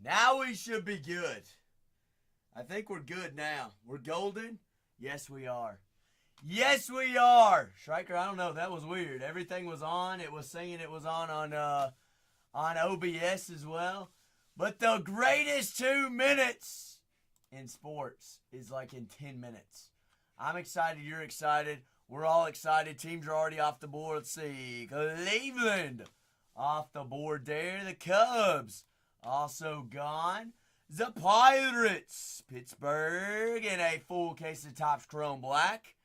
Now we should be good. I think we're good now. We're golden? Yes, we are. Yes, we are. Striker, I don't know. That was weird. Everything was on. It was saying it was on OBS as well. But the greatest 2 minutes in sports is like in 10 minutes. I'm excited. You're excited. We're all excited. Teams are already off the board. Let's see. Cleveland off the board there. The Cubs also gone. The Pirates. Pittsburgh in a full case of Topps Chrome Black.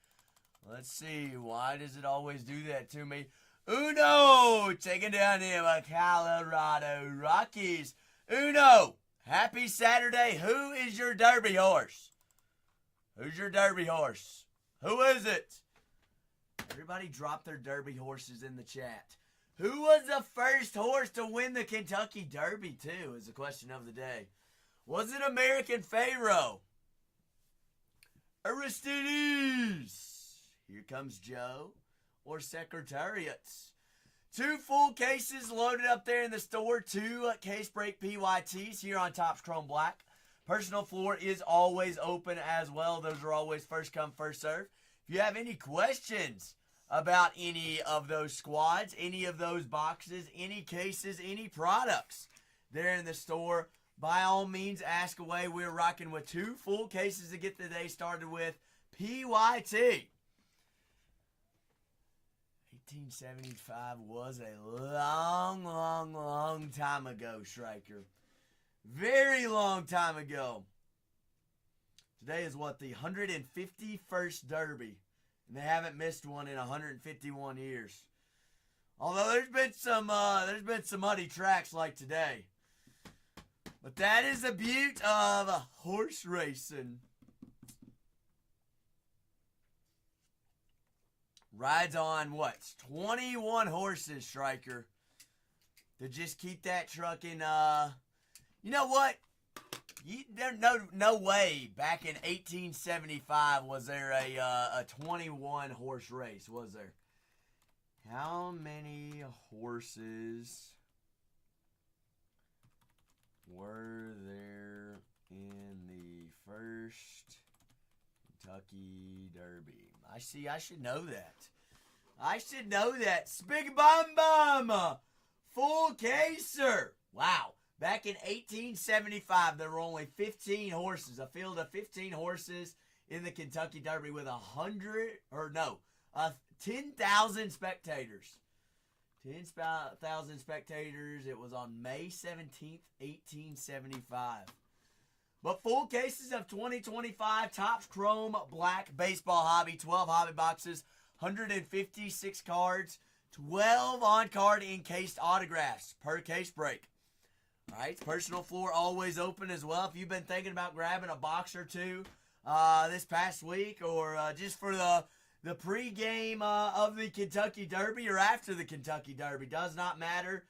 Let's see. Why does it always do that to me? Uno taking down the Colorado Rockies. Uno, happy Saturday. Who is your Derby horse? Who's your Derby horse? Who is it? Everybody drop their Derby horses in the chat. Who was the first horse to win the Kentucky Derby, too, is the question of the day. Was it American Pharoah? Aristides. Here comes Joe. Or Secretariats. 2 full cases loaded up there in the store. 2 case break PYTs here on Topps Chrome Black. Personal floor is always open as well. Those are always first come, first serve. If you have any questions about any of those squads, any of those boxes, any cases, any products there in the store, by all means, ask away. We're rocking with 2 full cases to get the day started with PYT. 1875 was a long time ago, Striker. Very long time ago. Today is what, the 151st Derby. And they haven't missed one in 151 years. Although there's been some muddy tracks like today. But that is the beauty of horse racing. Rides on what? 21 horses, Striker. To just keep that truck in, you know what? There's no way back in 1875 was there a 21 horse race, was there? How many horses were there in the first Kentucky Derby? I should know that. I should know that. Big Bum Full caser. Wow. Back in 1875, there were only 15 horses, a field of 15 horses in the Kentucky Derby with 10,000 spectators. 10,000 spectators. It was on May 17th, 1875. But full cases of 2025 Topps Chrome Black Baseball Hobby, 12 hobby boxes, 156 cards, 12 on-card encased autographs per case break. All right, personal floor always open as well. If you've been thinking about grabbing a box or two this past week, or just for the pregame of the Kentucky Derby or after the Kentucky Derby, does not matter.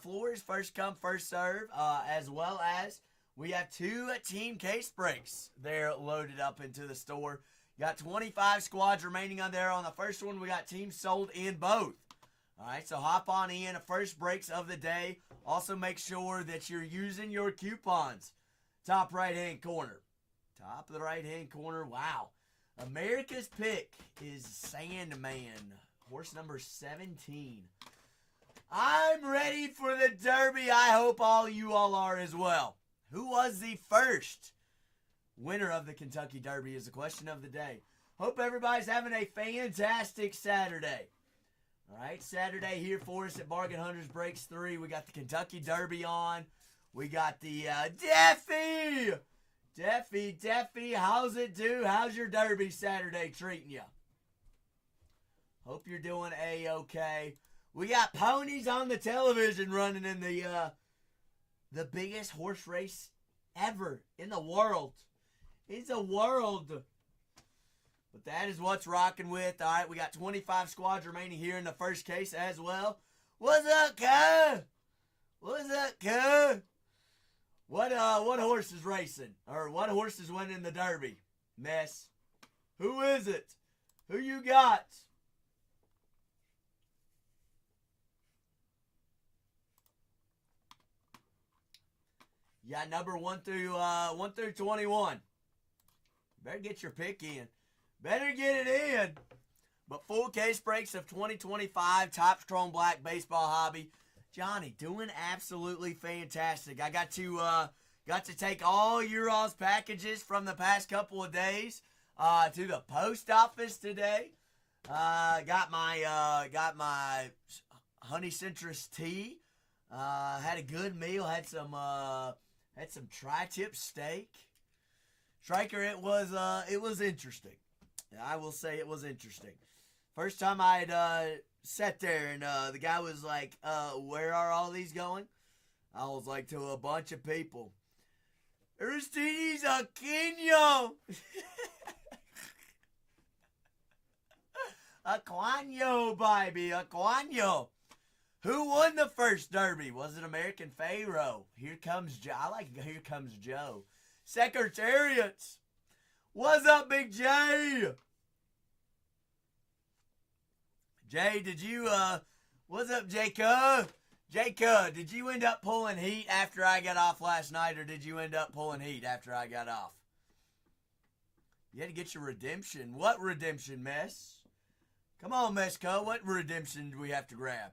Floors first come, first serve, as well as we have 2 team case breaks there loaded up into the store. You got 25 squads remaining on there. On the first one, we got teams sold in both. All right, so hop on in. First breaks of the day. Also make sure that you're using your coupons. Top right-hand corner. Top of the right-hand corner. Wow. America's pick is Sandman. Horse number 17. I'm ready for the Derby. I hope all you all are as well. Who was the first winner of the Kentucky Derby is the question of the day. Hope everybody's having a fantastic Saturday. All right, Saturday here for us at Bargain Hunters Breaks 3. We got the Kentucky Derby on. We got the Deffy, how's it do? How's your Derby Saturday treating you? Hope you're doing A-okay. We got ponies on the television running in the biggest horse race ever in the world. It's a world. But that is what's rocking with. All right, we got 25 squads remaining here in the first case as well. What's up, cuz? What's up, cuz? What horse is racing? Or what horse is winning the Derby? Mess. Who is it? Who you got? You got number 1 through 21. Better get your pick in. Better get it in. But full case breaks of 2025 Topps Chrome Black Baseball Hobby. Johnny, doing absolutely fantastic. I got to take all your all's packages from the past couple of days to the post office today. Got my honey citrus tea. Had a good meal. Had some tri-tip steak. Striker, it was interesting. I will say it was interesting. First time I had sat there and the guy was like, where are all these going? I was like, to a bunch of people. Aristides Aquino! Aquino, baby, Aquino. Who won the first Derby? Was it American Pharaoh? Here Comes Joe. I like Here Comes Joe. Secretariats. What's up, Big J? Jay, did you, what's up, Jacob? Jacob, did you end up pulling heat after I got off last night, or did you end up pulling heat after I got off? You had to get your redemption. What redemption, Mess? Come on, Mesco. What redemption do we have to grab?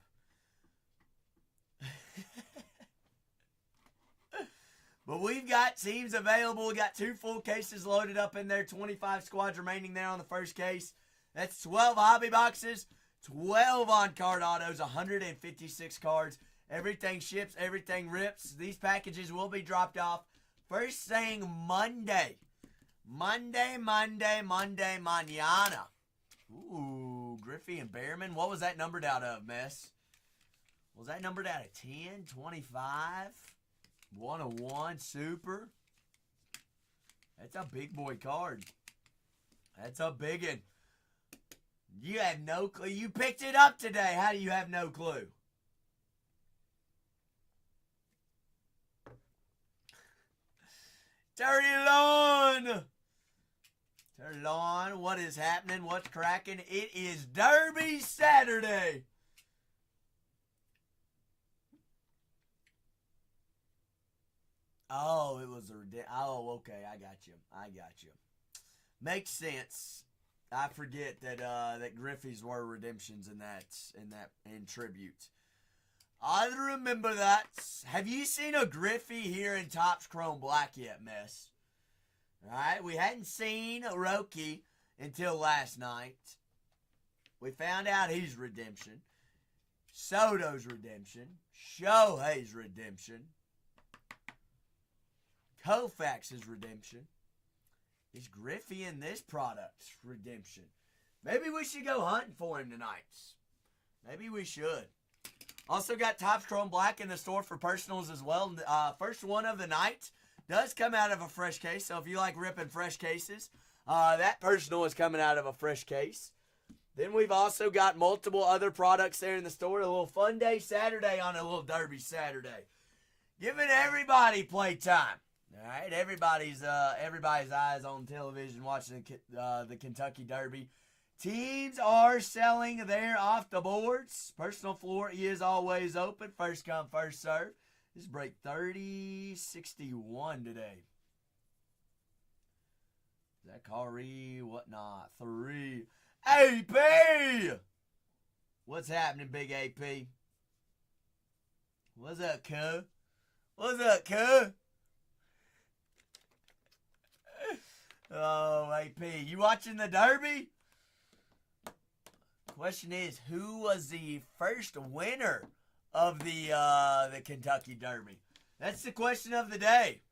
But we've got teams available. We got 2 full cases loaded up in there. 25 squads remaining there on the first case. That's 12 hobby boxes. 12 on-card autos, 156 cards. Everything ships, everything rips. These packages will be dropped off first thing Monday. Monday, mañana. Ooh, Griffey and Behrman. What was that numbered out of, Mess? Was that numbered out of 10, 25, 101, super? That's a big boy card. That's a big one. You have no clue. You picked it up today. How do you have no clue? Terry Lawn. Terry Lawn, what is happening? What's cracking? It is Derby Saturday. Oh, it was okay. I got you. Makes sense. I forget that that Griffey's were redemptions in tribute. I remember that. Have you seen a Griffey here in Topps Chrome Black yet, Mess? Alright, we hadn't seen a Roki until last night. We found out he's redemption. Soto's redemption. Shohei's redemption. Koufax's redemption. Is Griffey in this product's redemption? Maybe we should go hunting for him tonight. Maybe we should. Also got Topps Chrome Black in the store for personals as well. First one of the night does come out of a fresh case. So if you like ripping fresh cases, that personal is coming out of a fresh case. Then we've also got multiple other products there in the store. A little fun day Saturday on a little Derby Saturday. Giving everybody playtime. All right, everybody's eyes on television watching the Kentucky Derby. Teams are selling there off the boards. Personal floor is always open. First come, first serve. This is break 3061 today. Zachary, whatnot. 3. AP! What's happening, big AP? What's up, cuz? What's up, cuz? Oh, AP, you watching the Derby? Question is, who was the first winner of the Kentucky Derby? That's the question of the day.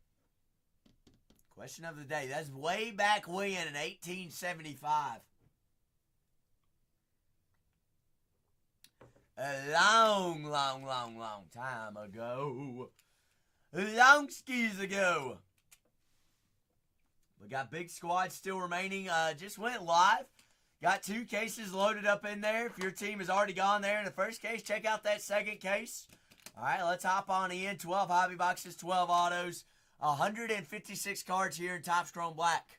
Question of the day. That's way back when in 1875. A long time ago. Long skis ago. We got big squad still remaining. Just went live. Got 2 cases loaded up in there. If your team has already gone there in the first case, check out that second case. All right, let's hop on in. 12 hobby boxes, 12 autos, 156 cards here in Topps Chrome Black.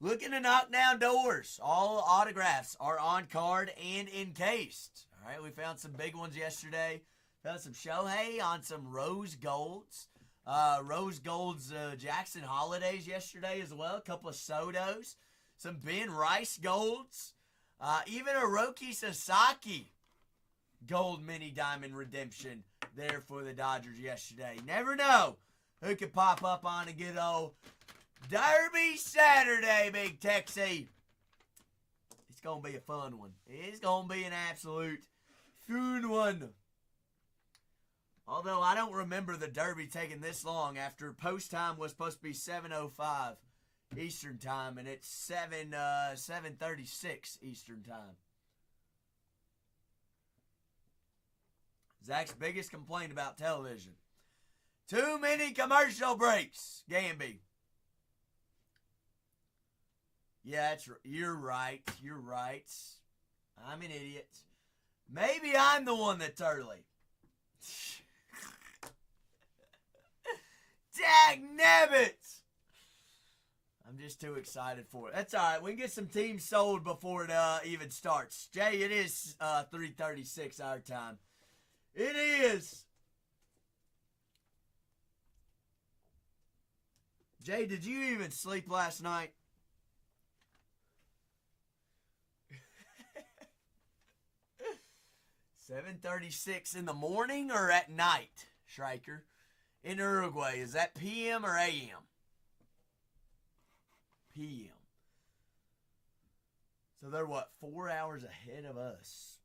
Looking to knock down doors. All autographs are on card and encased. All right, we found some big ones yesterday. Found some Shohei on some rose golds. Rose Gold's Jackson Holidays yesterday as well. A couple of Sotos. Some Ben Rice Golds. Even a Roki Sasaki Gold Mini Diamond Redemption there for the Dodgers yesterday. Never know who could pop up on a good old Derby Saturday, Big Texie. It's going to be a fun one. It's going to be an absolute fun one. Although I don't remember the Derby taking this long after post time was supposed to be 7:05 Eastern time, and it's 7:36 Eastern time. Zach's biggest complaint about television: too many commercial breaks. Gamby. Yeah, you're right. You're right. I'm an idiot. Maybe I'm the one that's early. Dagnabbit! I'm just too excited for it. That's all right. We can get some teams sold before it even starts. Jay, it is 3:36 our time. It is. Jay, did you even sleep last night? 7:36 in the morning or at night, Schreiker? In Uruguay, is that PM or AM? PM. So they're what, 4 hours ahead of us?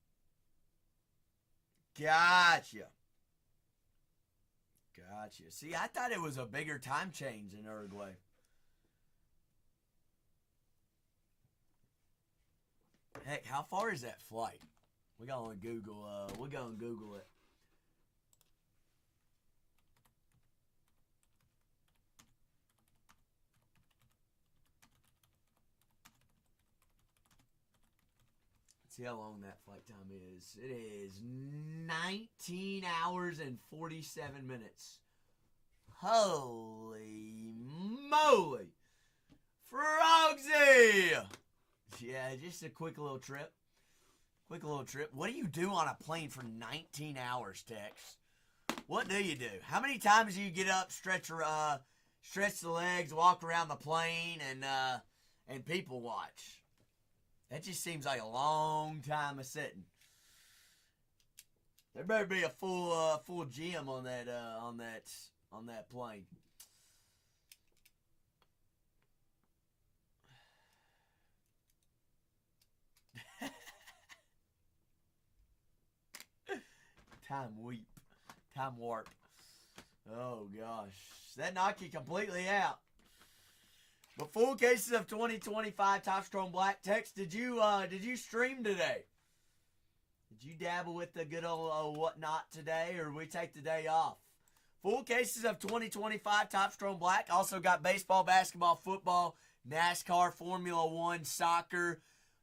Gotcha. Gotcha. See, I thought it was a bigger time change in Uruguay. Heck, how far is that flight? We're gonna Google it. Let's see how long that flight time is. It is 19 hours and 47 minutes. Holy moly. Frogsy! Yeah, just a quick little trip. What do you do on a plane for 19 hours, Tex? What do you do? How many times do you get up, stretch the legs, walk around the plane, and people watch? That just seems like a long time of sitting. There better be a full gym on that plane. Time warp. Oh gosh, that knocked you completely out. But full cases of 2025 Topps Chrome Black. Tex, did you stream today? Did you dabble with the good old whatnot today, or we take the day off? Full cases of 2025 Topps Chrome Black. Also got baseball, basketball, football, NASCAR, Formula One, soccer,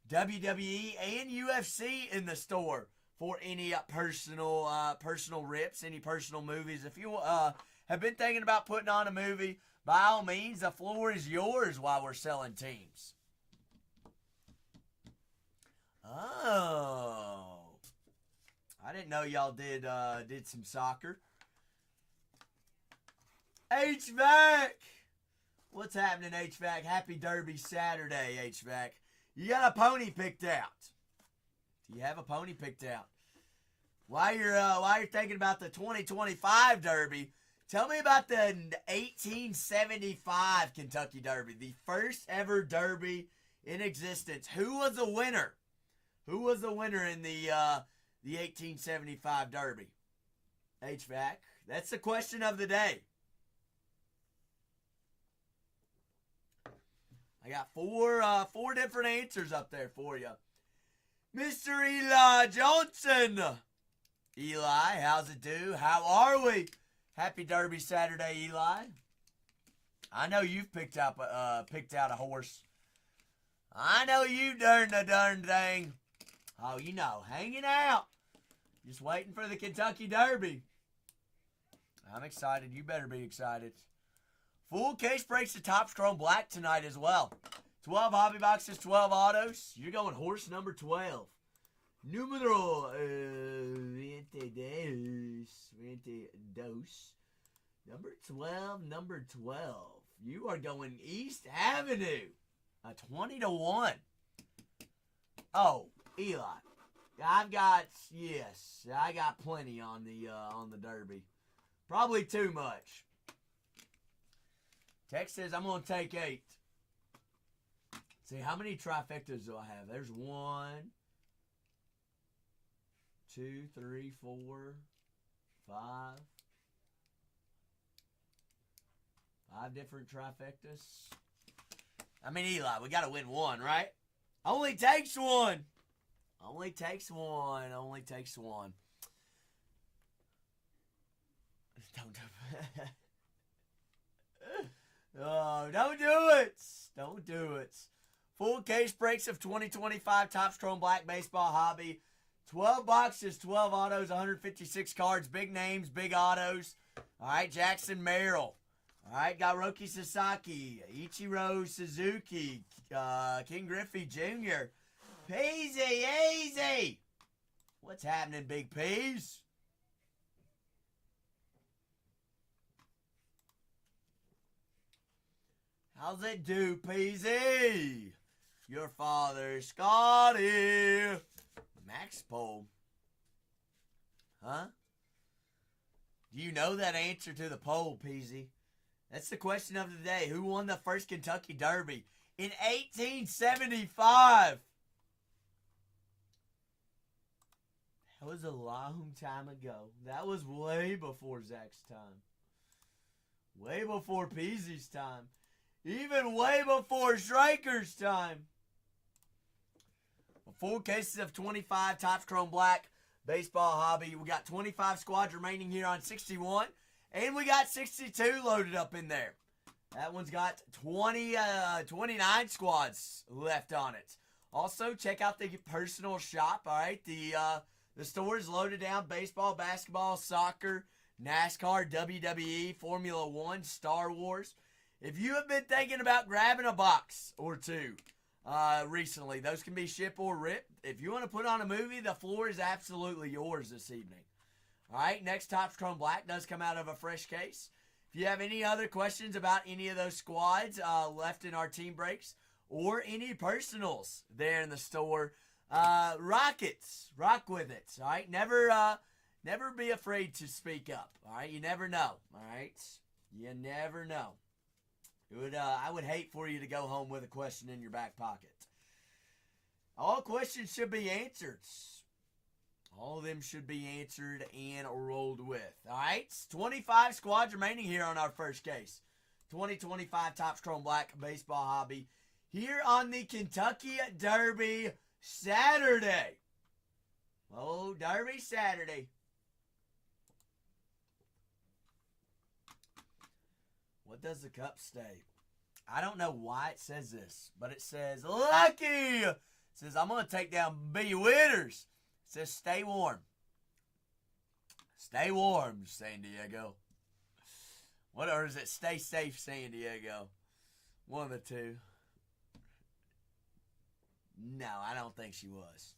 WWE, and UFC in the store for any personal rips, any personal movies. If you have been thinking about putting on a movie, by all means, the floor is yours while we're selling teams. Oh, I didn't know y'all did some soccer. HVAC! What's happening, HVAC? Happy Derby Saturday, HVAC. You got a pony picked out. Do you have a pony picked out? While you're thinking about the 2025 Derby, tell me about the 1875 Kentucky Derby, the first ever Derby in existence. Who was the winner? Who was the winner in the 1875 Derby? HVAC. That's the question of the day. I got four different answers up there for you. Mr. Eli Johnson. Eli, how's it do? How are we? Happy Derby Saturday, Eli. I know you've picked out a horse. I know you darn the darn thing. Oh, you know, hanging out. Just waiting for the Kentucky Derby. I'm excited. You better be excited. Full case breaks to Topps Chrome Black tonight as well. 12 hobby boxes, 12 autos. You're going horse number 12. Numero 22. Number 12, number 12. You are going East Avenue. A 20-1. Oh, Eli. I got plenty on the Derby. Probably too much. Text says I'm gonna take 8. See, how many trifectas do I have? There's 1, 2, 3, 4, 5. 5 different trifectas. I mean, Eli, we gotta win one, right? Only takes one. Only takes one. Only takes one. Don't do it. Oh, don't do it. Don't do it. Full case breaks of 2025 Topps Chrome Black Baseball Hobby. 12 boxes, 12 autos, 156 cards. Big names, big autos. All right, Jackson Merrill. All right, got Roki Sasaki, Ichiro Suzuki, King Griffey Jr. Peasy, easy. What's happening, Big Peas? How's it do, Peasy? Your father, Scotty. Max Poll. Huh? Do you know that answer to the poll, Peasy? That's the question of the day. Who won the first Kentucky Derby in 1875? That was a long time ago. That was way before Zach's time. Way before Peasy's time. Even way before Schreiker's time. Full cases of 25 Topps Chrome Black Baseball Hobby. We got 25 squads remaining here on 61. And we got 62 loaded up in there. That one's got 29 squads left on it. Also, check out the personal shop, all right? The store is loaded down. Baseball, basketball, soccer, NASCAR, WWE, Formula One, Star Wars. If you have been thinking about grabbing a box or two recently, those can be ship or rip. If you want to put on a movie, the floor is absolutely yours this evening. All right, next Topps Chrome Black does come out of a fresh case. If you have any other questions about any of those squads left in our team breaks or any personals there in the store, rock with it. All right, never be afraid to speak up. All right, you never know. All right, you never know. I would hate for you to go home with a question in your back pocket. All questions should be answered. All of them should be answered and rolled with. All right, 25 squads remaining here on our first case. 2025 Topps Chrome Black Baseball Hobby here on the Kentucky Derby Saturday. Oh, Derby Saturday. What does the cup say? I don't know why it says this, but it says, Lucky! It says, I'm going to take down B. Witters. It says, stay warm. Stay warm, San Diego. Or is it stay safe, San Diego? One of the two. No, I don't think she was.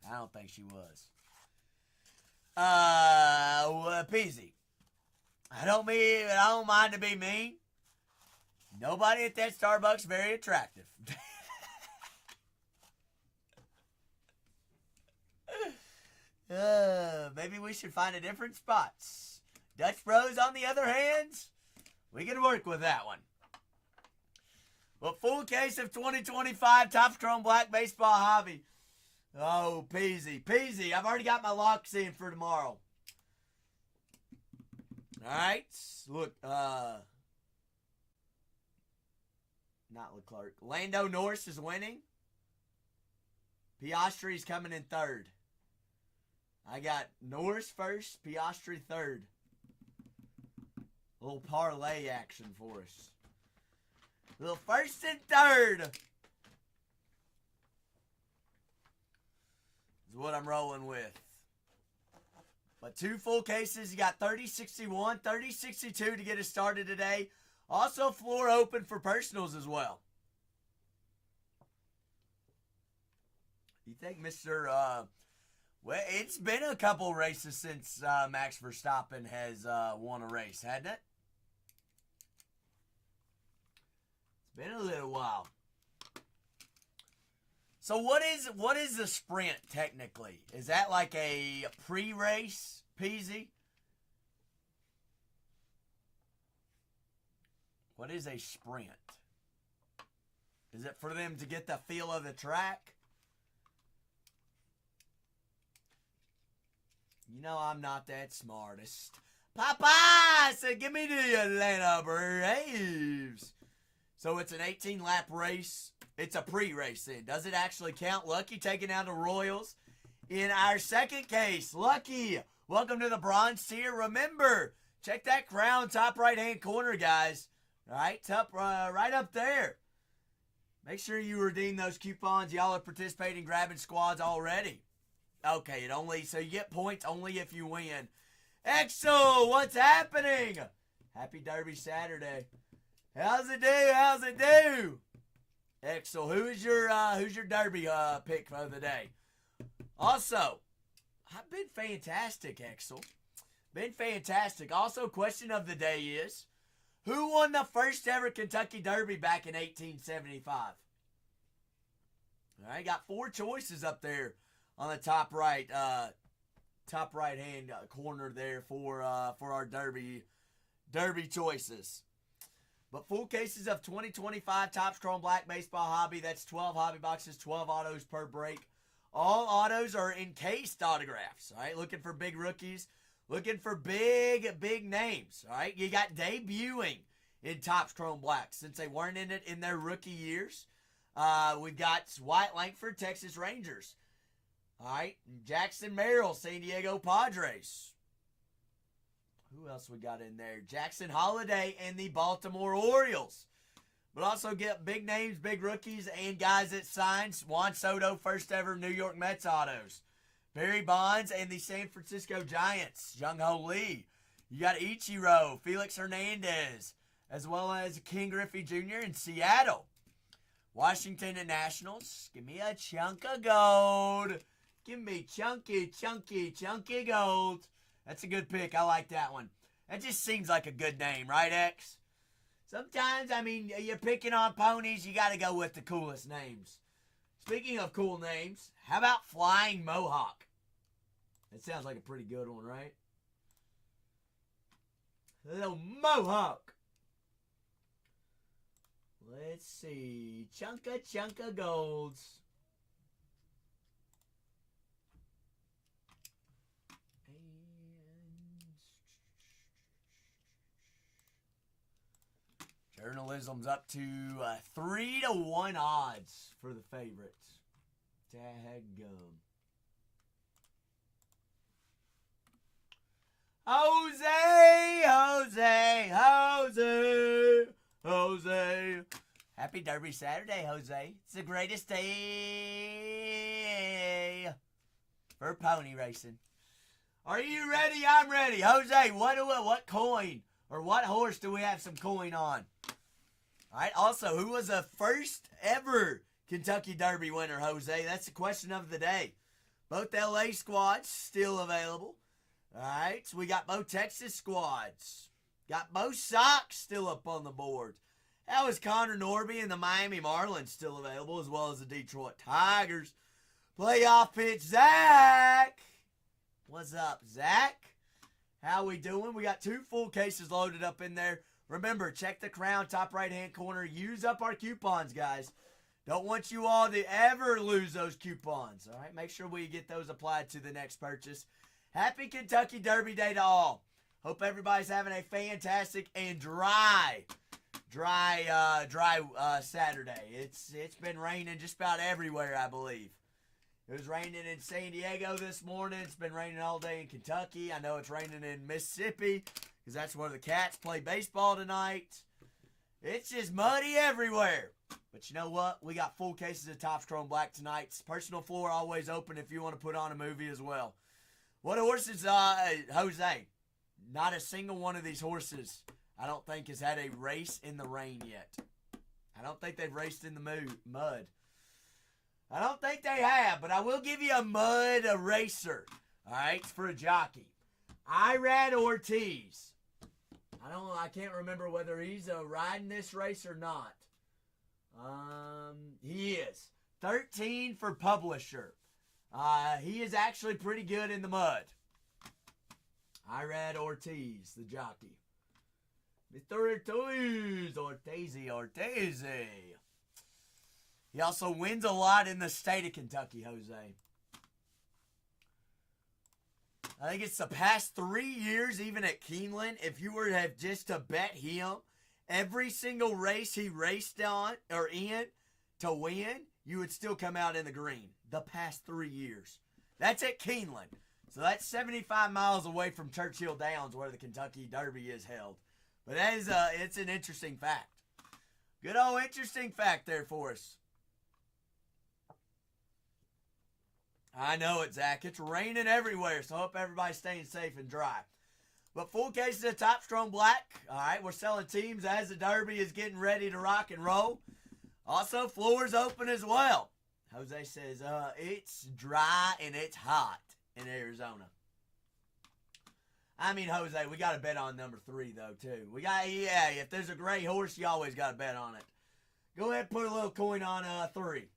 I don't think she was. Peasy. I don't mind to be mean. Nobody at that Starbucks very attractive. Maybe we should find a different spot. Dutch Bros, on the other hand, we can work with that one. Well, full case of 2025 Topps Chrome Black Baseball Hobby. Oh, Peasy. Peasy, I've already got my locks in for tomorrow. All right. Look, not Leclerc. Lando Norris is winning. Piastri's coming in third. I got Norris first, Piastri third. A little parlay action for us. A little first and third is what I'm rolling with. But 2 full cases. You got 30-61, 30-62 to get us started today. Also, floor open for personals as well. You think Mr. Well, it's been a couple races since Max Verstappen has won a race, hadn't it? It's been a little while. So what is the sprint technically? Is that like a pre-race, Peasy? What is a sprint? Is it for them to get the feel of the track? You know I'm not that smartest. Popeye said, give me the Atlanta Braves. So it's an 18-lap race. It's a pre-race then. Does it actually count? Lucky taking out the Royals. In our second case, Lucky, welcome to the bronze tier. Remember, check that crown top right-hand corner, guys. Right up there. Make sure you redeem those coupons. Y'all are participating, grabbing squads already. Okay, so you get points only if you win. Exo, what's happening? Happy Derby Saturday. How's it do? Exo, who's your Derby pick for the day? Also, I've been fantastic, Exo. Been fantastic. Also, question of the day is, who won the first ever Kentucky Derby back in 1875? All right, got 4 choices up there on the top right hand corner there for our Derby choices. But full cases of 2025 Topps Chrome Black Baseball Hobby. That's 12 hobby boxes, 12 autos per break. All autos are encased autographs. All right, looking for big rookies. Looking for big names, all right? You got debuting in Topps Chrome Black since they weren't in it in their rookie years. We've got Wyatt Langford, Texas Rangers. All right, Jackson Merrill, San Diego Padres. Who else we got in there? Jackson Holiday and the Baltimore Orioles. But also get big names, big rookies, and guys that signed. Juan Soto, first ever New York Mets autos. Barry Bonds and the San Francisco Giants, Jung-Ho Lee. You got Ichiro, Felix Hernandez, as well as King Griffey Jr. in Seattle. Washington and Nationals, give me a chunk of gold. Give me chunky gold. That's a good pick. I like that one. That just seems like a good name, right, X? Sometimes, you're picking on ponies, you got to go with the coolest names. Speaking of cool names, how about Flying Mohawk? That sounds like a pretty good one, right? Little Mohawk. Let's see. Chunka golds. Journalism's up to 3-1 odds for the favorites. Daggum. Jose. Happy Derby Saturday, Jose. It's the greatest day for pony racing. Are you ready? I'm ready. Jose, what coin or what horse do we have some coin on? All right, also, who was the first ever Kentucky Derby winner, Jose? That's the question of the day. Both LA squads still available. All right, so we got both Texas squads. Got both Sox still up on the board. How is Connor Norby and the Miami Marlins still available, as well as the Detroit Tigers? Playoff pitch, Zach. What's up, Zach? How we doing? We got 2 full cases loaded up in there. Remember, check the crown, top right-hand corner. Use up our coupons, guys. Don't want you all to ever lose those coupons, all right? Make sure we get those applied to the next purchase. Happy Kentucky Derby Day to all. Hope everybody's having a fantastic and dry Saturday. It's been raining just about everywhere, I believe. It was raining in San Diego this morning. It's been raining all day in Kentucky. I know it's raining in Mississippi because that's where the Cats play baseball tonight. It's just muddy everywhere. But you know what? We got full cases of Topps Chrome Black tonight. Personal floor always open if you want to put on a movie as well. What horses, Jose? Not a single one of these horses, I don't think, has had a race in the rain yet. I don't think they've raced in the mud. I don't think they have, but I will give you a mud eraser. All right, it's for a jockey. Irad Ortiz. I can't remember whether he's riding this race or not. He is. 13 for Publisher. He is actually pretty good in the mud. Irad Ortiz, the jockey. Mr. Ortiz. He also wins a lot in the state of Kentucky, Jose. I think it's the past 3 years, even at Keeneland, if you were to have just to bet him, every single race he raced on or in to win, you would still come out in the green. The past 3 years. That's at Keeneland. So that's 75 miles away from Churchill Downs where the Kentucky Derby is held. But that is it's an interesting fact. Good old interesting fact there for us. I know it, Zach. It's raining everywhere, so I hope everybody's staying safe and dry. But full cases of Top Strong Black. All right, we're selling teams as the Derby is getting ready to rock and roll. Also, floors open as well. Jose says, it's dry and it's hot in Arizona. I mean, Jose, we got to bet on number 3, though, too. If there's a gray horse, you always got to bet on it. Go ahead and put a little coin on 3.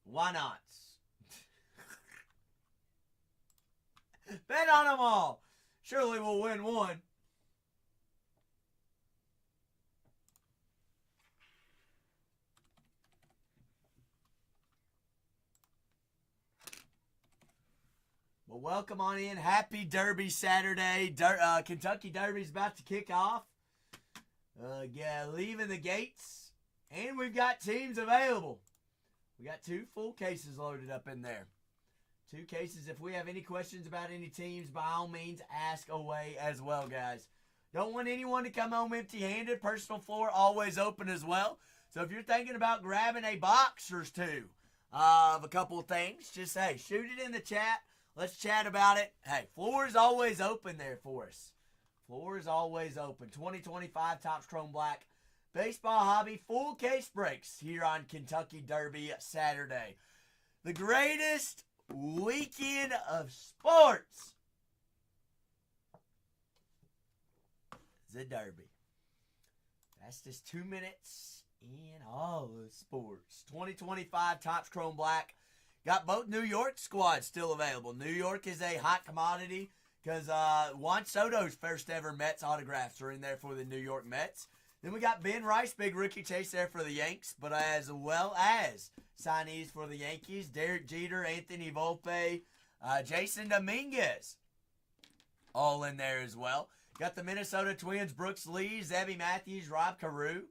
Why not? Bet on them all. Surely we'll win one. Well, welcome on in. Happy Derby Saturday. Kentucky Derby's about to kick off. Leaving the gates. And we've got teams available. We got 2 full cases loaded up in there. 2 cases. If we have any questions about any teams, by all means, ask away as well, guys. Don't want anyone to come home empty-handed. Personal floor always open as well. So if you're thinking about grabbing a box or 2 of a couple of things, just, hey, shoot it in the chat. Let's chat about it. Hey, floor is always open there for us. Floor is always open. 2025 Topps Chrome Black Baseball Hobby full case breaks here on Kentucky Derby Saturday. The greatest weekend of sports. The Derby. Fastest 2 minutes in all of sports. 2025 Topps Chrome Black. Got both New York squads still available. New York is a hot commodity because Juan Soto's first ever Mets autographs are in there for the New York Mets. Then we got Ben Rice, big rookie chase there for the Yanks, but as well as signees for the Yankees, Derek Jeter, Anthony Volpe, Jason Dominguez, all in there as well. Got the Minnesota Twins, Brooks Lee, Zebby Matthews, Rob Carew,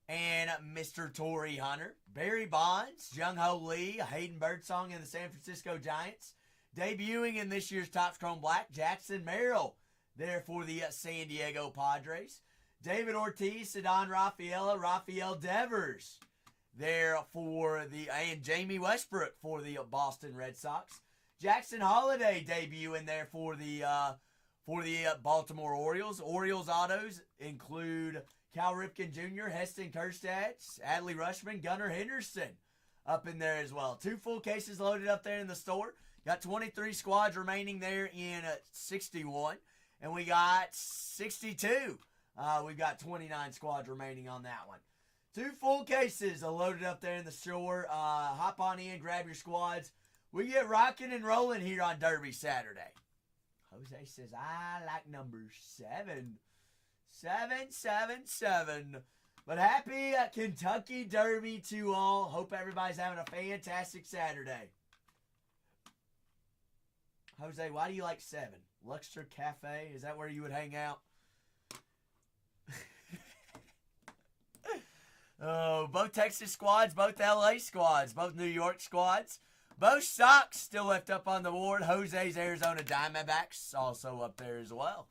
and Mr. Torrey Hunter. Barry Bonds, Jung-Ho Lee, Hayden Birdsong, and the San Francisco Giants. Debuting in this year's Topps Chrome Black, Jackson Merrill there for the San Diego Padres. David Ortiz, Ceddanne Rafaela, Rafael Devers there and Jamie Westbrook for the Boston Red Sox. Jackson Holiday debuting there for the Baltimore Orioles. Orioles autos include Cal Ripken Jr., Heston Kjerstad, Adley Rutschman, Gunnar Henderson up in there as well. 2 full cases loaded up there in the store. Got 23 squads remaining there in 61. And we got 62. We've got 29 squads remaining on that one. 2 full cases are loaded up there in the store. Hop on in, grab your squads. We get rocking and rolling here on Derby Saturday. Jose says, I like number 7. 777. But happy Kentucky Derby to all. Hope everybody's having a fantastic Saturday. Jose, why do you like 7? Luxor Cafe? Is that where you would hang out? Oh, both Texas squads, both LA squads, both New York squads. Both Sox still left up on the board. Jose's Arizona Diamondbacks also up there as well.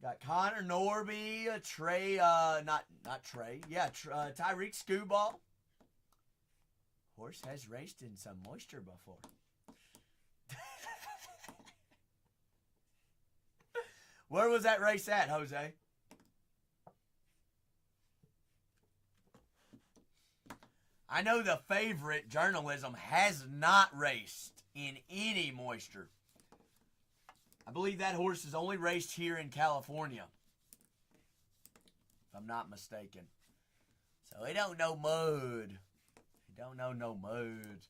Got Connor Norby, Tyreek Skubal. Horse has raced in some moisture before. Where was that race at, Jose? I know the favorite, Journalism, has not raced in any moisture. I believe that horse is only raced here in California, if I'm not mistaken. So he don't know mud. He don't know no mud.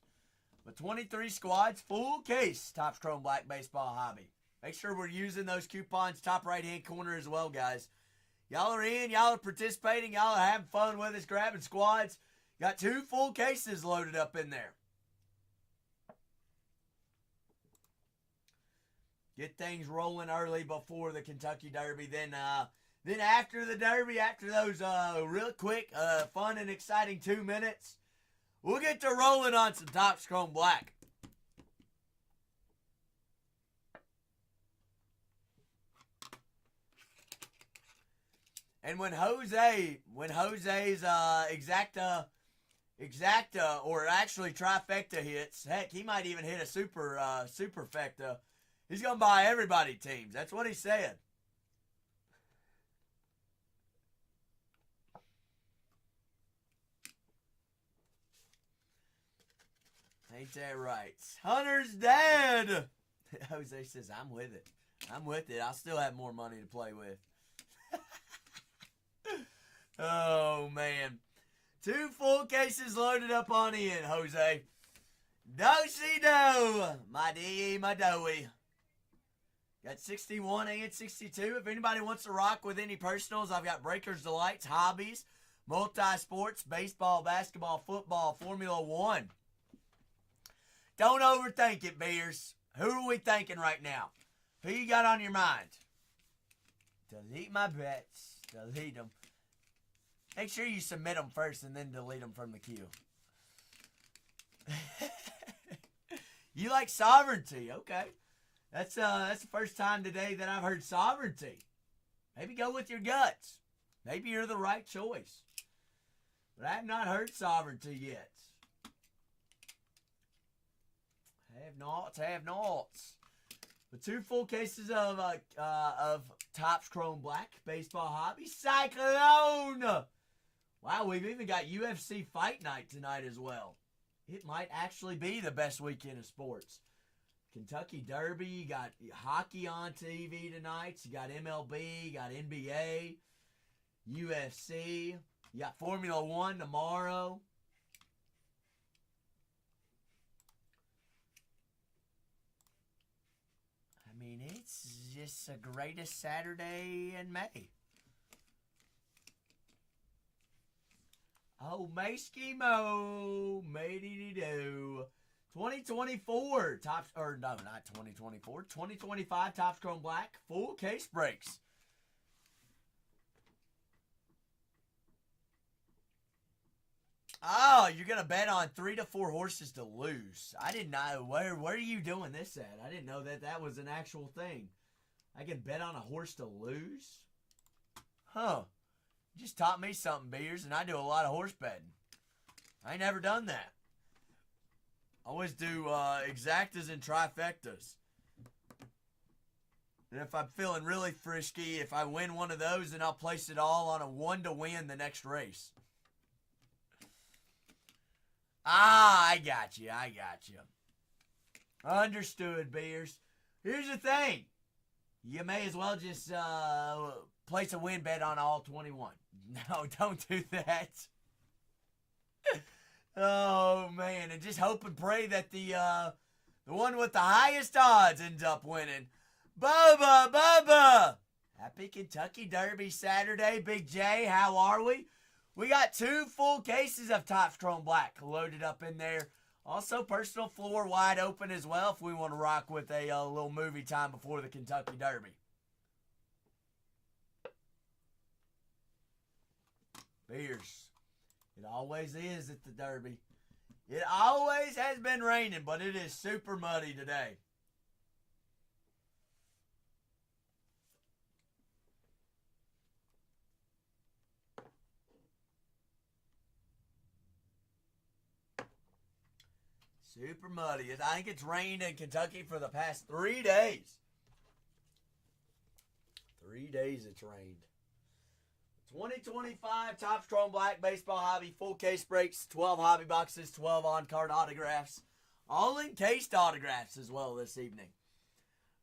But 23 squads, full case, Topps Chrome Black Baseball Hobby. Make sure we're using those coupons, top right-hand corner as well, guys. Y'all are in. Y'all are participating. Y'all are having fun with us, grabbing squads. Got 2 full cases loaded up in there. Get things rolling early before the Kentucky Derby. Then after the Derby, after those real quick, fun and exciting 2 minutes, we'll get to rolling on some Topps Chrome Black. And when Jose's exacta or actually trifecta hits, heck, he might even hit a superfecta. He's gonna buy everybody teams. That's what he said. Ain't that right? Hunter's dead. Jose says, I'm with it. I'm with it. I'll still have more money to play with. Oh, man. 2 full cases loaded up on in, Jose. Do-si-do, my D, my doughy. Got 61 and 62. If anybody wants to rock with any personals, I've got Breakers Delights, Hobbies, Multi-Sports, Baseball, Basketball, Football, Formula One. Don't overthink it, Bears. Who are we thinking right now? Who you got on your mind? Delete my bets. Delete them. Make sure you submit them first and then delete them from the queue. You like sovereignty. Okay. That's the first time today that I've heard sovereignty. Maybe go with your guts. Maybe you're the right choice. But I have not heard sovereignty yet. Have nots. But 2 full cases of Topps Chrome Black Baseball Hobby. Cyclone! Wow, we've even got UFC Fight Night tonight as well. It might actually be the best weekend of sports. Kentucky Derby, you got hockey on TV tonight. You got MLB, you got NBA, UFC. You got Formula One tomorrow. I mean, it's just the greatest Saturday in May. Oh, Mayski-mo, matey-do. 2024 Topps, or no, not 2024. 2025 Topps Chrome Black full case breaks. Oh, you're gonna bet on 3 to 4 horses to lose. I didn't know. Where are you doing this at? I didn't know that was an actual thing. I can bet on a horse to lose? Huh. You just taught me something, Beers, and I do a lot of horse betting. I ain't never done that. I always do exactas and trifectas. And if I'm feeling really frisky, if I win one of those, then I'll place it all on a 1 to win the next race. Ah, I got you. Understood, Beers. Here's the thing. You may as well just place a win bet on all 21. No, don't do that. Oh, man. And just hope and pray that the one with the highest odds ends up winning. Bubba! Happy Kentucky Derby Saturday, Big J. How are we? We got 2 full cases of Topps Chrome Black loaded up in there. Also, personal floor wide open as well if we want to rock with a little movie time before the Kentucky Derby. Beers. It always is at the Derby. It always has been raining, but it is super muddy today. Super muddy. I think it's rained in Kentucky for the past 3 days. 3 days it's rained. 2025 Topps Chrome Black Baseball Hobby full case breaks, 12 hobby boxes, 12 on-card autographs, all encased autographs as well this evening.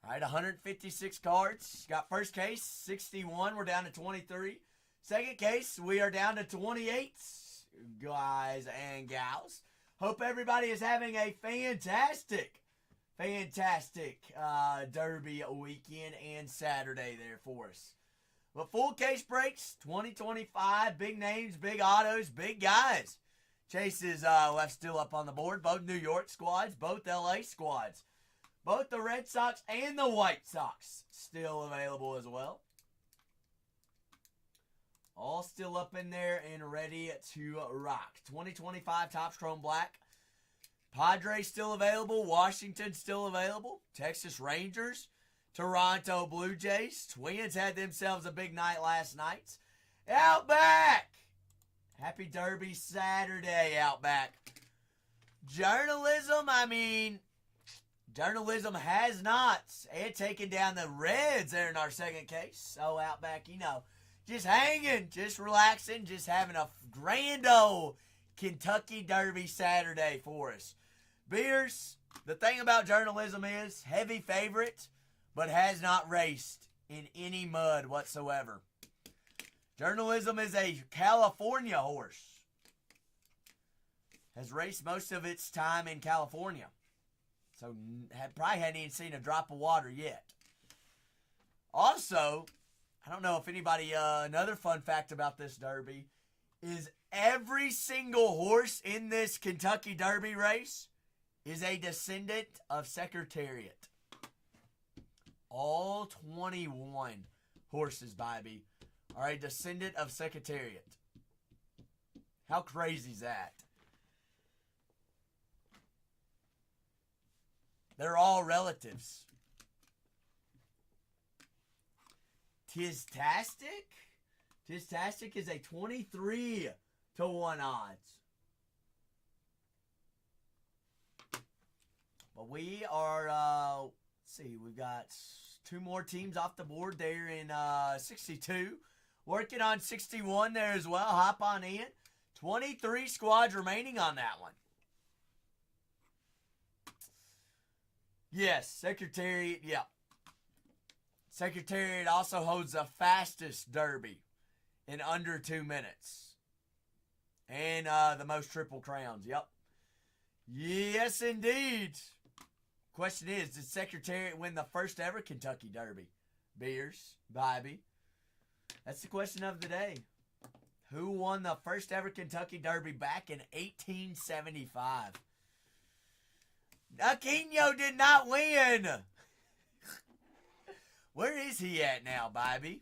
All right, 156 cards. Got first case, 61. We're down to 23. Second case, we are down to 28, guys and gals. Hope everybody is having a fantastic Derby weekend and Saturday there for us. But full case breaks, 2025, big names, big autos, big guys. Chase is left still up on the board. Both New York squads, both LA squads. Both the Red Sox and the White Sox still available as well. All still up in there and ready to rock. 2025 Topps Chrome Black. Padres still available. Washington still available. Texas Rangers. Toronto Blue Jays. Twins had themselves a big night last night. Outback. Happy Derby Saturday, Outback. Journalism has not taken down the Reds there in our second case. So, Outback, just hanging, just relaxing, just having a grand old Kentucky Derby Saturday for us. Beers, the thing about journalism is heavy favorite, but has not raced in any mud whatsoever. Journalism is a California horse. Has raced most of its time in California. So probably hadn't even seen a drop of water yet. Also, I don't know if anybody, another fun fact about this Derby is every single horse in this Kentucky Derby race is a descendant of Secretariat. All 21 horses, Bobby, are a descendant of Secretariat. How crazy is that? They're all relatives. Tiztastic? Tiztastic is a 23 to 1 odds. But we are, let's see, we've got 2 more teams off the board there in 62. Working on 61 there as well. Hop on in. 23 squads remaining on that one. Yes, Secretariat, yeah. Secretariat also holds the fastest Derby in under 2 minutes. And the most Triple Crowns, yep. Yes, indeed. Question is, did Secretariat win the first ever Kentucky Derby? Beers, Bobby. That's the question of the day. Who won the first ever Kentucky Derby back in 1875? Aquino did not win. Where is he at now, Bobby?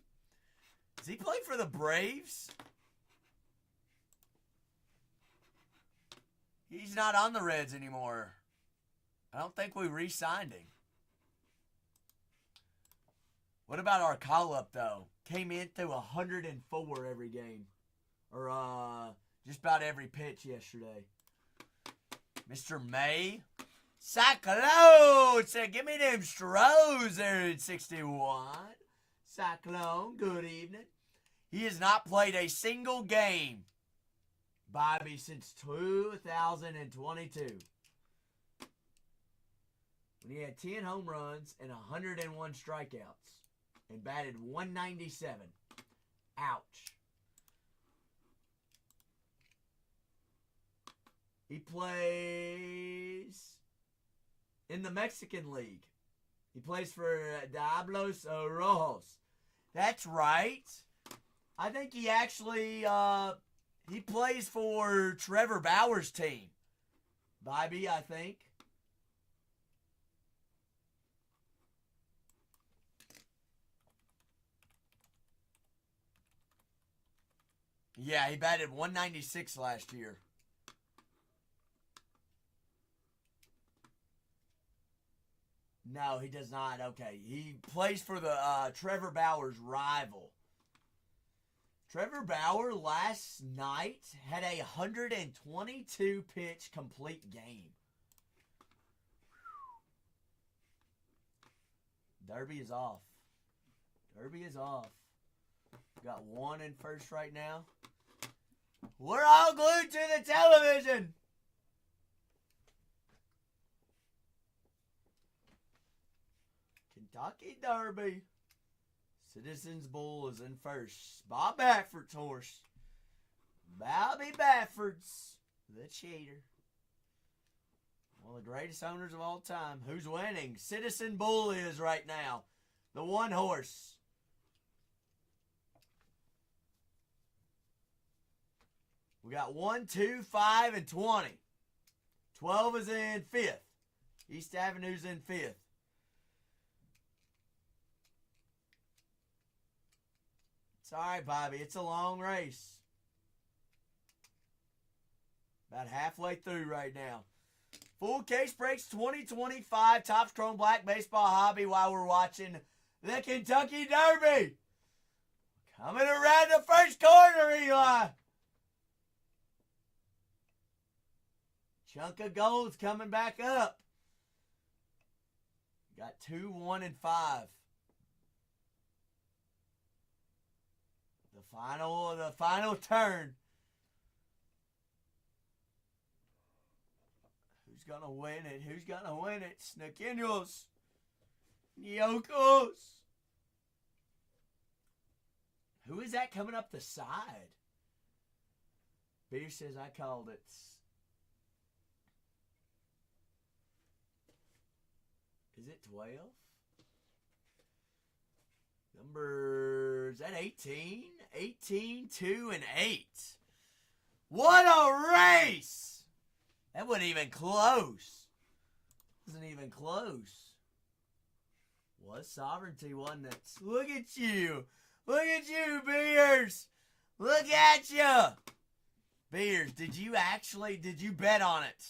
Does he play for the Braves? He's not on the Reds anymore. I don't think we re-signed him. What about our call-up, though? Came in through 104 every game. Or just about every pitch yesterday. Mr. May. Cyclone said, give me them Stros there in 61. Cyclone, good evening. He has not played a single game, Bobby, since 2022. When he had 10 home runs and 101 strikeouts and batted .197. Ouch. He plays in the Mexican League. He plays for Diablos Rojos. That's right. I think he actually, he plays for Trevor Bauer's team. Bobby, I think. Yeah, he batted .196 last year. No, he does not. Okay. He plays for the Trevor Bauer's rival. Trevor Bauer last night had a 122-pitch complete game. Derby is off. Derby is off. Got one in first right now. We're all glued to the television. Kentucky Derby. Citizens Bull is in first. Bob Bafford's horse. Bobby Bafford's the cheater. One of the greatest owners of all time. Who's winning? Citizen Bull is right now. The one horse. We got 1, 2, 5, and 20. 12 is in 5th. East Avenue's in 5th. It's all right, Bobby. It's a long race. About halfway through right now. Full Case Breaks 2025 Topps Chrome Black Baseball Hobby while we're watching the Kentucky Derby. Coming around the first corner, Eli. Chunk of Gold's coming back up. Got 2, 1, and 5. The final turn. Who's gonna win it? Who's gonna win it? Sneakinus. Yokos. Who is that coming up the side? Beer says I called it. Is it 12? Numbers, is that 18? 18, 2, and 8. What a race! That wasn't even close. Wasn't even close. Was Sovereignty, wasn't it? Look at you. Look at you, Beers. Look at you. Beers, did you bet on it?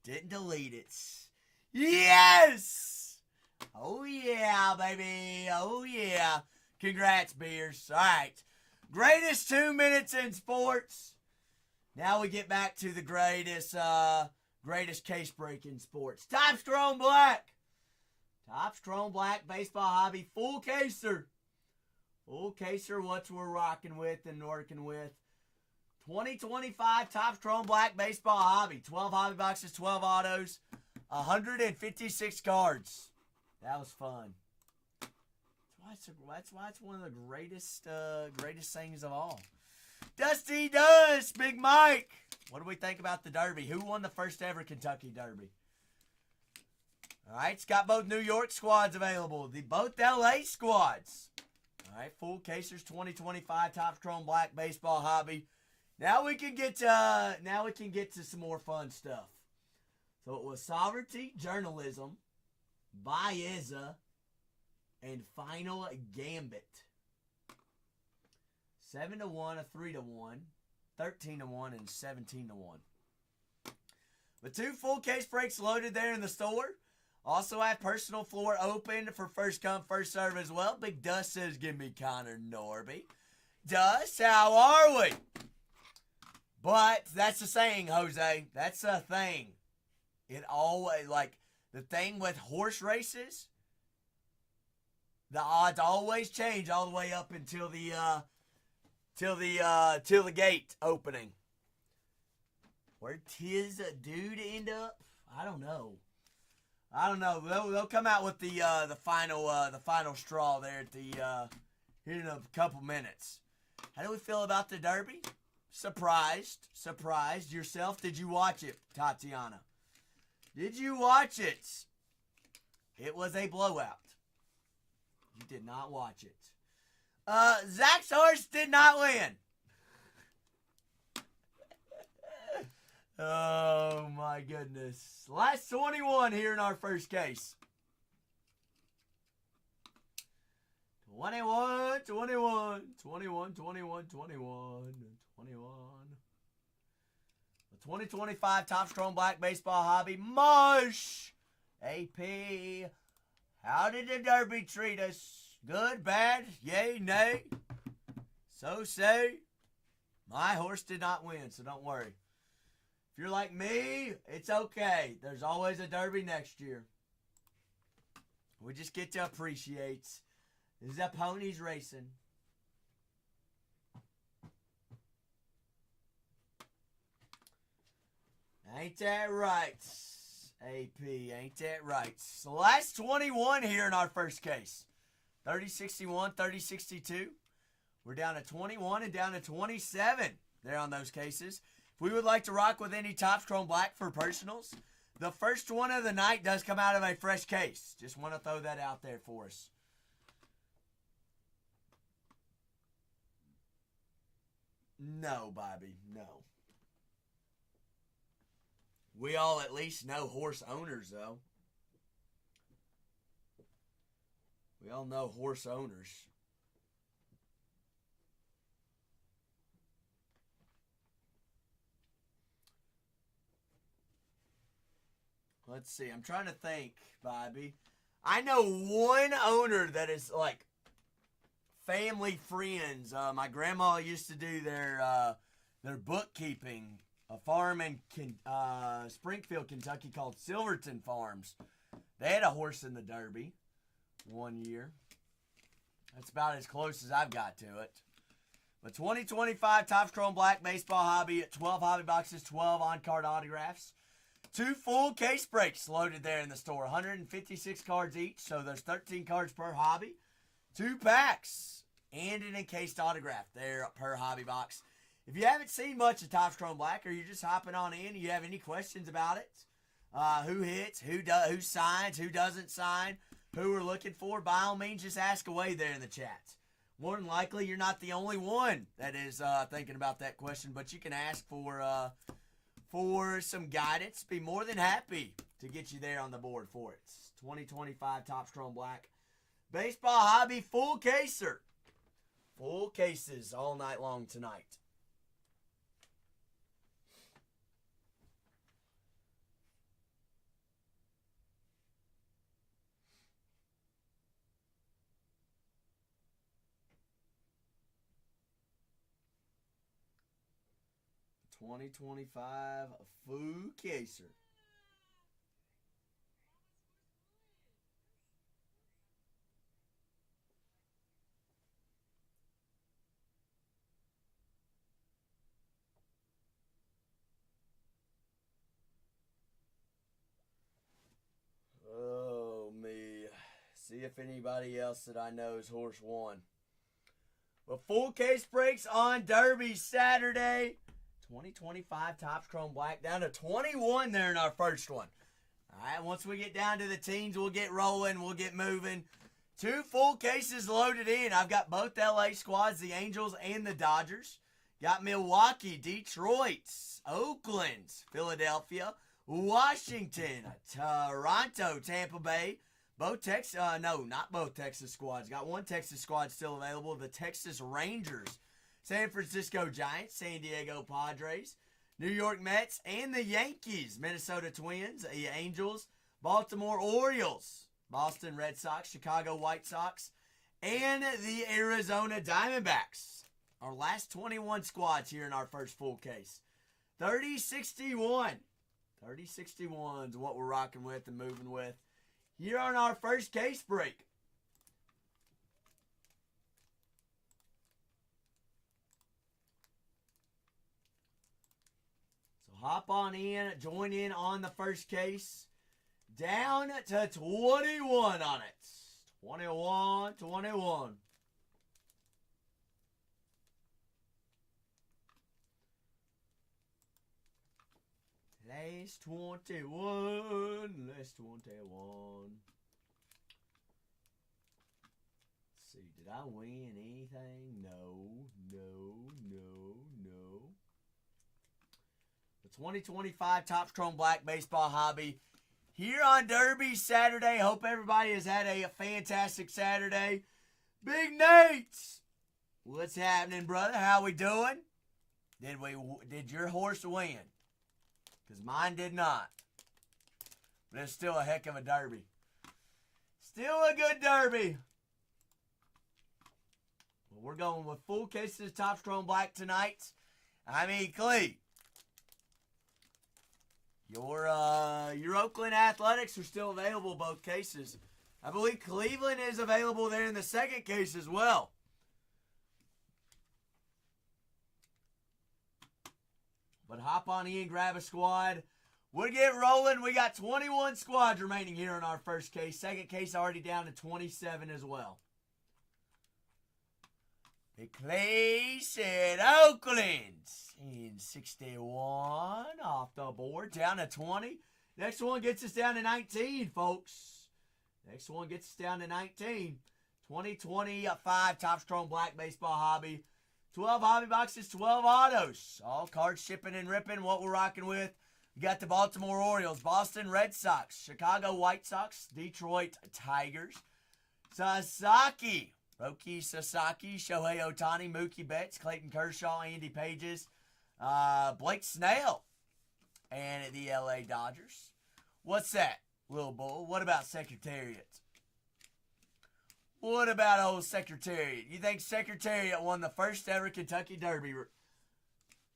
Didn't delete it. Yes! Oh, yeah, baby. Oh, yeah. Congrats, Beers. All right. Greatest 2 minutes in sports. Now we get back to the greatest case break in sports. Topps Chrome Black. Topps Chrome Black Baseball Hobby. Full caser. Full caser, what we're rocking with and working with. 2025 Topps Chrome Black Baseball Hobby. 12 hobby boxes, 12 autos. 156 cards. That was fun. That's why it's one of the greatest things of all. Dusty Dust, Big Mike. What do we think about the Derby? Who won the first ever Kentucky Derby? All right, it's got both New York squads available. Both LA squads. All right, full casers 2025 Topps Chrome Black Baseball Hobby. Now we can get to some more fun stuff. So it was Sovereignty, Journalism, Baeza, and Final Gambit. 7-1, a 3-1, 13-1, and 17-1. The 2 full case breaks loaded there in the store. Also have personal floor open for first come, first serve as well. Big Dust says, give me Connor Norby. Dust, how are we? But that's the saying, Jose. That's a thing. It always, like, the thing with horse races, the odds always change all the way up until the gate opening. Where tis a dude end up? I don't know. They'll come out with the final straw there at the here in a couple minutes. How do we feel about the Derby? Surprised yourself. Did you watch it, Tatiana? Did you watch it? It was a blowout. You did not watch it. Zach's horse did not win. Oh, my goodness. Last 21 here in our first case. 21. The 2025 Topps Chrome Black Baseball Hobby. Mush! AP. How did the Derby treat us? Good, bad, yay, nay? So say. My horse did not win, so don't worry. If you're like me, it's okay. There's always a Derby next year. We just get to appreciate. This is a ponies racing. Ain't that right, AP? Ain't that right? So last 21 here in our first case. 30-61, 30-62. We're down to 21 and down to 27 there on those cases. If we would like to rock with any Topps Chrome Black for personals, the first one of the night does come out of a fresh case. Just want to throw that out there for us. No, Bobby, no. We all at least know horse owners, though. We all know horse owners. Let's see. I'm trying to think, Bobby. I know one owner that is like family friends. My grandma used to do their bookkeeping. A farm in Springfield, Kentucky called Silverton Farms. They had a horse in the Derby one year. That's about as close as I've got to it. But 2025 Topps Chrome Black Baseball Hobby at 12 hobby boxes, 12 on-card autographs. 2 full case breaks loaded there in the store. 156 cards each, so there's 13 cards per hobby. 2 packs and an encased autograph there per hobby box. If you haven't seen much of Topps Chrome Black, or you're just hopping on in, and you have any questions about it, who hits, who signs, who doesn't sign, who we're looking for, by all means, just ask away there in the chat. More than likely, you're not the only one that is thinking about that question, but you can ask for some guidance. Be more than happy to get you there on the board for it. 2025 Topps Chrome Black Baseball Hobby full caser. Full cases all night long tonight. $20.25 full caser. Oh, me. See if anybody else that I know is horse one. Well, full case breaks on Derby Saturday. 2025 Topps Chrome Black down to 21 there in our first one. All right, once we get down to the teens, we'll get rolling. We'll get moving. 2 full cases loaded in. I've got both LA squads, the Angels and the Dodgers. Got Milwaukee, Detroit, Oakland, Philadelphia, Washington, Toronto, Tampa Bay. Both Texas, no, not both Texas squads. Got one Texas squad still available. The Texas Rangers, San Francisco Giants, San Diego Padres, New York Mets, and the Yankees, Minnesota Twins, the Angels, Baltimore Orioles, Boston Red Sox, Chicago White Sox, and the Arizona Diamondbacks. Our last 21 squads here in our first full case. 30-61. 30-61 is what we're rocking with and moving with here on our first case break. Hop on in, join in on the first case. Down to 21 on it. 21. Last 21. Let's see, did I win anything? No. 2025 Topps Chrome Black Baseball Hobby here on Derby Saturday. Hope everybody has had a fantastic Saturday. Big Nate, what's happening, brother? How we doing? Did your horse win? Because mine did not. But it's still a heck of a Derby. Still a good Derby. Well, we're going with full cases of Topps Chrome Black tonight. I mean, Clee, your Oakland Athletics are still available, both cases. I believe Cleveland is available there in the second case as well. But hop on in, grab a squad. We'll get rolling. We got 21 squads remaining here in our first case. Second case already down to 27 as well. The place at Oakland in 61 off the board, down to 20. Next one gets us down to 19, folks. Next one gets us down to 19. 2025 Topps Chrome Black Baseball Hobby. 12 hobby boxes, 12 autos. All cards shipping and ripping. What we're rocking with. We got the Baltimore Orioles, Boston Red Sox, Chicago White Sox, Detroit Tigers, Sasaki, Roki Sasaki, Shohei Ohtani, Mookie Betts, Clayton Kershaw, Andy Pages, Blake Snell, and the LA Dodgers. What's that, Lil Bull? What about Secretariat? What about old Secretariat? You think Secretariat won the first ever Kentucky Derby?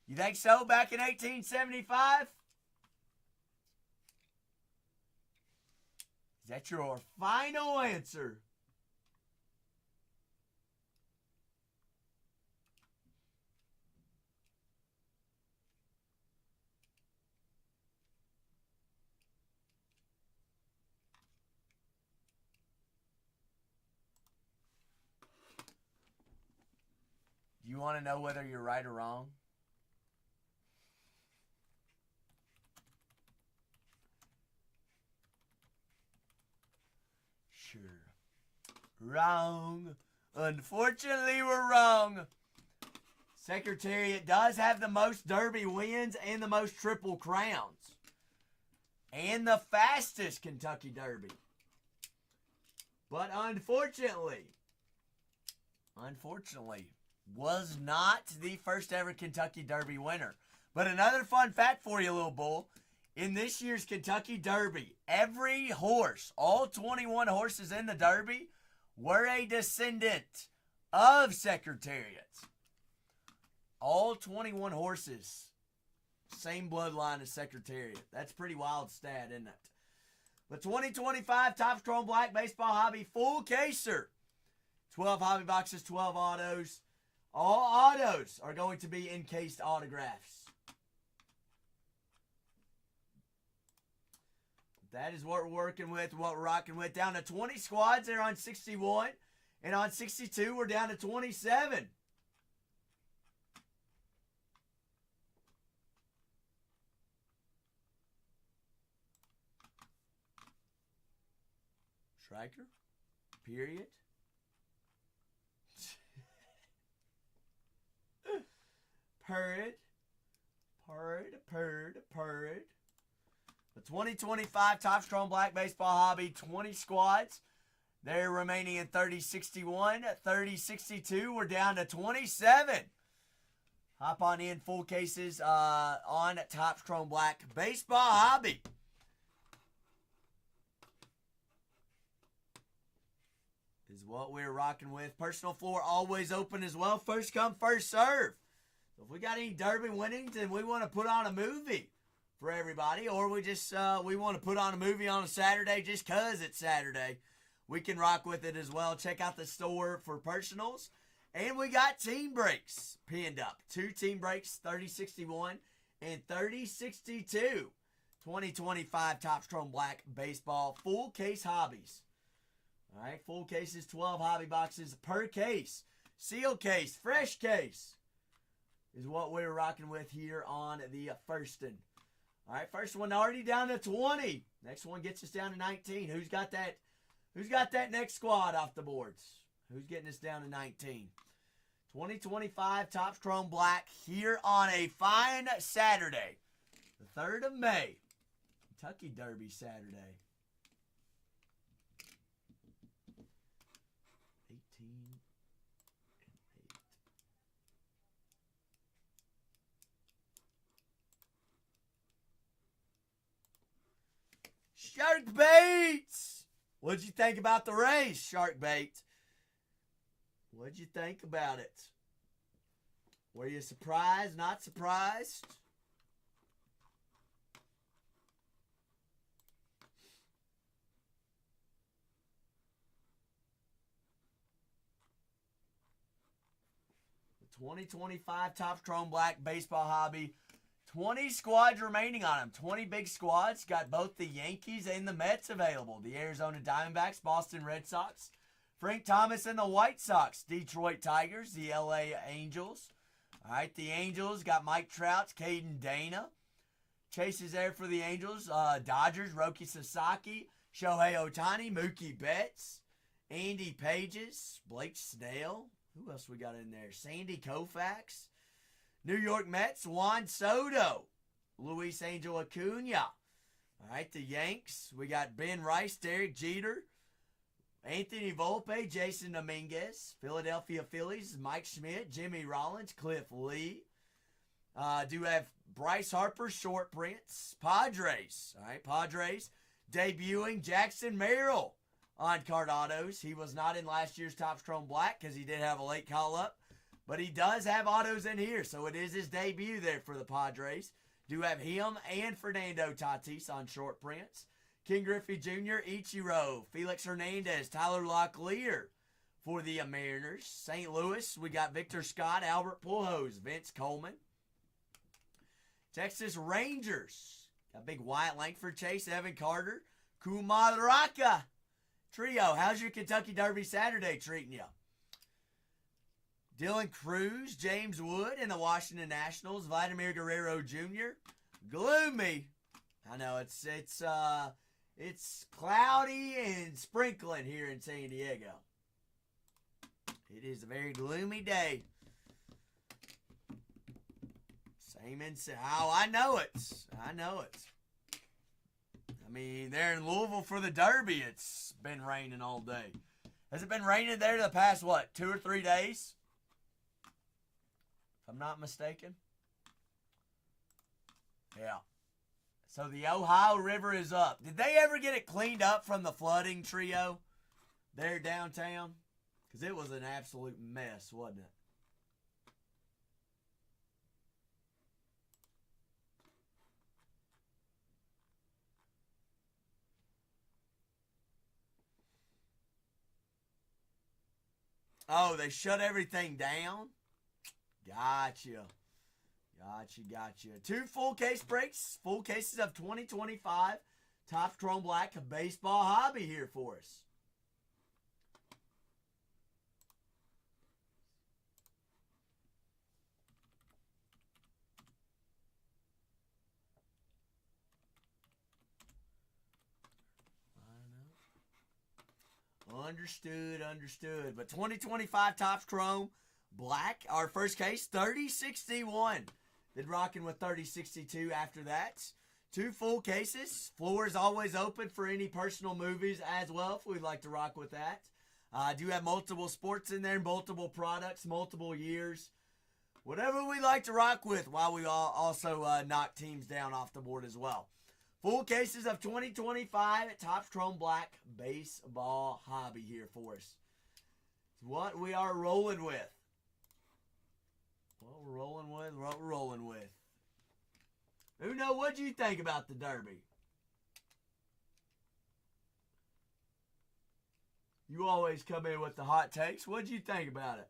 You think so? Back in 1875? Is that your final answer? Do you want to know whether you're right or wrong? Sure. Wrong. Unfortunately, we're wrong. Secretariat does have the most Derby wins and the most Triple Crowns. And the fastest Kentucky Derby. But unfortunately, was not the first ever Kentucky Derby winner. But another fun fact for you, Little Bull. In this year's Kentucky Derby, every horse, all 21 horses in the Derby, were a descendant of Secretariat. All 21 horses, same bloodline as Secretariat. That's a pretty wild stat, isn't it? The 2025 Topps Chrome Black Baseball Hobby Full Caser. 12 hobby boxes, 12 autos. All autos are going to be encased autographs. That is what we're working with, what we're rocking with. Down to 20 squads. They're on 61. And on 62, we're down to 27. Striker. Period. Purred. The 2025 Topps Chrome Black Baseball Hobby, 20 squads. They're remaining in 30-61. 30-62, we're down to 27. Hop on in, full cases on Topps Chrome Black Baseball Hobby. Is what we're rocking with. Personal floor always open as well. First come, first serve. So if we got any Derby winnings and we want to put on a movie for everybody, or we just we want to put on a movie on a Saturday just because it's Saturday, we can rock with it as well. Check out the store for personals. And we got team breaks pinned up. 2 team breaks, 30-61 and 30-62. 2025 Topps Chrome Black Baseball Full Case Hobbies. All right, full cases, 12 hobby boxes per case. Seal case, fresh case is what we're rocking with here on the Firstin. All right, first one already down to 20. Next one gets us down to 19. Who's got that? Who's got that next squad off the boards? Who's getting us down to 19? 2025 Topps Chrome Black here on a fine Saturday, the 3rd of May. Kentucky Derby Saturday. 18 and 8. Shark Baits! What'd you think about the race, Shark Bait? What'd you think about it? Were you surprised, not surprised? The 2025 Topps Chrome Black Baseball Hobby, 20 squads remaining on them. 20 big squads. Got both the Yankees and the Mets available. The Arizona Diamondbacks, Boston Red Sox, Frank Thomas and the White Sox, Detroit Tigers, the LA Angels. All right, the Angels got Mike Trout, Caden Dana. Chase is there for the Angels. Dodgers, Roki Sasaki, Shohei Ohtani, Mookie Betts, Andy Pages, Blake Snell. Who else we got in there? Sandy Koufax. New York Mets, Juan Soto, Luis Angel Acuna. All right, the Yanks, we got Ben Rice, Derek Jeter, Anthony Volpe, Jason Dominguez. Philadelphia Phillies, Mike Schmidt, Jimmy Rollins, Cliff Lee. Do have Bryce Harper, Short Prince. Padres, all right, Padres debuting Jackson Merrill on card autos. He was not in last year's Topps Chrome Black because he did have a late call-up. But he does have autos in here, so it is his debut there for the Padres. Do have him and Fernando Tatis on short prints. King Griffey Jr., Ichiro, Felix Hernandez, Tyler Locklear for the Mariners. St. Louis, we got Victor Scott, Albert Pujols, Vince Coleman. Texas Rangers, got big Wyatt Langford, Chase, Evan Carter, Kumar Raka trio. How's your Kentucky Derby Saturday treating you? Dylan Cruz, James Wood, and the Washington Nationals. Vladimir Guerrero Jr. Gloomy. I know it's cloudy and sprinkling here in San Diego. It is a very gloomy day. Same in I know it. I know it. I mean, there in Louisville for the Derby, it's been raining all day. Has it been raining there the past, 2 or 3 days? If I'm not mistaken. Yeah. So the Ohio River is up. Did they ever get it cleaned up from the flooding trio there downtown? Because it was an absolute mess, wasn't it? Oh, they shut everything down? Gotcha. Gotcha. 2 full case breaks. Full cases of 2025 Topps Chrome Black baseball hobby here for us. Understood. But 2025 Topps Chrome Black, our first case, 3061. Then rocking with 3062 after that. 2 full cases. Floor is always open for any personal movies as well if we'd like to rock with that. I do have multiple sports in there, multiple products, multiple years. Whatever we like to rock with while we also knock teams down off the board as well. Full cases of 2025 at Topps Chrome Black baseball hobby here for us. It's what we are rolling with. What we're rolling with. Uno, what'd you think about the Derby? You always come in with the hot takes. What'd you think about it?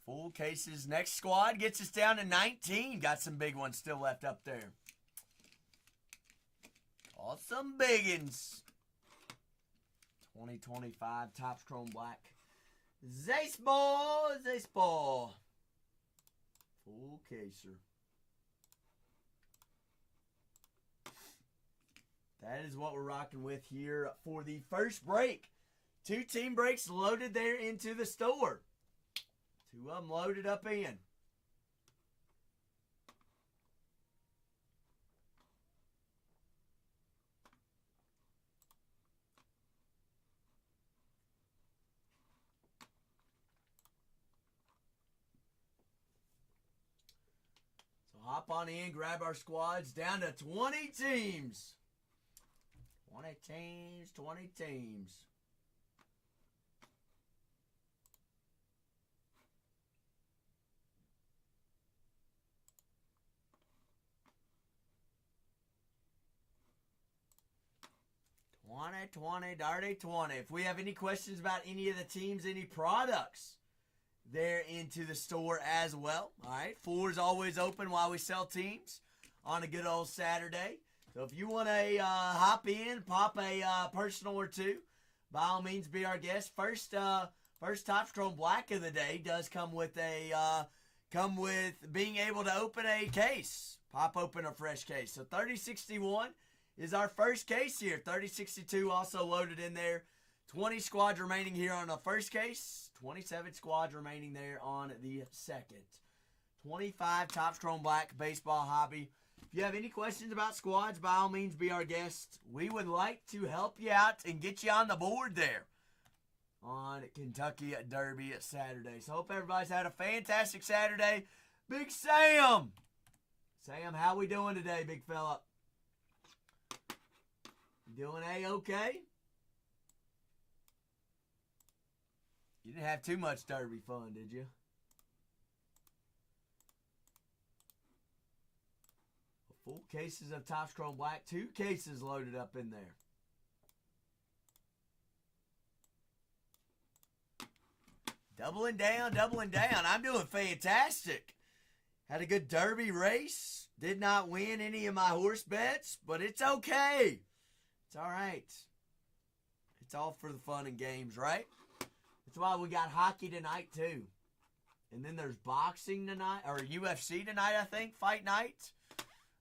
Full cases. Next squad gets us down to 19. Got some big ones still left up there. Awesome biggins. 2025 Topps Chrome Black. Baseball. Full caser. That is what we're rocking with here for the first break. 2 team breaks loaded there into the store. 2 of them loaded up in. So hop on in, grab our squads down to 20 teams. 20 teams. 2020 Dirty 20. If we have any questions about any of the teams, any products, they're into the store as well. All right. Floor is always open while we sell teams on a good old Saturday. So if you want to hop in, pop a personal or two, by all means, be our guest. First Topps Chrome Black of the day does come with being able to open a case. Pop open a fresh case. So 3061 is our first case here. 3062 also loaded in there. 20 squads remaining here on the first case. 27 squads remaining there on the second. 25 Topps Chrome Black baseball hobby. If you have any questions about squads, by all means, be our guest. We would like to help you out and get you on the board there on Kentucky Derby Saturday. So hope everybody's had a fantastic Saturday. Big Sam! Sam, how we doing today, big fella? Doing A-okay? You didn't have too much Derby fun, did you? Full cases of Topps Chrome Black. 2 cases loaded up in there. Doubling down, doubling down. I'm doing fantastic. Had a good Derby race. Did not win any of my horse bets, but it's okay. It's all right. It's all for the fun and games, right? That's why we got hockey tonight, too. And then there's boxing tonight, or UFC tonight, I think, fight night.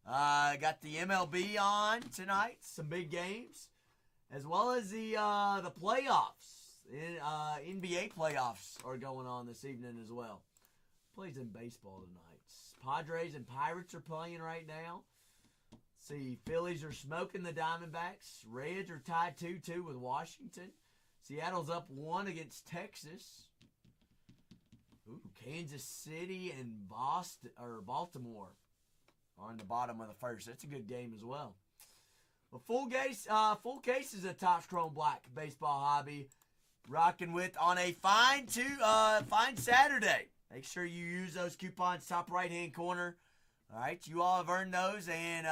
Got the MLB on tonight, some big games, as well as the playoffs. NBA playoffs are going on this evening as well. Plays in baseball tonight. Padres and Pirates are playing right now. See, Phillies are smoking the Diamondbacks. Reds are tied 2-2 with Washington. Seattle's up 1 against Texas. Ooh, Kansas City and Baltimore are on the bottom of the first. That's a good game as well. But full cases of Topps Chrome Black baseball hobby. Rocking with on a fine Saturday. Make sure you use those coupons top right-hand corner. All right, you all have earned those, and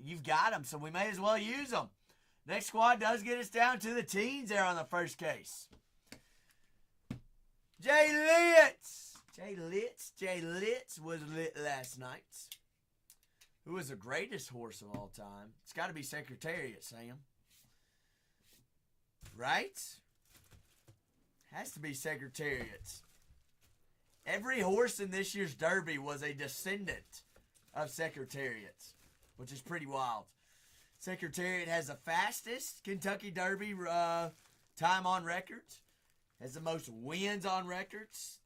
you've got them, so we may as well use them. Next squad does get us down to the teens there on the first case. Jay Litz. Jay Litz was lit last night. Who was the greatest horse of all time? It's got to be Secretariat, Sam. Right? Has to be Secretariat. Every horse in this year's Derby was a descendant of Secretariat, which is pretty wild. Secretariat has the fastest Kentucky Derby time on record, has the most wins on records,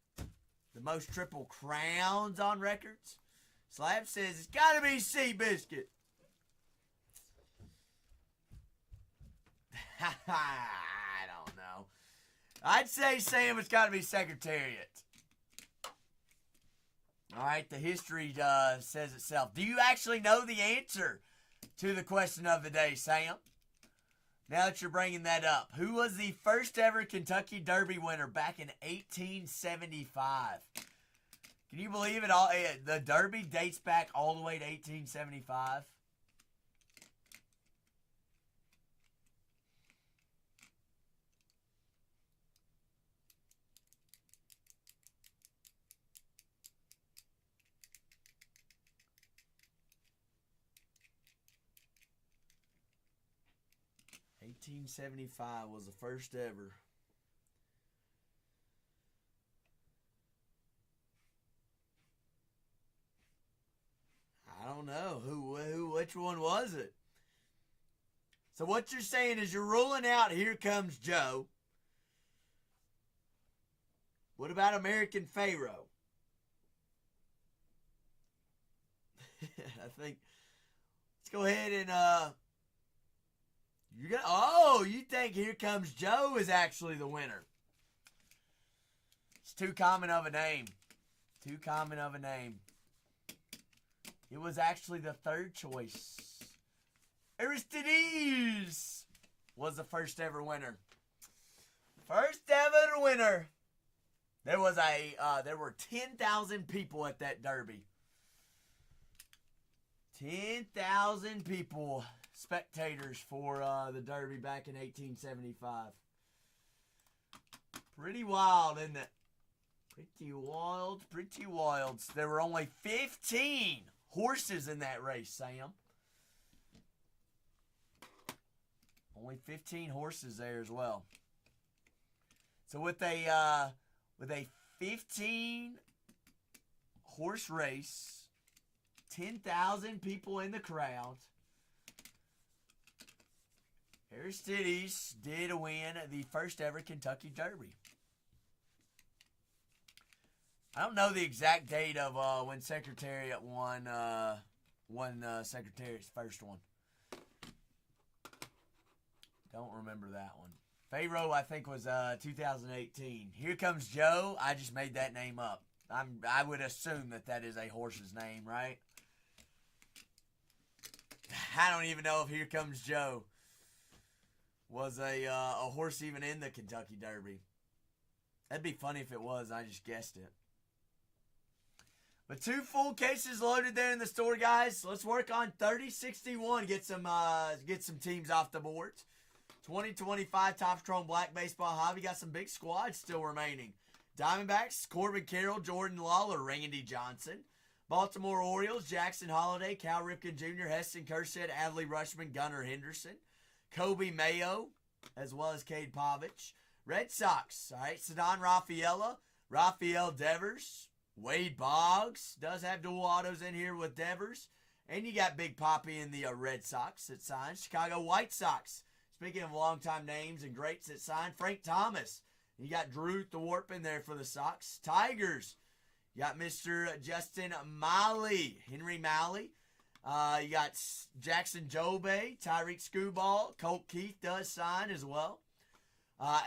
the most Triple Crowns on records. Slab says it's got to be Seabiscuit. I don't know. I'd say, Sam, it's got to be Secretariat. All right, the history says itself. Do you actually know the answer to the question of the day, Sam? Now that you're bringing that up, who was the first ever Kentucky Derby winner back in 1875? Can you believe it? The Derby dates back all the way to 1875. $1875 was the first ever. I don't know. Which one was it? So what you're saying is you're ruling out Here Comes Joe. What about American Pharaoh? I think, let's go ahead and, you think Here Comes Joe is actually the winner. It's too common of a name. Too common of a name. It was actually the third choice. Aristides was the first ever winner. First ever winner. There were 10,000 people at that Derby. 10,000 people spectators for the Derby back in 1875. Pretty wild, isn't it? Pretty wild, pretty wild. There were only 15 horses in that race, Sam. Only 15 horses there as well. So with a 15 horse race, 10,000 people in the crowd, Aristides did win the first ever Kentucky Derby. I don't know the exact date of when Secretariat won Secretariat's first one. Don't remember that one. Pharaoh, I think, was 2018. Here Comes Joe. I just made that name up. I would assume that is a horse's name, right? I don't even know if Here Comes Joe was a horse even in the Kentucky Derby. That'd be funny if it was. I just guessed it. But 2 full cases loaded there in the store, guys. Let's work on 30-61. Get some teams off the board. 2025 Topps Chrome Black Baseball Hobby. Got some big squads still remaining. Diamondbacks, Corbin Carroll, Jordan Lawler, Randy Johnson. Baltimore Orioles, Jackson Holliday, Cal Ripken Jr., Heston Kjerstad, Adley Rutschman, Gunnar Henderson. Kobe Mayo, as well as Cade Povich. Red Sox, all right, Ceddanne Rafaela, Rafael Devers. Wade Boggs does have dual autos in here with Devers. And you got Big Poppy in the Red Sox that signed. Chicago White Sox. Speaking of longtime names and greats that signed, Frank Thomas. You got Drew Thorpe in there for the Sox. Tigers. You got Mr. Justin Malley, Henry Malley. You got Jackson Jobe, Tyreek Skubal. Colt Keith does sign as well.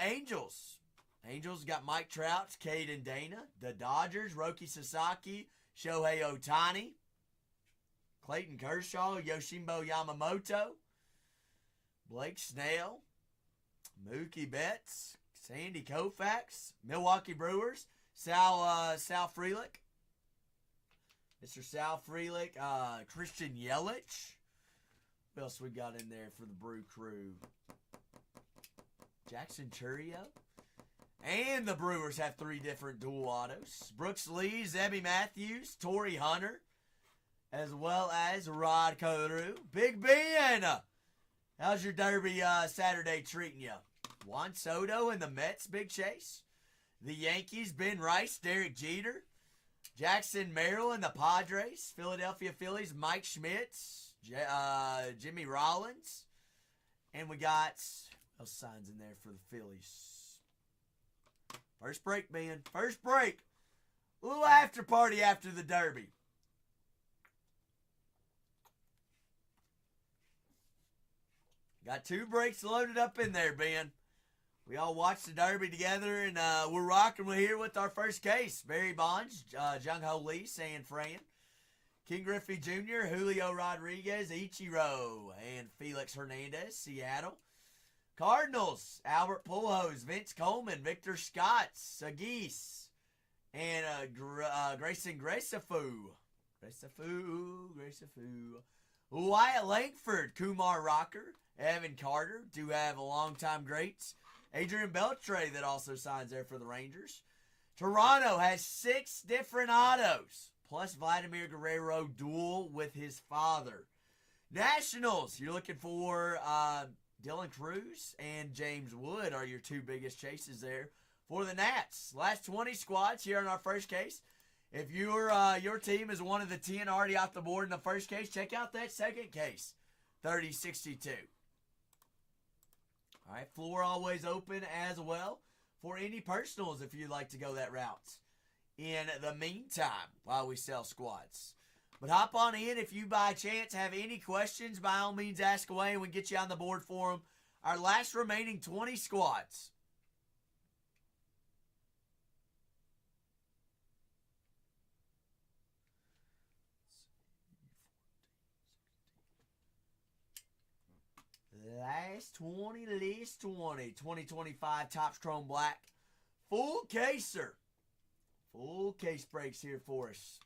Angels. Angels got Mike Trout, Caden Dana. The Dodgers, Roki Sasaki, Shohei Ohtani. Clayton Kershaw, Yoshimbo Yamamoto. Blake Snell. Mookie Betts. Sandy Koufax. Milwaukee Brewers. Sal Frelick. Mr. Sal Frelick. Christian Yelich. What else we got in there for the Brew Crew? Jackson Chourio. And the Brewers have 3 different dual autos. Brooks Lee, Zebby Matthews, Torrey Hunter, as well as Rod Carew. Big Ben! How's your Derby Saturday treating you? Juan Soto and the Mets, Big Chase. The Yankees, Ben Rice, Derek Jeter. Jackson Merrill and the Padres. Philadelphia Phillies, Mike Schmitz, Jimmy Rollins. And we got those signs in there for the Phillies. First break, Ben. First break. A little after party after the Derby. Got 2 breaks loaded up in there, Ben. We all watched the Derby together, and we're rocking here with our first case. Barry Bonds, Jung Ho Lee, San Fran. King Griffey Jr., Julio Rodriguez, Ichiro, and Felix Hernandez, Seattle. Cardinals, Albert Pujols, Vince Coleman, Victor Scott, Sagis, and Grayson Gracefeu. Wyatt Langford, Kumar Rocker, Evan Carter do have a longtime greats. Adrian Beltre that also signs there for the Rangers. Toronto has 6 different autos, plus Vladimir Guerrero duel with his father. Nationals, you're looking for Dylan Cruz and James Wood are your 2 biggest chases there for the Nats. Last 20 squads here in our first case. If your team is one of the 10 already off the board in the first case, check out that second case, 30-62. All right, floor always open as well for any personals if you'd like to go that route. In the meantime, while we sell squads. But hop on in if you by chance have any questions. By all means, ask away and we get you on the board for them. Our last remaining 20 squads. Last 20, 2025 Topps Chrome Black. Full caser. Full case breaks here for us.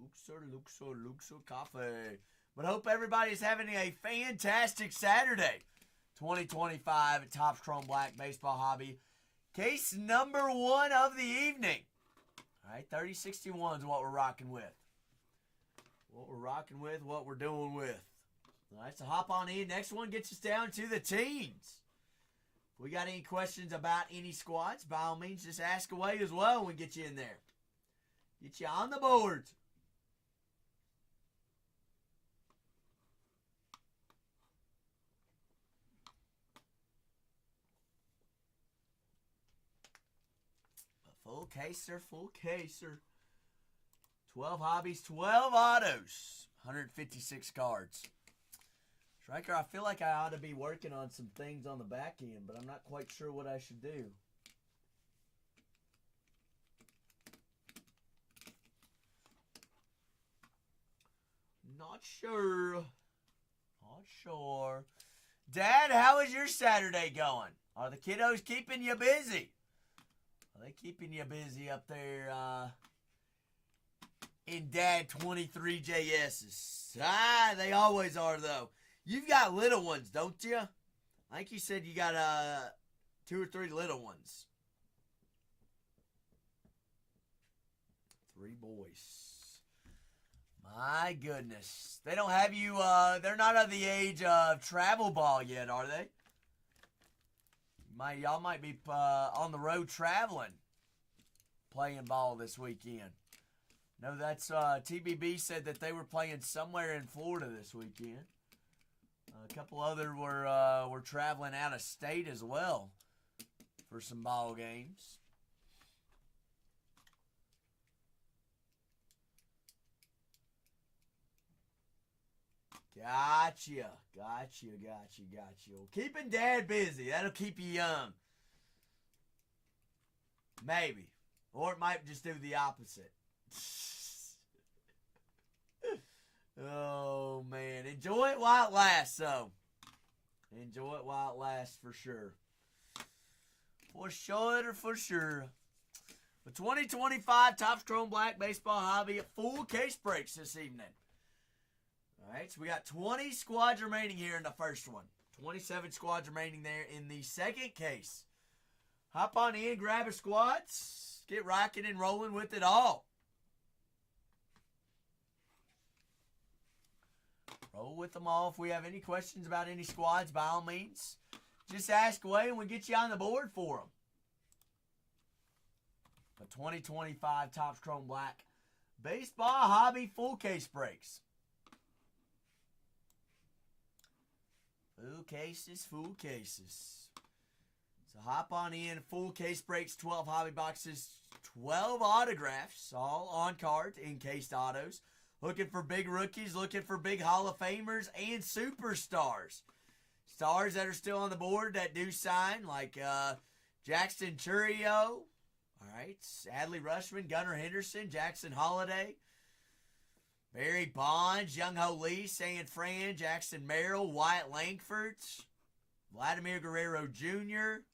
Luxor coffee. But hope everybody's having a fantastic Saturday. 2025 at Topps Chrome Black Baseball Hobby. Case number 1 of the evening. All right, 3061 is what we're rocking with. What we're doing with. All right, so hop on in. Next one gets us down to the teens. If we got any questions about any squads, by all means, just ask away as well when we get you in there. Get you on the board. Full caser. 12 hobbies, 12 autos. 156 cards. Striker, I feel like I ought to be working on some things on the back end, but I'm not quite sure what I should do. Not sure. Dad, how is your Saturday going? Are the kiddos keeping you busy? Are they keeping you busy up there in Dad 23JS's? They always are, though. You've got little ones, don't you? I think you said you got 2 or 3 little ones. 3 boys. My goodness. They don't have you, they're not of the age of travel ball yet, are they? Y'all might be on the road traveling, playing ball this weekend. No, that's TBB said that they were playing somewhere in Florida this weekend. A couple other were traveling out of state as well for some ball games. Gotcha. Keeping Dad busy. That'll keep you young. Maybe. Or it might just do the opposite. Oh, man. Enjoy it while it lasts, though. Enjoy it while it lasts for sure. For sure. The 2025 Topps Chrome Black Baseball Hobby full case breaks this evening. All right, so we got 20 squads remaining here in the first one. 27 squads remaining there in the second case. Hop on in, grab a squads, get rocking and rolling with it all. Roll with them all. If we have any questions about any squads, by all means, just ask away and we'll get you on the board for them. The 2025 Topps Chrome Black Baseball Hobby full case breaks. Full cases. So hop on in. Full case breaks, 12 hobby boxes, 12 autographs, all on card, encased autos. Looking for big rookies, looking for big Hall of Famers and superstars. Stars that are still on the board that do sign, like Jackson Chourio. All right, Adley Rutschman, Gunnar Henderson, Jackson Holiday, Barry Bonds, Young-Ho Lee, San Fran, Jackson Merrill, Wyatt Langford, Vladimir Guerrero Jr.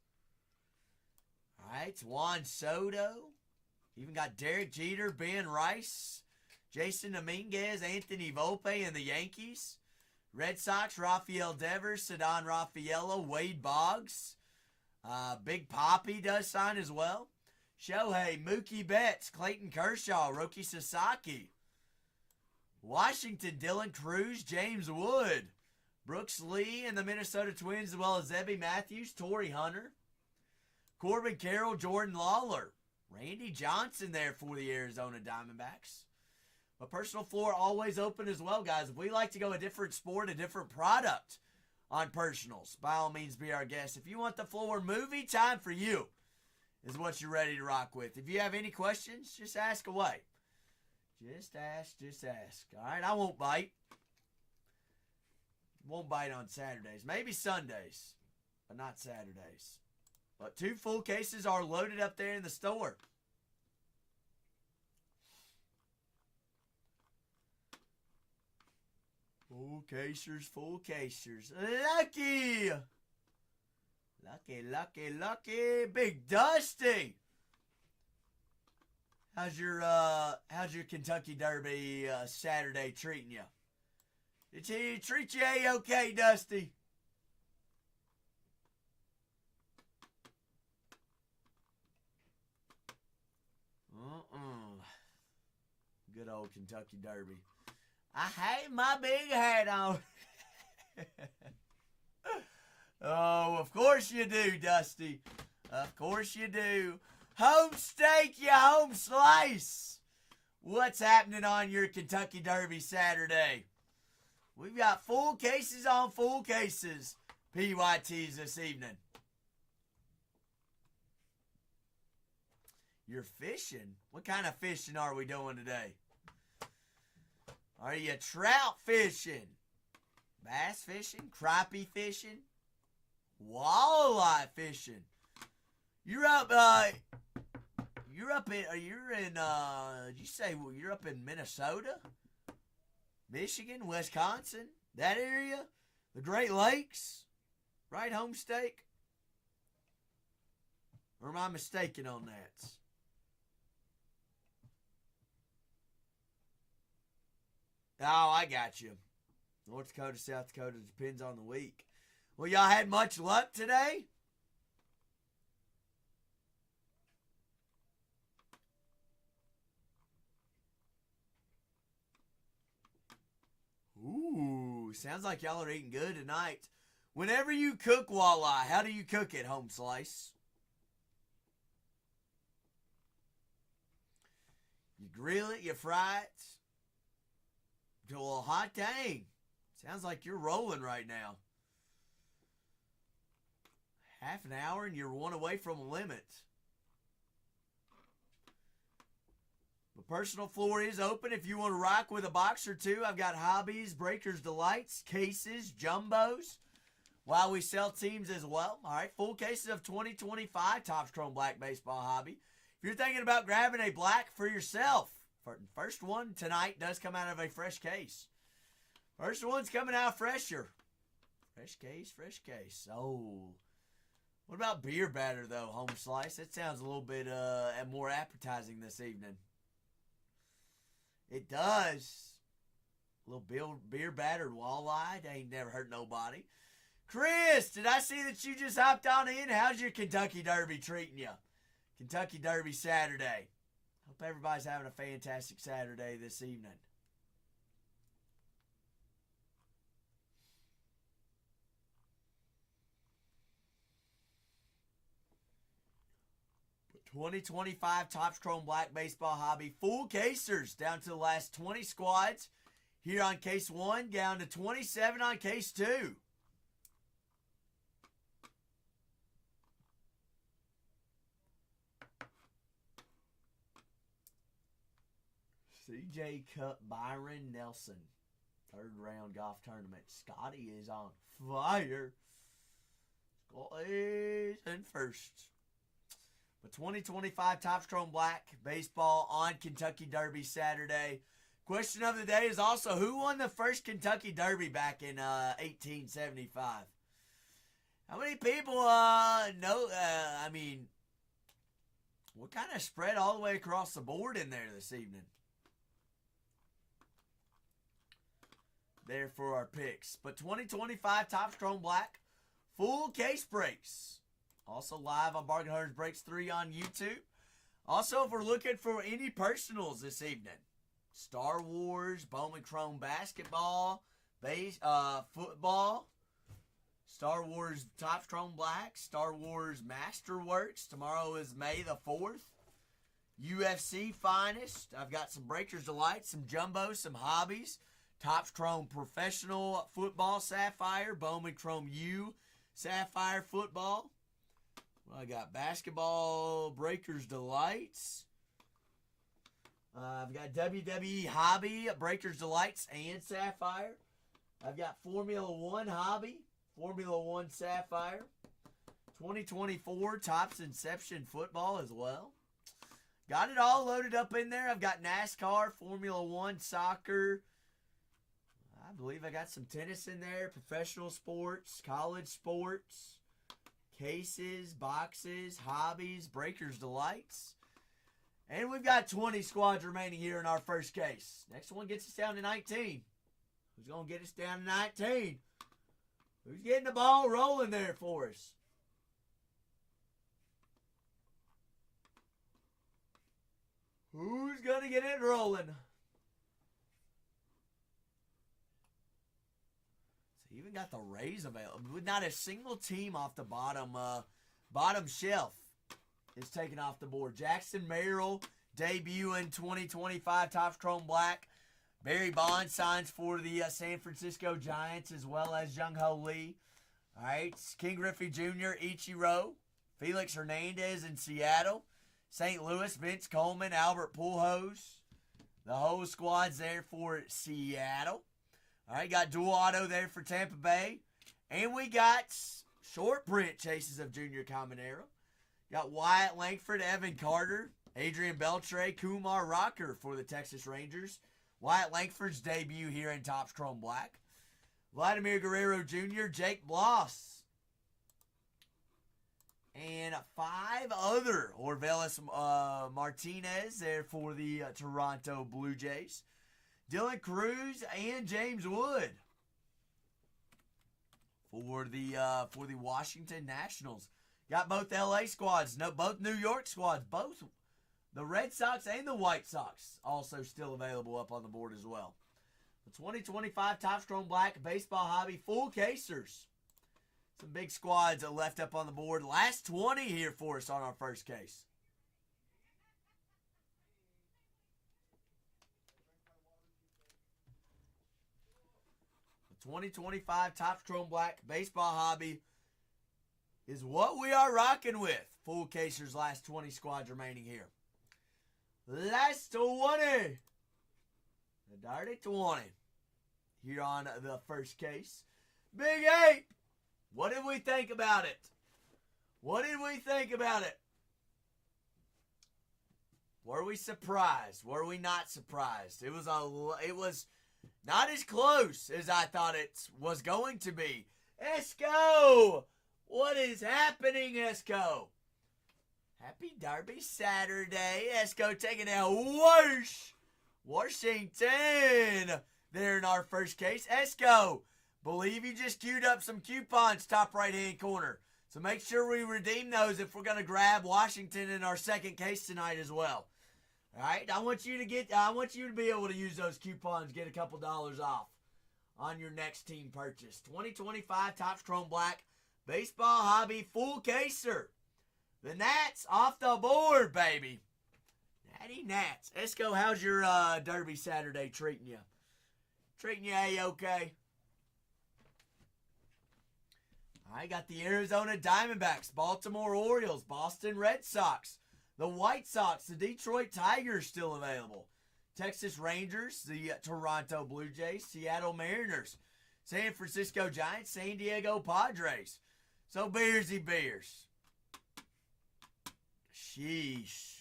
All right, Juan Soto. Even got Derek Jeter, Ben Rice, Jason Dominguez, Anthony Volpe and the Yankees. Red Sox, Rafael Devers, Ceddanne Raffaello, Wade Boggs. Big Papi does sign as well. Shohei, Mookie Betts, Clayton Kershaw, Roki Sasaki. Washington, Dylan Cruz, James Wood, Brooks Lee and the Minnesota Twins, as well as Zebby Matthews, Torrey Hunter, Corbin Carroll, Jordan Lawler, Randy Johnson there for the Arizona Diamondbacks. A personal floor always open as well, guys. If we like to go a different sport, a different product on personals, by all means be our guest. If you want the floor, movie time for you is what you're ready to rock with. If you have any questions, just ask away. Just ask. All right, I won't bite. Won't bite on Saturdays. Maybe Sundays, but not Saturdays. But 2 full cases are loaded up there in the store. Full casers. Lucky. Big Dusty. How's your Kentucky Derby Saturday treating you? Did he treat you A-okay, Dusty? Good old Kentucky Derby. I have my big hat on. Oh, of course you do, Dusty. Of course you do. Home steak, you home slice. What's happening on your Kentucky Derby Saturday? We've got full cases on full cases. PYTs this evening. You're fishing? What kind of fishing are we doing today? Are you trout fishing? Bass fishing? Crappie fishing? Walleye fishing? You're up in Minnesota? Michigan? Wisconsin? That area? The Great Lakes? Right, home steak? Or am I mistaken on that? Oh, I got you. North Dakota, South Dakota, depends on the week. Well, y'all had much luck today? Ooh, sounds like y'all are eating good tonight. Whenever you cook walleye, how do you cook it, Home Slice? You grill it, you fry it. Well, hot dang. Sounds like you're rolling right now. Half an hour and you're one away from a limit. The personal floor is open if you want to rock with a box or two. I've got hobbies, breakers, delights, cases, jumbos. While we sell teams as well. All right, full cases of 2025 Topps Chrome Black Baseball Hobby. If you're thinking about grabbing a black for yourself, first one tonight does come out of a fresh case. First one's coming out fresher. Fresh case. Oh. What about beer batter, though, Home Slice? That sounds a little bit more appetizing this evening. It does. A little beer battered walleye. They ain't never hurt nobody. Chris, did I see that you just hopped on in? How's your Kentucky Derby treating you? Kentucky Derby Saturday. Hope everybody's having a fantastic Saturday this evening. The 2025 Topps Chrome Black Baseball Hobby full casers down to the last 20 squads. Here on case 1, down to 27 on case 2. CJ Cup Byron Nelson. 3rd round golf tournament. Scotty is on fire. Scotty's in first. The 2025 Topps Chrome Black Baseball on Kentucky Derby Saturday. Question of the day is also, who won the first Kentucky Derby back in 1875? How many people know? What kind of spread all the way across the board in there this evening? There for our picks. But 2025 Topps Chrome Black full case breaks. Also live on Bargain Hunters Breaks 3 on YouTube. Also, if we're looking for any personals this evening, Star Wars, Bowman Chrome basketball, football, Star Wars Topps Chrome Black, Star Wars Masterworks. Tomorrow is May the 4th. UFC Finest. I've got some Breakers Delight, some Jumbo, some Hobbies. Topps Chrome Professional Football Sapphire, Bowman Chrome U Sapphire Football. Well, I got Basketball Breakers Delights. I've got WWE Hobby Breakers Delights and Sapphire. I've got Formula One Hobby, Formula One Sapphire. 2024 Topps Inception Football as well. Got it all loaded up in there. I've got NASCAR, Formula One, soccer. I believe I got some tennis in there, professional sports, college sports, cases, boxes, hobbies, Breakers Delights. And we've got 20 squads remaining here in our first case. Next one gets us down to 19. Who's going to get us down to 19? Who's getting the ball rolling there for us? Who's going to get it rolling? So even got the Rays available. Not a single team off the bottom shelf is taken off the board. Jackson Merrill, debut in 2025, Topps Chrome Black. Barry Bonds signs for the San Francisco Giants, as well as Jung-Ho Lee. All right, King Griffey Jr., Ichiro. Felix Hernandez in Seattle. St. Louis, Vince Coleman, Albert Pujols. The whole squad's there for Seattle. All right, got dual auto there for Tampa Bay. And we got short print chases of Junior Caminero. Got Wyatt Langford, Evan Carter, Adrian Beltre, Kumar Rocker for the Texas Rangers. Wyatt Langford's debut here in Topps Chrome Black. Vladimir Guerrero Jr., Jake Bloss. And 5 other Orvelis Martinez there for the Toronto Blue Jays. Dylan Cruz and James Wood for the Washington Nationals. Got both LA squads, both New York squads, both the Red Sox and the White Sox also still available up on the board as well. The 2025 Topps Chrome Black Baseball Hobby full casers. Some big squads are left up on the board. Last 20 here for us on our first case. The 2025 Topps Chrome Black Baseball Hobby is what we are rocking with. Full casers, last 20 squads remaining here. Last 20. The dirty 20. Here on the first case. Big 8. What did we think about it? What did we think about it? Were we surprised? Were we not surprised? It was not as close as I thought it was going to be. Esco! What is happening, Esco? Happy Derby Saturday. Esco taking out Washington there in our first case. Esco, believe you just queued up some coupons top right-hand corner. So make sure we redeem those if we're going to grab Washington in our second case tonight as well. All right, I want you to be able to use those coupons, get a couple dollars off on your next team purchase. 2025 Topps Chrome Black Baseball Hobby full caser. The Nats off the board, baby. Natty Nats. Esco, how's your Derby Saturday treating you? Treating you A-okay? I got the Arizona Diamondbacks, Baltimore Orioles, Boston Red Sox, the White Sox, the Detroit Tigers still available, Texas Rangers, the Toronto Blue Jays, Seattle Mariners, San Francisco Giants, San Diego Padres. So Bearsy Bears. Sheesh,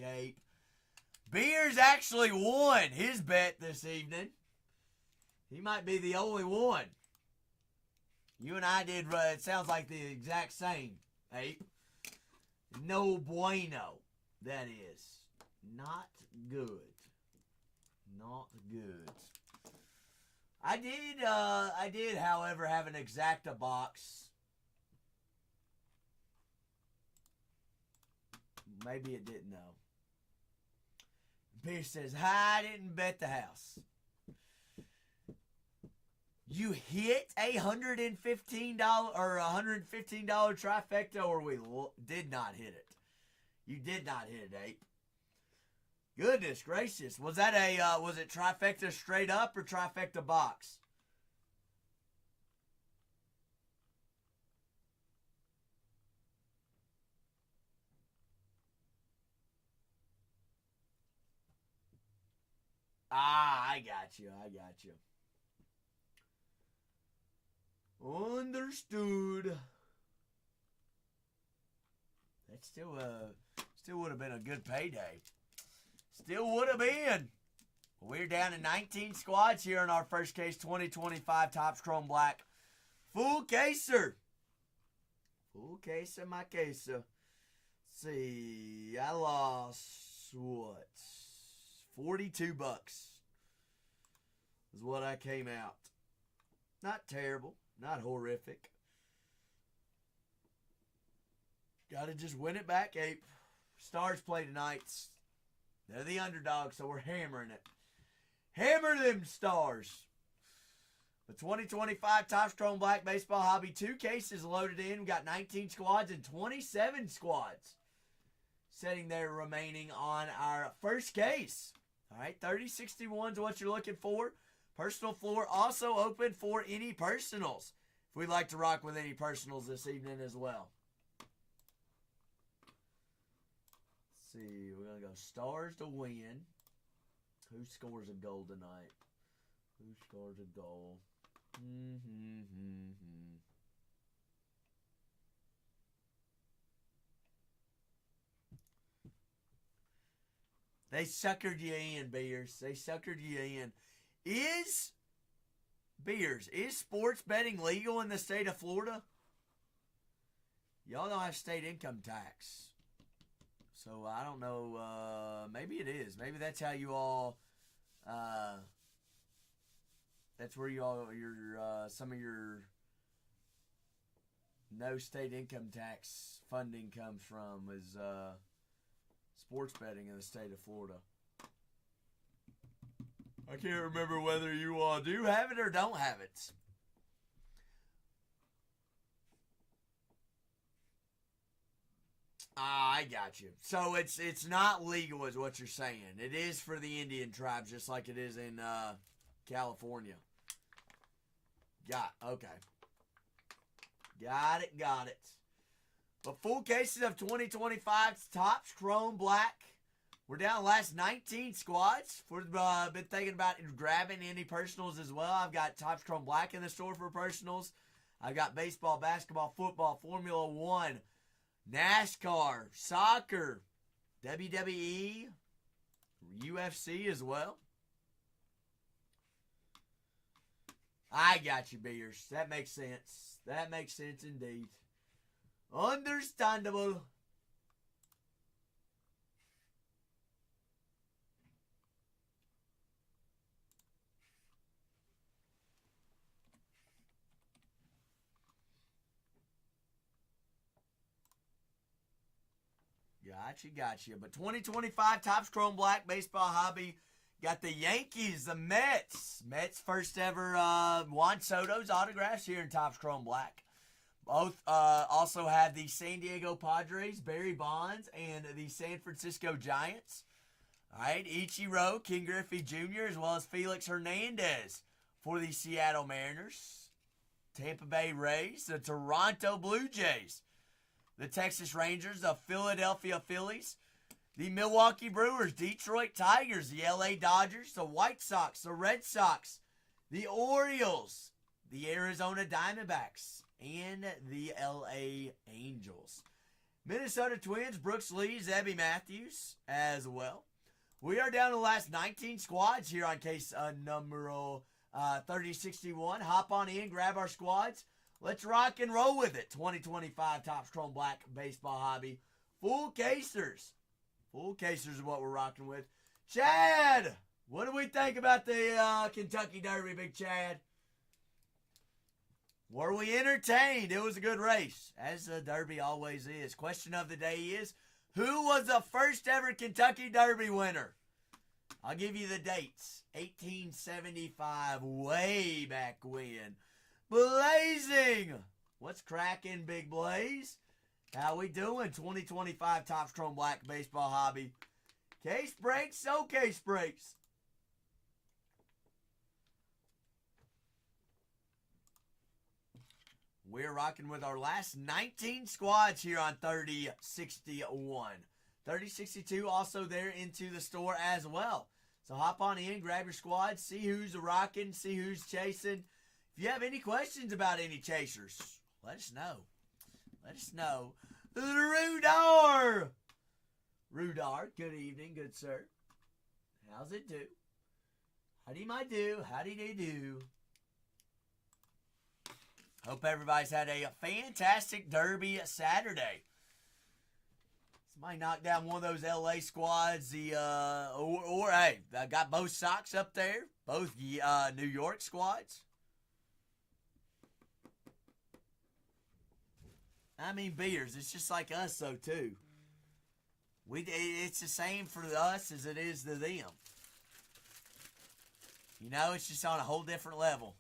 Ape. Beers actually won his bet this evening. He might be the only one. You and I did, it sounds like the exact same, Ape. No bueno, that is. Not good. Not good. I did, however, have an Exacta box. Maybe it didn't, though. Pierce says, I didn't bet the house. You hit $115 or $115 trifecta, or we did not hit it. You did not hit it, Ape. Goodness gracious. Was that was it trifecta straight up or trifecta box? I got you. Understood. That still would have been a good payday. Still would have been. We're down to 19 squads here in our first case, 2025 Topps Chrome Black. Full caser. Full caser, my caser. Let's see, I lost what? $42 is what I came out. Not terrible, not horrific. Got to just win it back, Ape. Stars play tonight. They're the underdog, so we're hammering it. Hammer them Stars. The 2025 Topps Chrome Black Baseball Hobby 2 cases loaded in. We got 19 squads and 27 squads sitting there remaining on our first case. All right, 3061 is what you're looking for. Personal floor also open for any personals. If we'd like to rock with any personals this evening as well. Let's see, we're going to go Stars to win. Who scores a goal tonight? Who scores a goal? They suckered you in, Beers. They suckered you in. Is sports betting legal in the state of Florida? Y'all don't have state income tax. So I don't know. Maybe it is. Maybe that's how you all. That's where you all some of your no state income tax funding comes from is sports betting in the state of Florida. I can't remember whether you all do have it or don't have it. I got you. So it's not legal is what you're saying. It is for the Indian tribes just like it is in California. Okay. Got it. But full cases of 2025's Topps Chrome Black. We're down the last 19 squads. We've been thinking about grabbing any personals as well. I've got Topps Chrome Black in the store for personals. I've got baseball, basketball, football, Formula One, NASCAR, soccer, WWE, UFC as well. I got you, Beers. That makes sense. That makes sense indeed. Understandable. Gotcha. But 2025 Topps Chrome Black Baseball Hobby. Got the Yankees, the Mets. Mets first ever Juan Soto's autographs here in Topps Chrome Black. Both also have the San Diego Padres, Barry Bonds, and the San Francisco Giants. All right, Ichiro, King Griffey Jr., as well as Felix Hernandez for the Seattle Mariners. Tampa Bay Rays, the Toronto Blue Jays, the Texas Rangers, the Philadelphia Phillies, the Milwaukee Brewers, Detroit Tigers, the LA Dodgers, the White Sox, the Red Sox, the Orioles, the Arizona Diamondbacks, and the LA Angels. Minnesota Twins, Brooks Lee, Zebby Matthews as well. We are down to the last 19 squads here on case number 3061. Hop on in, grab our squads. Let's rock and roll with it. 2025 Topps Chrome Black Baseball Hobby. Full casers. Full casers is what we're rocking with. Chad, what do we think about the Kentucky Derby, Big Chad? Were we entertained? It was a good race, as the Derby always is. Question of the day is, who was the first ever Kentucky Derby winner? I'll give you the dates. 1875, way back when. Blazing! What's cracking, Big Blaze? How we doing? 2025 Topps Chrome Black Baseball Hobby. Case breaks, so case breaks. We're rocking with our last 19 squads here on 3061. 3062 also there into the store as well. So hop on in, grab your squad, see who's rocking, see who's chasing. If you have any questions about any chasers, let us know. Let us know. Rudar! Rudar, good evening, good sir. How's it do? How do you my do? How do you do? Hope everybody's had a fantastic Derby Saturday. Somebody knock down one of those LA squads. Hey, I got both socks up there. Both New York squads. I mean, beers. It's just like us, though, too. It's the same for us as it is to them. You know, it's just on a whole different level.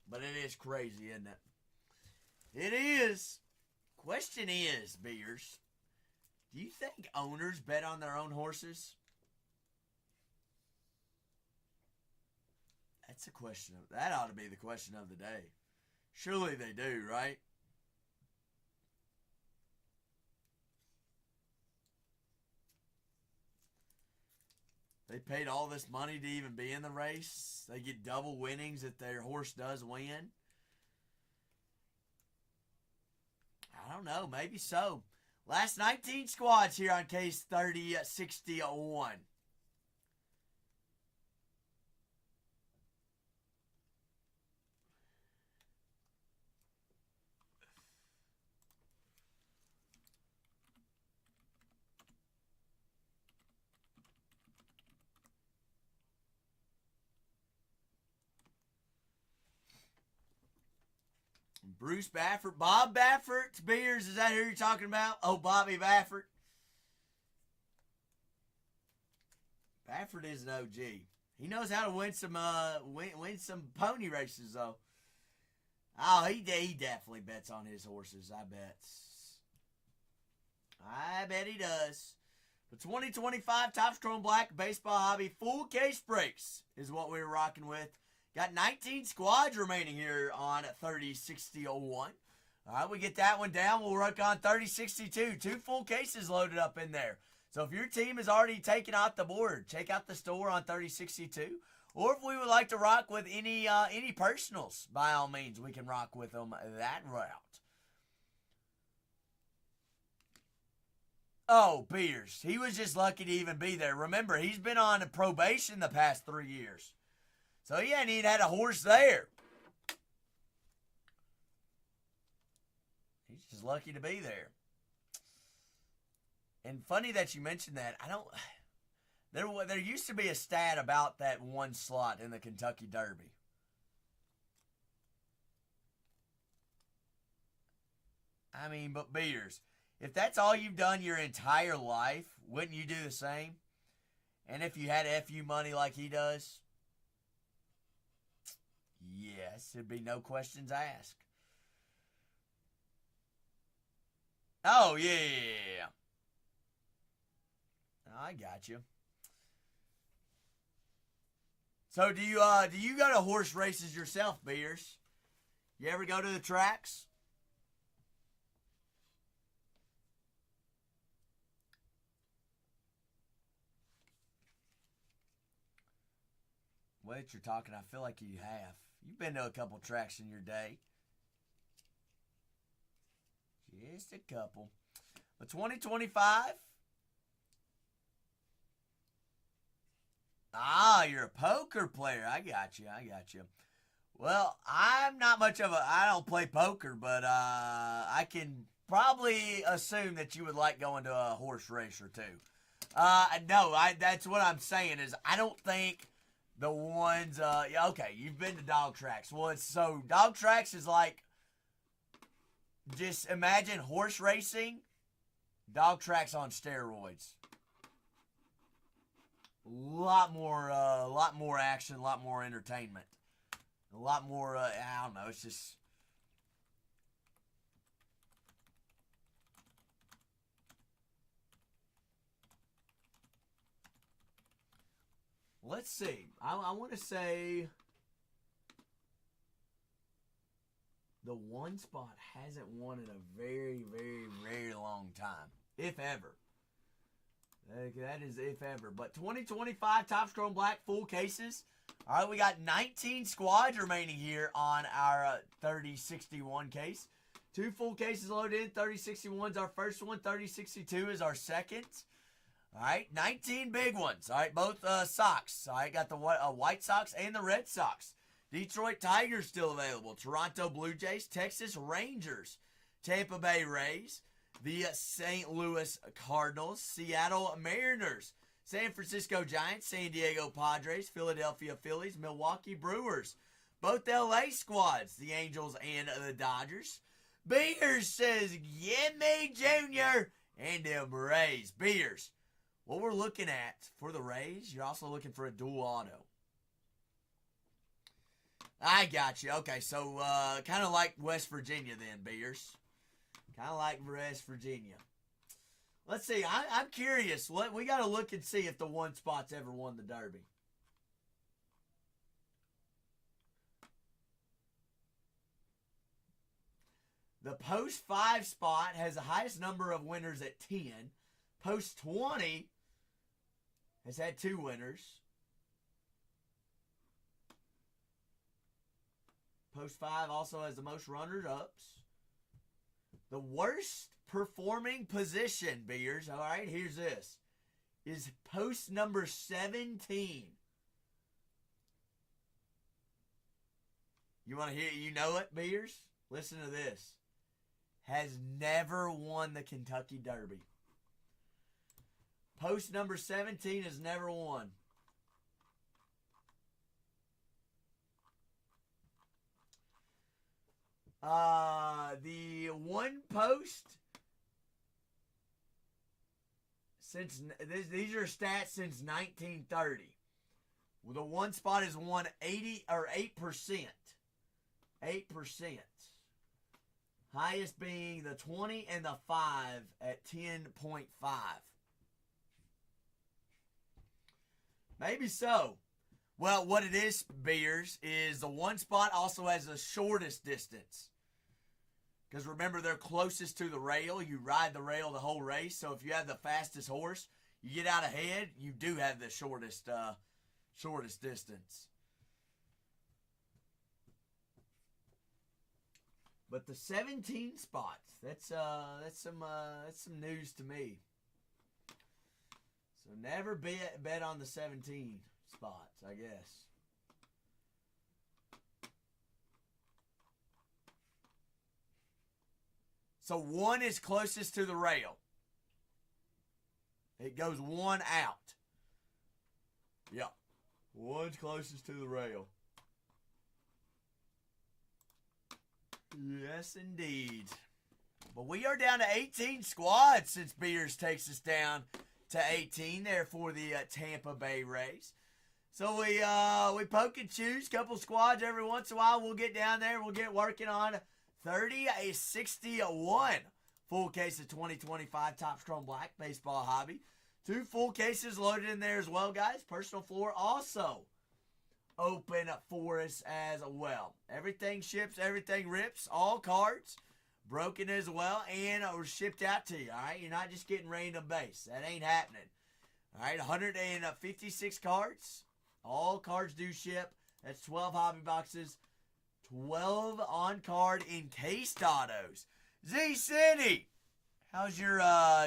But it is crazy, isn't it? It is. Question is, Beers, do you think owners bet on their own horses? That's a question. That ought to be the question of the day. Surely they do, right? They paid all this money to even be in the race. They get double winnings if their horse does win. I don't know. Maybe so. Last 19 squads here on case 3060-01. Bruce Baffert. Bob Baffert. Beers, is that who you're talking about? Oh, Bobby Baffert. Baffert is an OG. He knows how to win some pony races, though. Oh, he definitely bets on his horses, I bet. I bet he does. The 2025 Topps Chrome Black Baseball Hobby full case breaks is what we're rocking with. Got 19 squads remaining here on 3060-01. All right, we get that one down. We'll work on 3062. 2 full cases loaded up in there. So if your team is already taken off the board, check out the store on 3062. Or if we would like to rock with any personals, by all means, we can rock with them that route. Oh, Beers. He was just lucky to even be there. Remember, he's been on probation the past 3 years. So he hadn't even had a horse there. He's just lucky to be there. And funny that you mentioned that. There used to be a stat about that one slot in the Kentucky Derby. I mean, but Beers, if that's all you've done your entire life, wouldn't you do the same? And if you had FU money like he does? Yes, there'd be no questions asked. Oh, yeah. I got you. So do you go to horse races yourself, Beers? You ever go to the tracks? Wait, you're talking. I feel like you have. You've been to a couple tracks in your day. Just a couple. But 2025. Ah, you're a poker player. I got you. Well, I'm not much of I don't play poker, but I can probably assume that you would like going to a horse race or two. No, that's what I'm saying is I don't think the ones, okay, you've been to dog tracks. Well, dog tracks is like, just imagine horse racing, dog tracks on steroids. A lot more action, a lot more entertainment. A lot more, I don't know, it's just... Let's see. I want to say the one spot hasn't won in a very, very, very long time. If ever. That is if ever. But 2025 Topps Chrome Black full cases. All right, we got 19 squads remaining here on our 3061 case. 2 full cases loaded in. 3061 is our first one. 3062 is our second. All right, 19 big ones. All right, both Sox. All right, got the White Sox and the Red Sox. Detroit Tigers still available. Toronto Blue Jays, Texas Rangers, Tampa Bay Rays, the St. Louis Cardinals, Seattle Mariners, San Francisco Giants, San Diego Padres, Philadelphia Phillies, Milwaukee Brewers, both LA squads, the Angels and the Dodgers. Beers says, "Give me Junior," and them Rays. Beers, what we're looking at for the Rays, you're also looking for a dual auto. I got you. Okay, so kind of like West Virginia then, Beers. Kind of like West Virginia. Let's see. I'm curious. We got to look and see if the one spot's ever won the Derby. The post 5 spot has the highest number of winners at 10. Post 20 has had 2 winners. Post 5 also has the most runners-ups. The worst performing position, Beers, all right, here's this, is post number 17. You want to hear, you know it, Beers? Listen to this. Has never won the Kentucky Derby. Post number 17 has never won. The one post since these are stats since 1930. Well, the one spot has won 8%. 8%. Highest being the 20 and the 5 at 10.5. Maybe so. Well, what it is, Beers, is the one spot also has the shortest distance. Because remember, they're closest to the rail. You ride the rail the whole race. So if you have the fastest horse, you get out ahead, you do have the shortest distance. But the 17 spots, that's some news to me. So never bet on the 17 spots, I guess. So 1 is closest to the rail. It goes 1 out. Yeah. 1's closest to the rail. Yes, indeed. But we are down to 18 squads since Beers takes us down to 18 there for the Tampa Bay Rays. So we poke and choose a couple squads every once in a while. We'll get down there. We'll get working on 60-61 full case of 2025 Topps Chrome Black Baseball Hobby. 2 full cases loaded in there as well, guys. Personal floor also open for us as well. Everything ships, everything rips. All cards broken as well and are shipped out to you. All right, you're not just getting random base. That ain't happening. All right, 156 cards. All cards do ship. That's 12 hobby boxes. 12 on card encased autos. Z City, how's your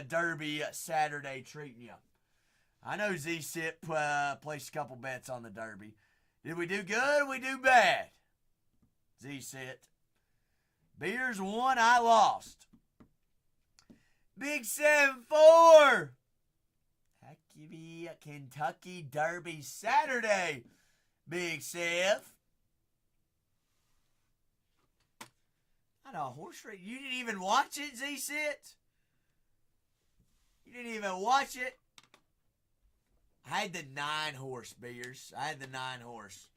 Derby Saturday treating you? I know Z Sit placed a couple bets on the Derby. Did we do good or we do bad? Z Sit. Beers won, I lost. Big 7-4. Hackney Kentucky Derby Saturday. Big Seth. Not a horse race. You didn't even watch it, Z-Sit? You didn't even watch it? I had the 9 horse, Beers. I had the 9 horse.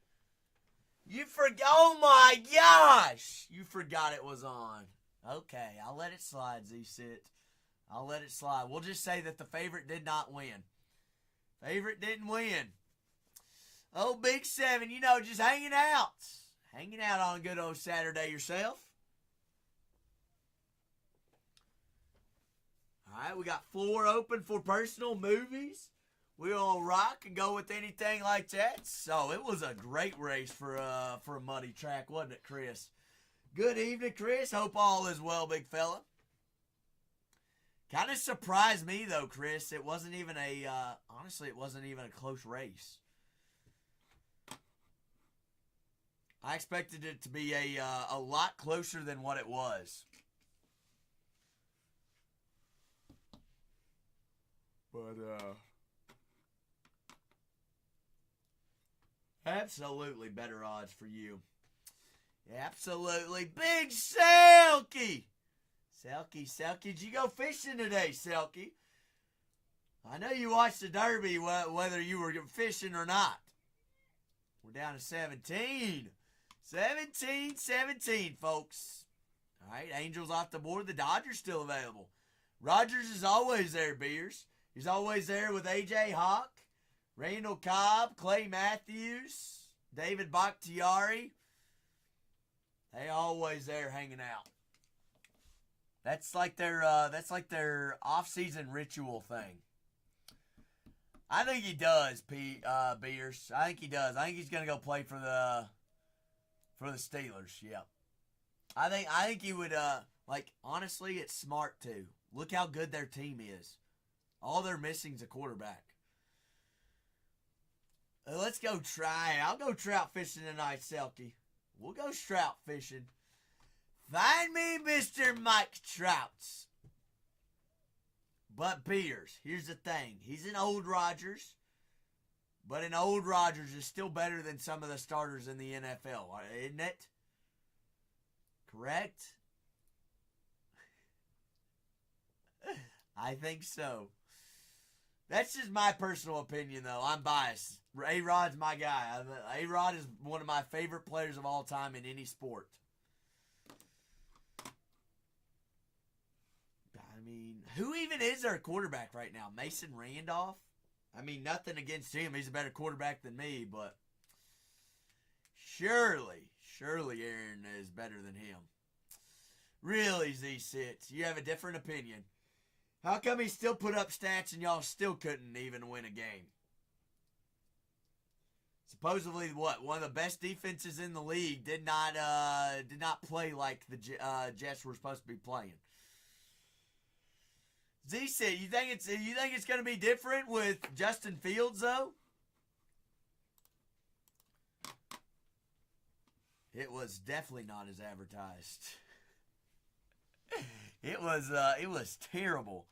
You forgot. Oh my gosh. You forgot it was on. Okay, I'll let it slide, Z-Sit. I'll let it slide. We'll just say that the favorite did not win. Favorite didn't win. Oh, Big 7, you know, just hanging out. Hanging out on a good old Saturday yourself. All right, we got floor open for personal movies. We'll rock and go with anything like that. So it was a great race for a muddy track, wasn't it, Chris? Good evening, Chris. Hope all is well, big fella. Kind of surprised me, though, Chris. It wasn't even honestly, it wasn't even a close race. I expected it to be a lot closer than what it was. But, absolutely better odds for you. Absolutely. Big Selkie! Selkie, did you go fishing today, Selkie? I know you watched the Derby whether you were fishing or not. We're down to 17. 17, folks. All right, Angels off the board. The Dodgers still available. Rogers is always there, Beers. He's always there with A.J. Hawk, Randall Cobb, Clay Matthews, David Bakhtiari. They always there hanging out. That's like their off-season ritual thing. I think he does, Beers. I think he does. I think he's gonna go play for the Steelers. Yeah. I think he would. Honestly, it's smart too. Look how good their team is. All they're missing is a quarterback. Let's go try. I'll go trout fishing tonight, Selkie. We'll go trout fishing. Find me Mr. Mike Trouts. But Beers, here's the thing. He's an old Rodgers. But an old Rodgers is still better than some of the starters in the NFL, isn't it? Correct? I think so. That's just my personal opinion, though. I'm biased. A-Rod's my guy. A-Rod is one of my favorite players of all time in any sport. I mean, who even is their quarterback right now? Mason Randolph? I mean, nothing against him. He's a better quarterback than me, but surely Aaron is better than him. Really, Z-Sits, you have a different opinion. How come he still put up stats and y'all still couldn't even win a game? Supposedly, one of the best defenses in the league did not play like the Jets were supposed to be playing. Z-Sit, you think it's going to be different with Justin Fields though? It was definitely not as advertised. It was terrible.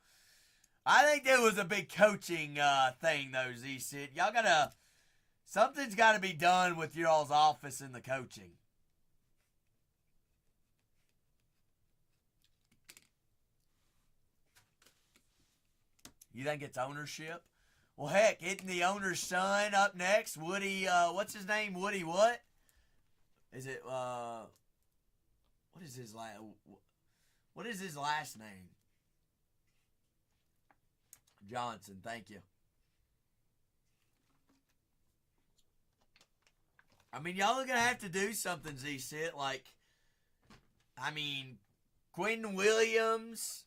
I think there was a big coaching thing though, Z-Sit. Something's got to be done with y'all's office and the coaching. You think it's ownership? Well, heck, isn't the owner's son up next? Woody, what's his name? Woody what? Is it, what is his last name? Johnson, thank you. I mean, y'all are going to have to do something, Z-Sit. Quentin Williams,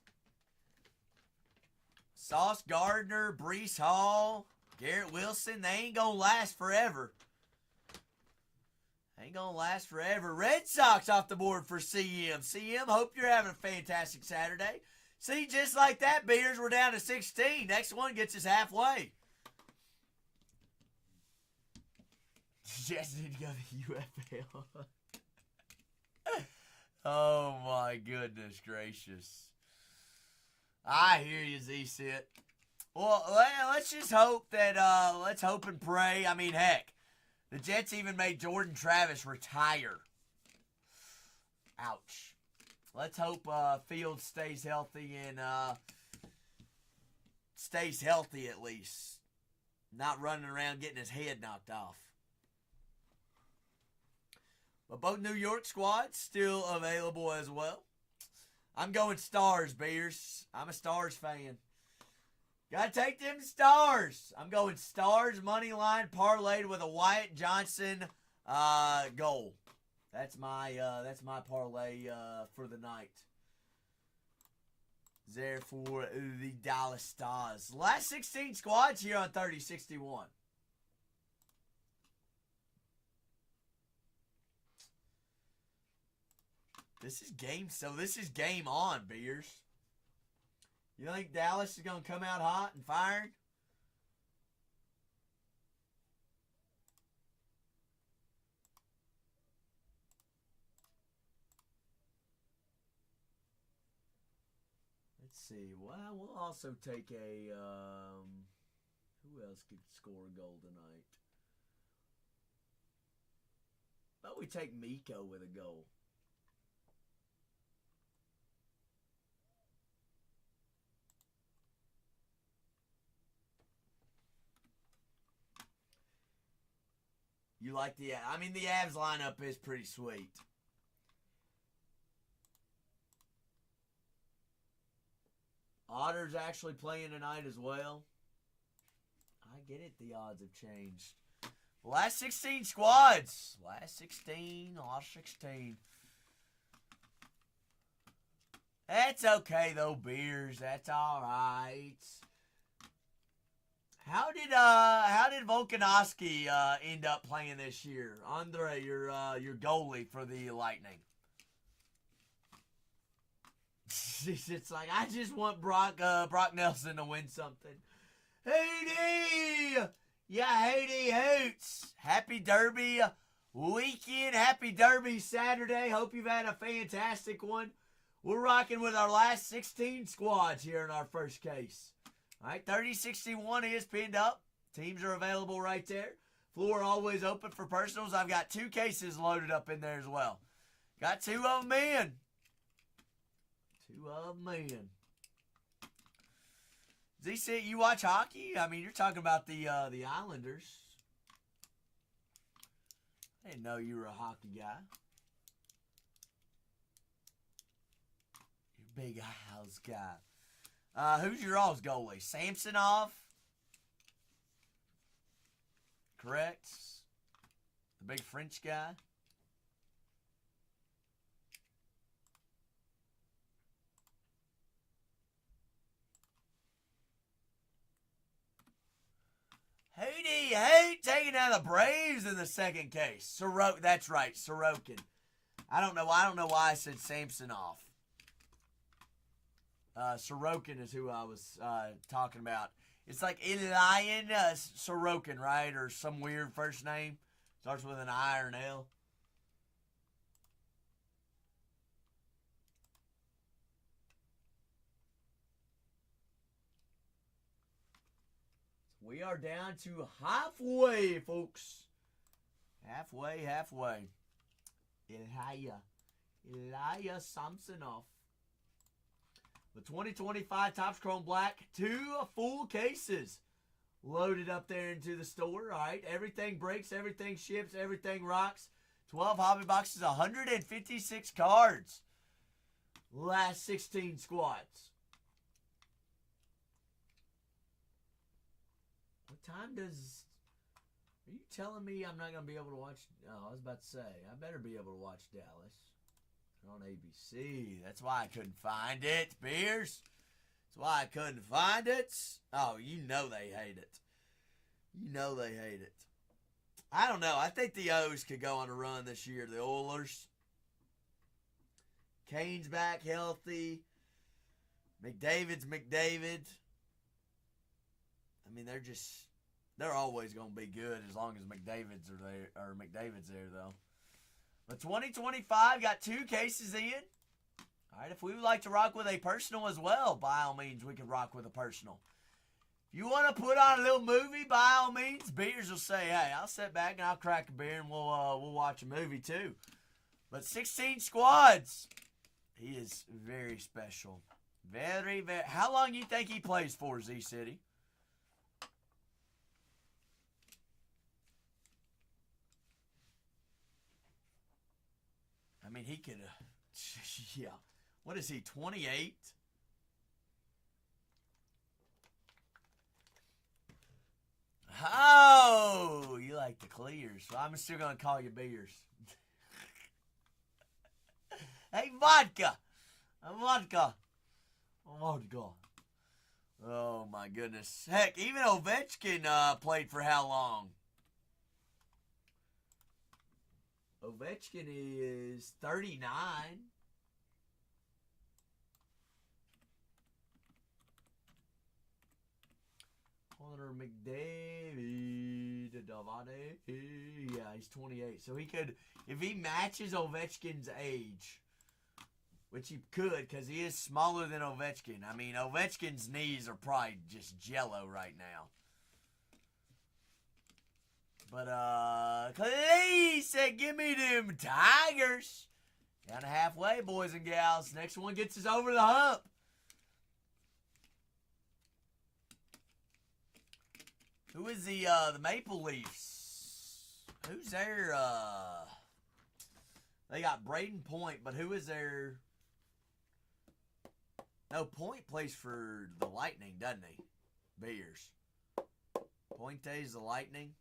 Sauce Gardner, Breece Hall, Garrett Wilson, they ain't going to last forever. Red Sox off the board for CM. CM, hope you're having a fantastic Saturday. See, just like that, Beers, we're down to 16. Next one gets us halfway. Jets need to go to UFL. Oh, my goodness gracious. I hear you, Z-Sit. Well, let's just hope that, let's hope and pray. I mean, heck, the Jets even made Jordan Travis retire. Ouch. Let's hope Fields stays healthy and stays healthy at least. Not running around getting his head knocked off. But both New York squads still available as well. I'm going Stars, Bears. I'm a Stars fan. Gotta take them Stars. I'm going Stars, money line, parlayed with a Wyatt Johnson goal. That's my parlay for the night. There for the Dallas Stars. Last 16 squads here on 3061. This is game on, Beers. You think Dallas is going to come out hot and fired? see. Well, we'll also take a. Who else could score a goal tonight? But we take Miko with a goal. You like the? I mean, the Avs lineup is pretty sweet. Otter's actually playing tonight as well. I get it. The odds have changed. Last 16 squads. Last 16. Last 16. That's okay though, Beers. That's all right. How did Volkanovski end up playing this year? Andre, your goalie for the Lightning. It's like I just want Brock Nelson to win something. Haiti! Yeah, Haiti hoots. Happy Derby weekend. Happy Derby Saturday. Hope you've had a fantastic one. We're rocking with our last 16 squads here in our first case. All right, 3061 is pinned up. Teams are available right there. Floor always open for personals. I've got 2 cases loaded up in there as well. Got 2 of them in. 2 of them in. ZC, you watch hockey? I mean, you're talking about the Islanders. I didn't know you were a hockey guy. You're a big house guy. Who's your all's goalie? Samsonov? Correct. The big French guy. Hey, taking out the Braves in the second case. That's right, Sorokin. I don't know why I said Samsonov. Sorokin is who I was talking about. It's like Elian Sorokin, right? Or some weird first name. Starts with an I or an L. We are down to halfway, folks. Halfway. Ilya Samsonov. The 2025 Topps Chrome Black. 2 full cases loaded up there into the store. All right. Everything breaks. Everything ships. Everything rocks. 12 hobby boxes. 156 cards. Last 16 squads. What time does... Are you telling me I'm not going to be able to watch... Oh, I was about to say, I better be able to watch Dallas. They're on ABC. That's why I couldn't find it, Beers. That's why I couldn't find it. Oh, you know they hate it. You know they hate it. I don't know. I think the O's could go on a run this year. The Oilers. Kane's back healthy. McDavid's McDavid. I mean, they're always going to be good as long as McDavid's are there, or McDavid's there, though. But 2025 got 2 cases in. All right, if we would like to rock with a personal as well, by all means, we can rock with a personal. If you want to put on a little movie, by all means, Beers will say, hey, I'll sit back and I'll crack a beer and we'll watch a movie too. But 16 squads. He is very special. Very, very. How long do you think he plays for, Z-City? I mean, he could, yeah. What is he, 28? Oh, you like the clears. So I'm still going to call you Beers. Hey, vodka. Vodka. Oh, my goodness. Heck, even Ovechkin played for how long? Ovechkin is 39. Connor McDavid. Yeah, he's 28. So he could, if he matches Ovechkin's age, which he could because he is smaller than Ovechkin. I mean, Ovechkin's knees are probably just jello right now. But, Clay said, give me them Tigers. Down to halfway, boys and gals. Next one gets us over the hump. Who is the Maple Leafs? Who's their, they got Braden Point, but who is their, no, Point plays for the Lightning, doesn't he? Beers. Pointe's the Lightning.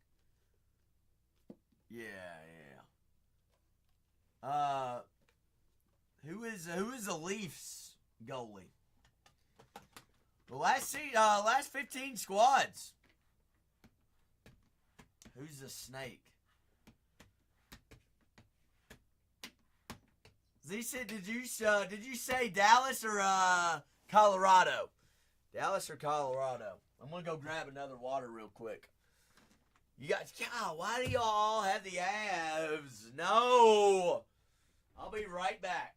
Yeah. Who is the Leafs goalie? The last 15 squads. Who's the Snake? Z said, did you say Dallas or Colorado? Dallas or Colorado? I'm gonna go grab another water real quick. You guys, God, why do y'all have the abs? No! I'll be right back.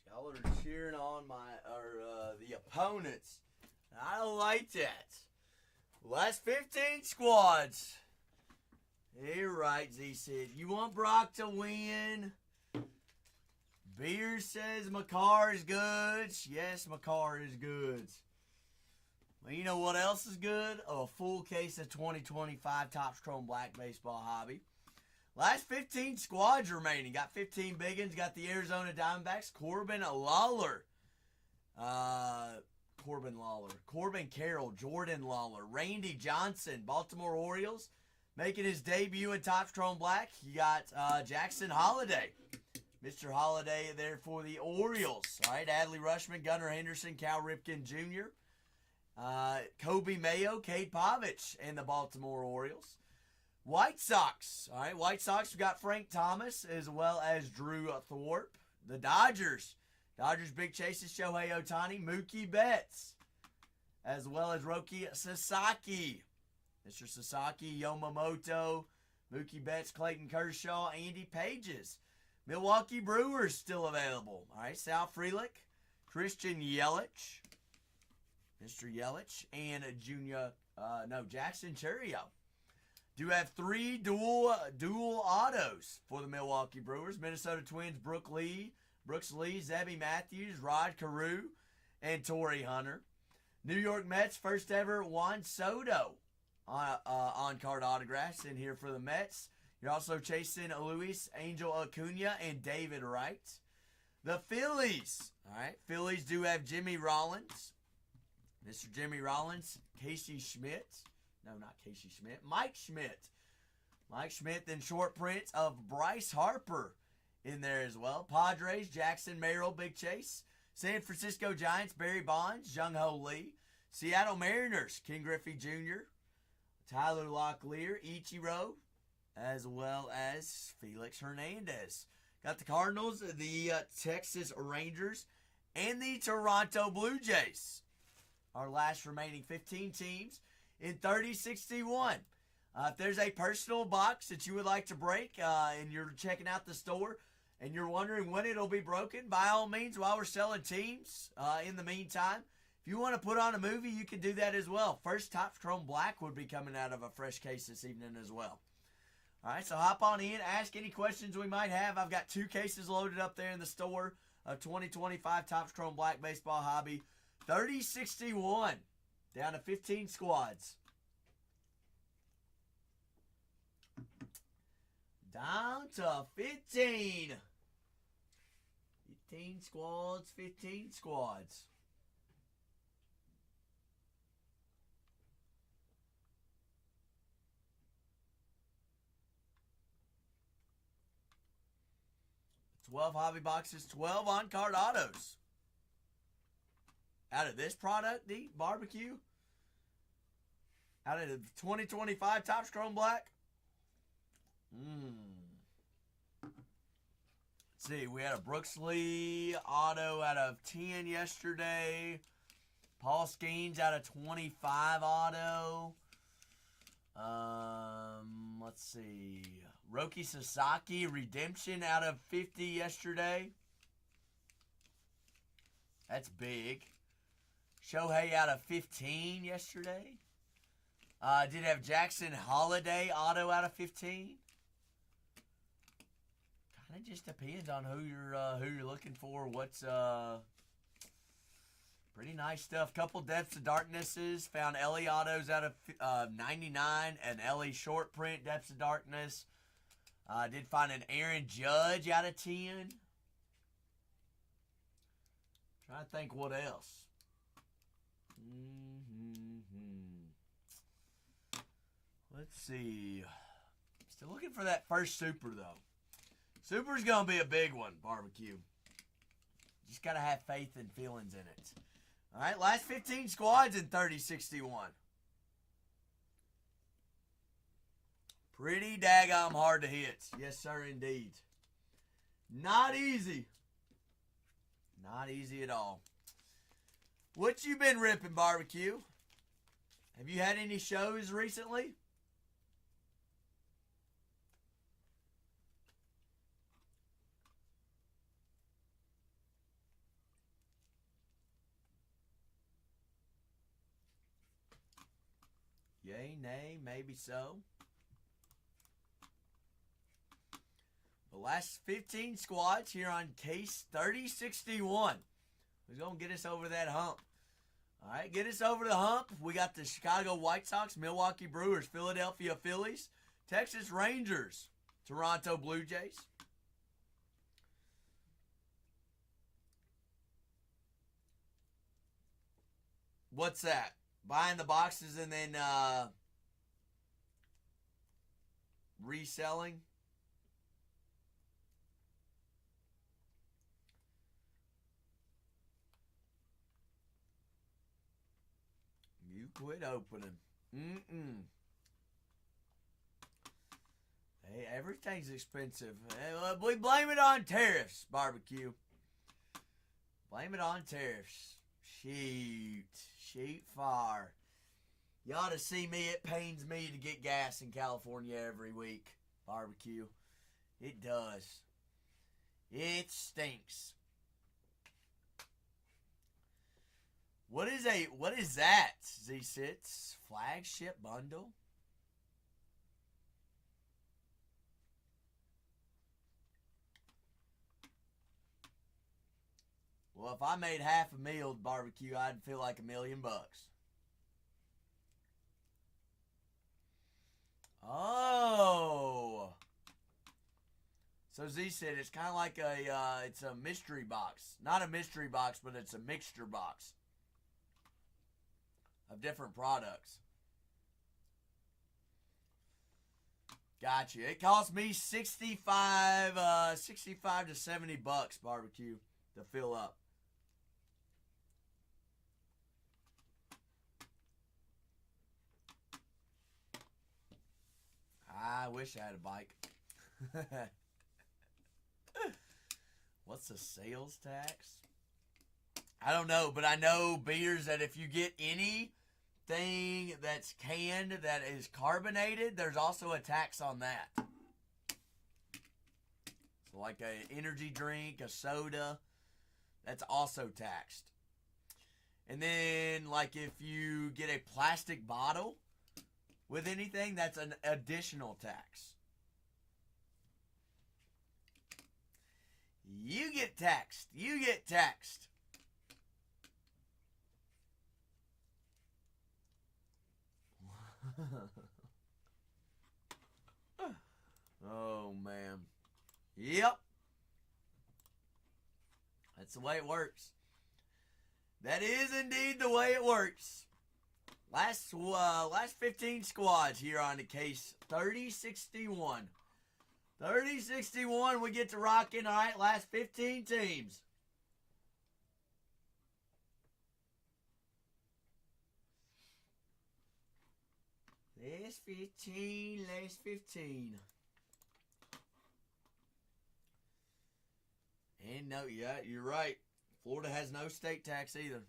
Y'all are cheering on the opponents. I don't like that. Last 15 squads. You're right, Z said. You want Brock to win? Beer says Makar is good. Yes, Makar is good. Well, you know what else is good? A full case of 2025 Topps Chrome Black Baseball Hobby. Last 15 squads remaining. Got 15 big ones. Got the Arizona Diamondbacks. Corbin Lawler. Corbin Carroll. Jordan Lawler. Randy Johnson. Baltimore Orioles. Making his debut in Topps Chrome Black. You got Jackson Holiday. Mr. Holiday there for the Orioles. All right, Adley Rutschman, Gunnar Henderson, Cal Ripken Jr. Kobe Mayo, Cade Povich, and the Baltimore Orioles. White Sox. All right, White Sox, we got Frank Thomas as well as Drew Thorpe. The Dodgers. Dodgers big chases Shohei Ohtani, Mookie Betts, as well as Roki Sasaki. Mr. Sasaki, Yamamoto, Mookie Betts, Clayton Kershaw, Andy Pages. Milwaukee Brewers still available. All right, Sal Frelick, Christian Yelich, Mr. Yelich, and Jackson Chourio. Do have 3 dual autos for the Milwaukee Brewers. Minnesota Twins, Brooks Lee, Zebby Matthews, Rod Carew, and Torrey Hunter. New York Mets, first ever Juan Soto on-card autographs in here for the Mets. You're also chasing Luis Angel Acuna and David Wright. The Phillies. All right, Phillies do have Jimmy Rollins. Mr. Jimmy Rollins, Casey Schmidt. No, not Casey Schmidt. Mike Schmidt. Mike Schmidt, then short prints of Bryce Harper in there as well. Padres, Jackson Merrill, Big Chase. San Francisco Giants, Barry Bonds, Jung-Ho Lee. Seattle Mariners, King Griffey Jr., Tyler Locklear, Ichiro, as well as Felix Hernandez. Got the Cardinals, the Texas Rangers, and the Toronto Blue Jays. Our last remaining 15 teams in 3061. If there's a personal box that you would like to break and you're checking out the store and you're wondering when it'll be broken, by all means, while we're selling teams in the meantime, if you want to put on a movie, you can do that as well. First Topps Chrome Black would be coming out of a fresh case this evening as well. All right, so hop on in, ask any questions we might have. I've got 2 cases loaded up there in the store of 2025 Topps Chrome Black Baseball Hobby. 3061, down to 15 squads. Down to 15. 15 squads, 15 squads. $12 hobby boxes, 12 on-card autos. Out of this product, the barbecue. Out of the 2025 Topps Chrome Black. Let's see, we had a Brooks Lee auto out of 10 yesterday. Paul Skeens out of 25 auto. Let's see. Roki Sasaki redemption out of 50 yesterday. That's big. Shohei out of 15 yesterday. Did have Jackson Holiday auto out of 15. Kind of just depends on who you're looking for. What's pretty nice stuff. Couple Depths of Darknesses. Found Ellie autos out of 99 and Ellie short print Depths of Darkness. Did find an Aaron Judge out of 10. Trying to think what else. Let's see. Still looking for that first super, though. Super's going to be a big one, barbecue. Just got to have faith and feelings in it. All right, last 15 squads in 3061. Pretty daggone hard to hit. Yes, sir, indeed. Not easy. Not easy at all. What you been ripping, barbecue? Have you had any shows recently? Yay, nay, maybe so. The last 15 squads here on case 3061. Who's going to get us over that hump? All right, get us over the hump. We got the Chicago White Sox, Milwaukee Brewers, Philadelphia Phillies, Texas Rangers, Toronto Blue Jays. What's that? Buying the boxes and then reselling? quit opening. Hey, everything's expensive. Hey, we blame it on tariffs, barbecue. Blame it on tariffs. Shoot fire. You ought to see me. It pains me to get gas in California every week, barbecue. It does. It stinks. What is that? Z-Sits flagship bundle? Well, if I made half a meal barbecue, I'd feel like $1 million. Oh. So Z said it's kind of like it's a mystery box. Not a mystery box, but it's a mixture box of different products. Gotcha. It cost me 65 to $70 barbecue to fill up. I wish I had a bike. What's the sales tax? I don't know, but I know, beers, that if you get anything that's canned that is carbonated, there's also a tax on that. So like an energy drink, a soda, that's also taxed. And then, like, if you get a plastic bottle with anything, that's an additional tax. You get taxed. You get taxed. Oh, man. Yep. That's the way it works. That is indeed the way it works. Last 15 squads here on the case 3061. 3061, we get to rocking. All right, last 15 teams. Last 15. And no, yeah, you're right. Florida has no state tax either.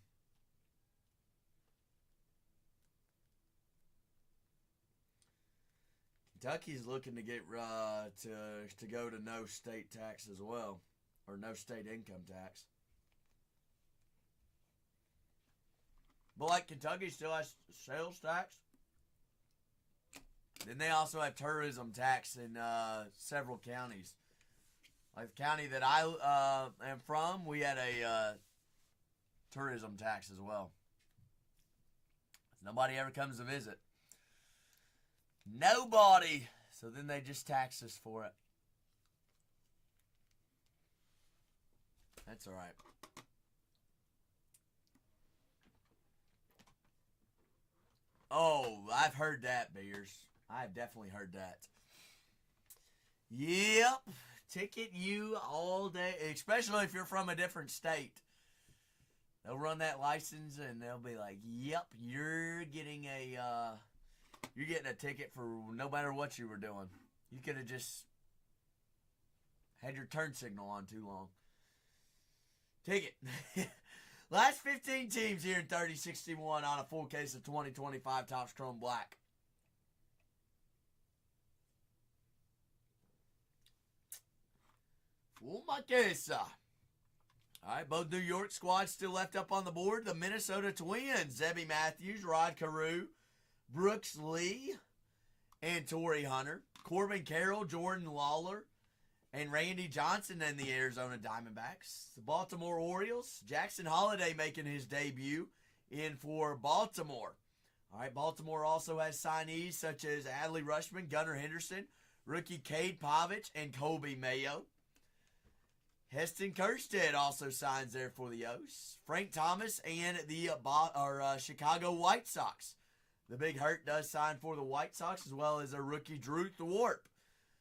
Kentucky's looking to get to go to no state tax as well, or no state income tax. But like Kentucky still has sales tax. Then they also have tourism tax in several counties. Like the county that I am from, we had a tourism tax as well. Nobody ever comes to visit. Nobody. So then they just tax us for it. That's all right. Oh, I've heard that, Beers. I've definitely heard that. Yep. Ticket you all day, especially if you're from a different state. They'll run that license and they'll be like, yep, you're getting a ticket for no matter what you were doing. You could have just had your turn signal on too long. Ticket. Last 15 teams here in 3061 on a full case of 2025 Topps Chrome Black. Full my case. All right, both New York squads still left up on the board. The Minnesota Twins, Zebby Matthews, Rod Carew, Brooks Lee, and Torrey Hunter. Corbin Carroll, Jordan Lawler, and Randy Johnson in the Arizona Diamondbacks. The Baltimore Orioles, Jackson Holliday making his debut in for Baltimore. All right, Baltimore also has signees such as Adley Rutschman, Gunnar Henderson, rookie Cade Povich, and Colby Mayo. Heston Kjerstad also signs there for the O's. Frank Thomas and the Chicago White Sox. The Big Hurt does sign for the White Sox, as well as a rookie Drew Thorpe.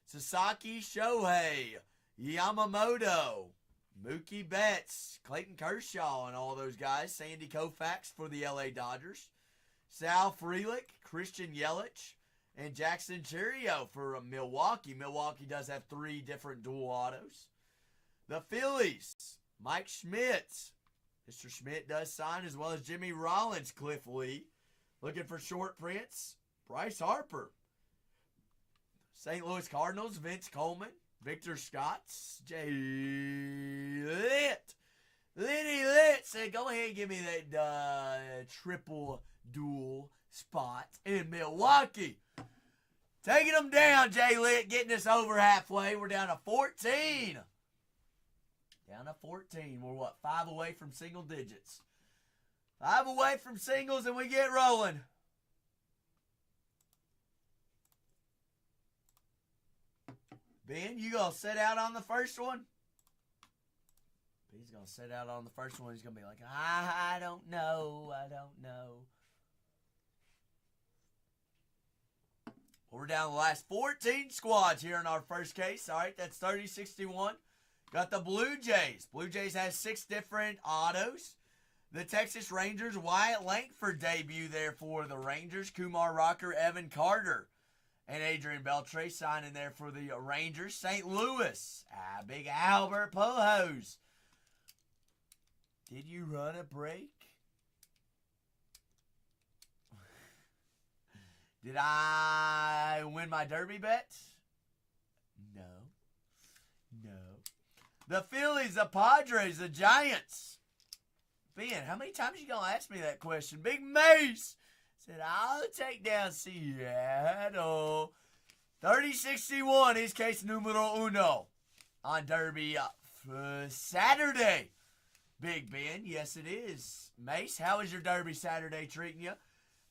Sasaki Shohei, Yamamoto, Mookie Betts, Clayton Kershaw, and all those guys. Sandy Koufax for the LA Dodgers. Sal Frelick, Christian Yelich, and Jackson Chourio for Milwaukee. Milwaukee does have 3 different dual autos. The Phillies, Mike Schmidt. Mr. Schmidt does sign, as well as Jimmy Rollins, Cliff Lee. Looking for short prints, Bryce Harper. St. Louis Cardinals, Vince Coleman, Victor Scott, Jay Litt. Lenny Litt said, go ahead and give me that triple dual spot in Milwaukee. Taking them down, Jay Litt, getting us over halfway. We're down to 14. Down to 14. We're, 5 away from single digits. 5 away from singles, and we get rolling. Ben, you going to sit out on the first one? He's going to sit out on the first one. He's going to be like, I don't know. Well, we're down to the last 14 squads here in our first case. All right, that's 30-61. Got the Blue Jays. Blue Jays has 6 different autos. The Texas Rangers, Wyatt Langford debut there for the Rangers. Kumar Rocker, Evan Carter, and Adrian Beltre signing there for the Rangers. St. Louis, big Albert Pujols. Did you run a break? Did I win my derby bet? No. The Phillies, the Padres, the Giants. Ben, how many times you gonna ask me that question? Big Mace said, I'll take down Seattle. 30-61 is case numero uno on Derby Saturday. Big Ben, yes it is. Mace, how is your Derby Saturday treating you?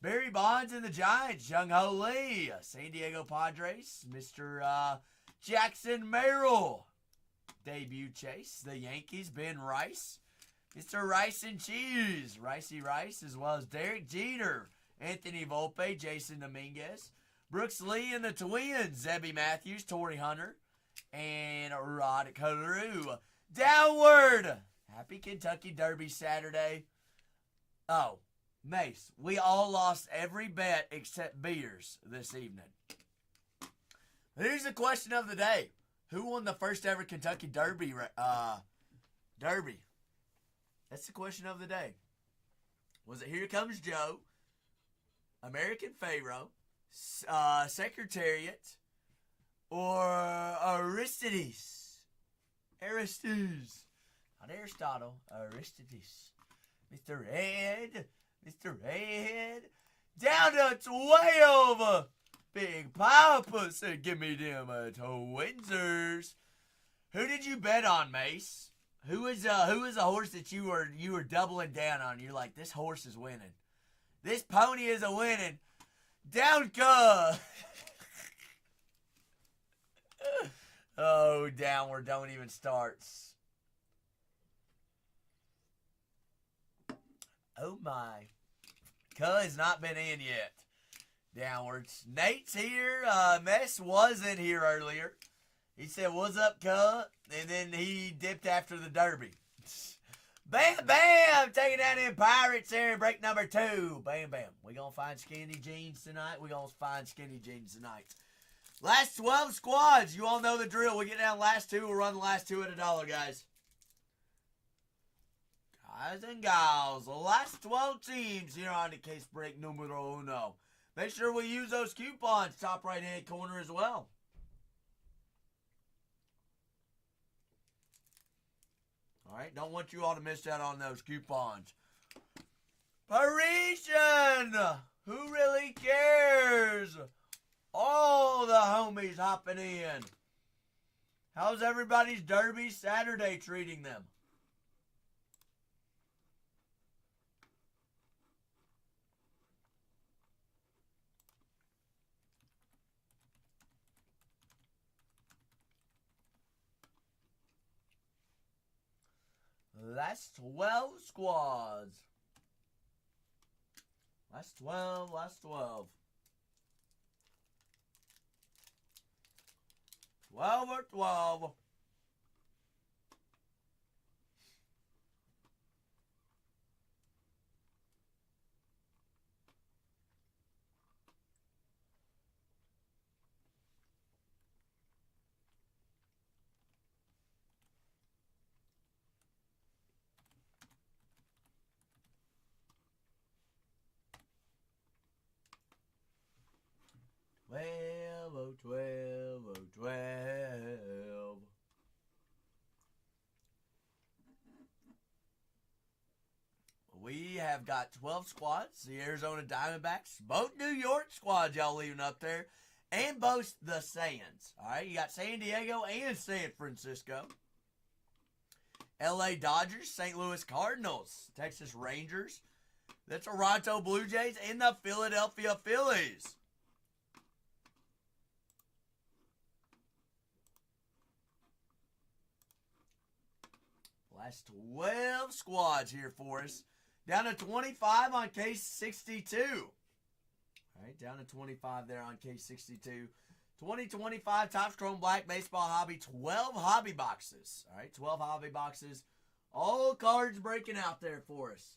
Barry Bonds and the Giants, Jung Ho Lee, San Diego Padres, Mr. Jackson Merrill. Debut chase, the Yankees, Ben Rice, Mr. Rice and Cheese, Ricey Rice, as well as Derek Jeter, Anthony Volpe, Jason Dominguez, Brooks Lee and the Twins, Zebby Matthews, Torrey Hunter, and Rod Carew. Downward! Happy Kentucky Derby Saturday. Oh, Mace, we all lost every bet except beers this evening. Here's the question of the day. Who won the first ever Kentucky Derby? Derby. That's the question of the day. Was it Here Comes Joe, American Pharaoh, Secretariat, or Aristides? Not Aristotle, Aristides. Mr. Ed. Down to 12. Big Papa said, give me them Twinsers. Who did you bet on, Mace? Who is a horse that you were doubling down on? You're like, this horse is winning. This pony is a winning. Downka. Oh, downward. Don't even start. Oh, my. Cuh has not been in yet. Downwards. Nate's here. Mess wasn't here earlier. He said, what's up, Cuh? And then he dipped after the Derby. Bam, bam! Taking down them Pirates there in break number 2. Bam, bam. We going to find skinny jeans tonight. Last 12 squads. You all know the drill. We get down last 2. We'll run the last 2 at $1, guys. Guys and gals, the last 12 teams here on the case break numero uno. Make sure we use those coupons, top right-hand corner as well. All right, don't want you all to miss out on those coupons. Parisian! Who really cares? All the homies hopping in. How's everybody's Derby Saturday treating them? Last 12 squads. Last 12. 12 or 12. I've got 12 squads. The Arizona Diamondbacks, both New York squads y'all leaving up there, and both the Sands. All right, you got San Diego and San Francisco. LA Dodgers, St. Louis Cardinals, Texas Rangers, the Toronto Blue Jays, and the Philadelphia Phillies. Last 12 squads here for us. Down to 25 on case 62. All right, down to 25 there on case 62. 2025 Topps Chrome Black Baseball Hobby, 12 hobby boxes. All right, 12 hobby boxes. All cards breaking out there for us.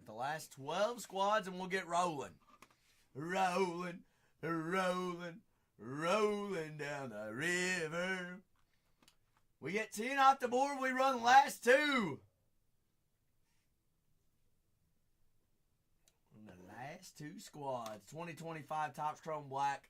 The last 12 squads and we'll get rolling. Rolling, rolling, rolling down the river. We get 10 off the board. We run the last 2. And the last 2 squads. 2025 Topps Chrome Black.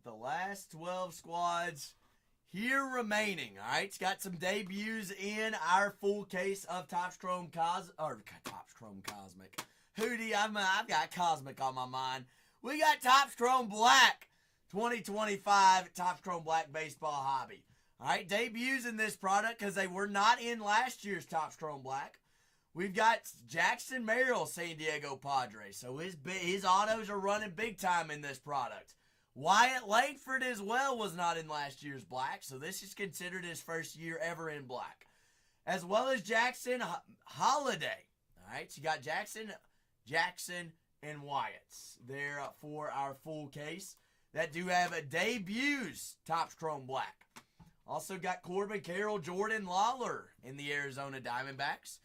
The last 12 squads here remaining. All right, it's got some debuts in our full case of Topps Chrome Cosmic. Hootie, I've got Cosmic on my mind. We got Topps Chrome Black 2025 Topps Chrome Black Baseball Hobby. All right, debuts in this product because they were not in last year's Topps Chrome Black. We've got Jackson Merrill, San Diego Padres. So his autos are running big time in this product. Wyatt Langford as well was not in last year's black, so this is considered his first year ever in black. As well as Jackson Holiday. All right, so you got Jackson, and Wyatt there for our full case. That do have a debuts Topps Chrome Black. Also got Corbin Carroll, Jordan Lawler in the Arizona Diamondbacks.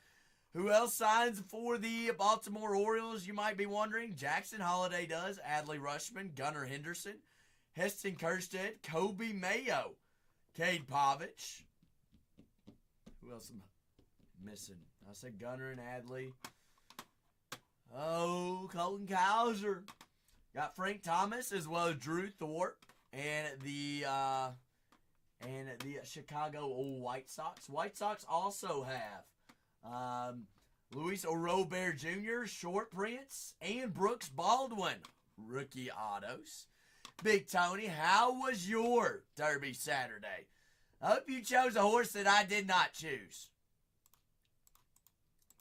Who else signs for the Baltimore Orioles, you might be wondering? Jackson Holiday does. Adley Rutschman, Gunnar Henderson, Heston Kjerstad, Kobe Mayo, Cade Povich. Who else am I missing? I said Gunnar and Adley. Oh, Colton Cowser. Got Frank Thomas as well as Drew Thorpe and the Chicago White Sox. White Sox also have Luis Robert Jr., short prints, and Brooks Baldwin, rookie autos. Big Tony, how was your Derby Saturday? I hope you chose a horse that I did not choose,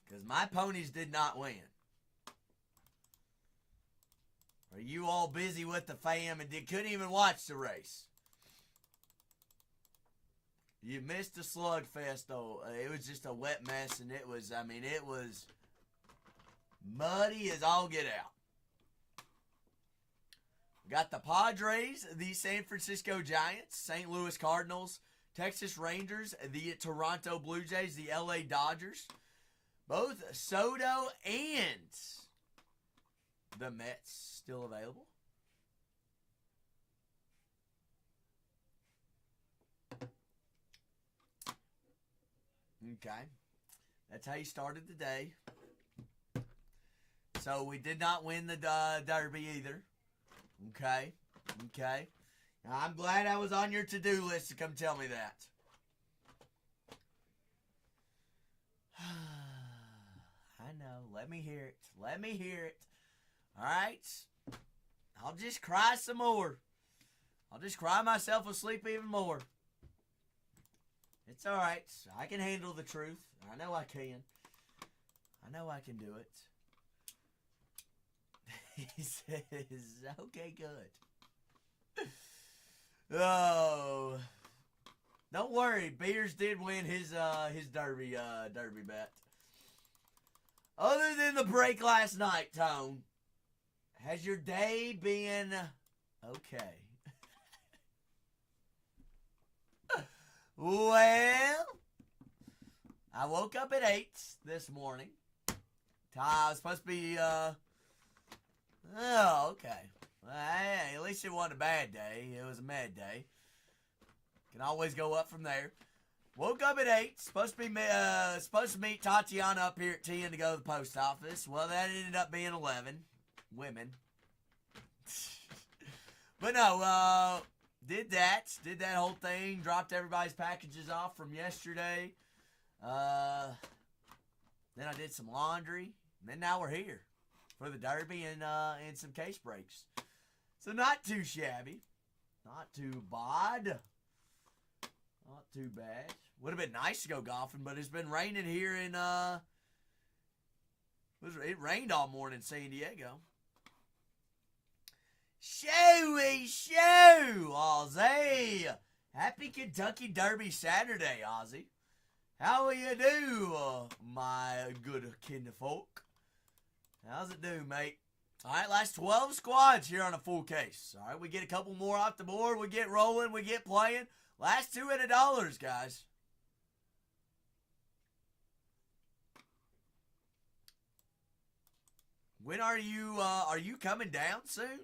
because my ponies did not win. Are you all busy with the fam and couldn't even watch the race? You missed the slugfest, though. It was just a wet mess, and it was muddy as all get out. Got the Padres, the San Francisco Giants, St. Louis Cardinals, Texas Rangers, the Toronto Blue Jays, the LA Dodgers. Both Soto and the Mets still available. Okay. That's how you started the day. So we did not win the Derby either. Okay. Okay? I'm glad I was on your to-do list to come tell me that. I know. Let me hear it. Let me hear it. All right? I'll just cry some more. I'll just cry myself asleep even more. It's all right. I can handle the truth. I know I can. I know I can do it. He says, okay, good. Oh. Don't worry. Beers did win his derby bet. Other than the break last night, Tone, has your day been okay? Well, I woke up at 8 this morning. I was supposed to be, oh, okay. Well, hey, at least it wasn't a bad day. It was a mad day. Can always go up from there. Woke up at 8. Supposed to meet Tatiana up here at 10 to go to the post office. Well, that ended up being 11 women. But no, did that whole thing. Dropped everybody's packages off from yesterday. Then I did some laundry. And then now we're here for the Derby and some case breaks. So not too shabby. Not too bad. Not too bad. Would have been nice to go golfing, but it's been raining here in, it rained all morning in San Diego. Shoo, Ozzy. Happy Kentucky Derby Saturday, Ozzy. How will you do, my good kinfolk? How's it do, mate? All right, last 12 squads here on a full case. All right, we get a couple more off the board. We get rolling. We get playing. Last $200, guys. When are you coming down soon?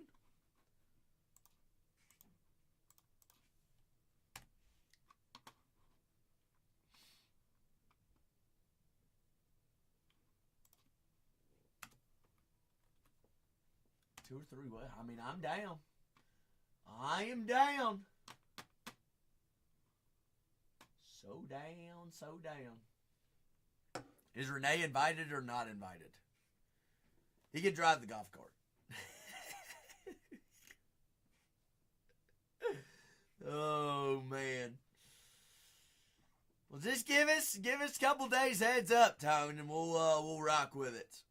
Two or three. Well, I mean, I'm down. I am down. So down. Is Renee invited or not invited? He can drive the golf cart. Oh, man. Well, just give us a couple days heads up, Tone, and we'll rock with it.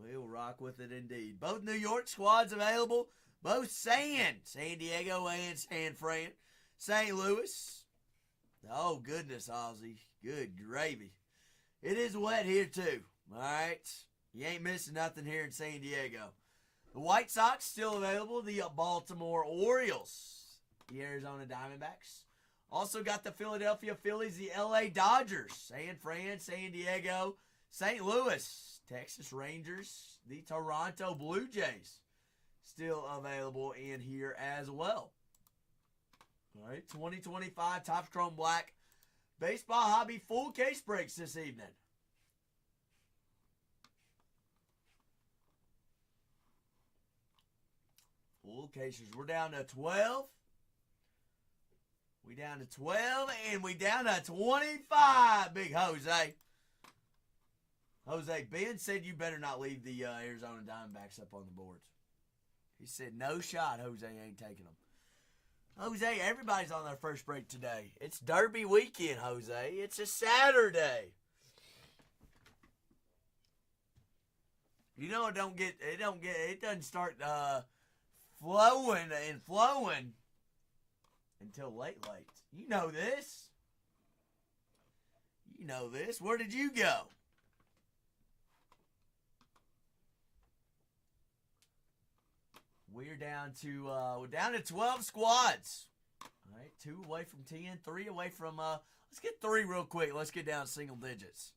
We'll rock with it indeed. Both New York squads available. Both San Diego and San Fran. St. Louis. Oh, goodness, Ozzy. Good gravy. It is wet here, too. All right? You ain't missing nothing here in San Diego. The White Sox still available. The Baltimore Orioles. The Arizona Diamondbacks. Also got the Philadelphia Phillies, the LA Dodgers. San Fran, San Diego, St. Louis. Texas Rangers, the Toronto Blue Jays, still available in here as well. All right, 2025 Topps Chrome Black Baseball Hobby full case breaks this evening. Full cases. We're down to 12. We down to 12, and we down to 25, Big Jose. Jose, Ben said you better not leave the Arizona Diamondbacks up on the boards. He said no shot Jose ain't taking them. Jose, everybody's on their first break today. It's Derby weekend, Jose. It's a Saturday. You know it doesn't start flowing until late. You know this. Where did you go? We're down to 12 squads. All right, 2 away from 10, 3 away from let's get 3 real quick. Let's get down to single digits.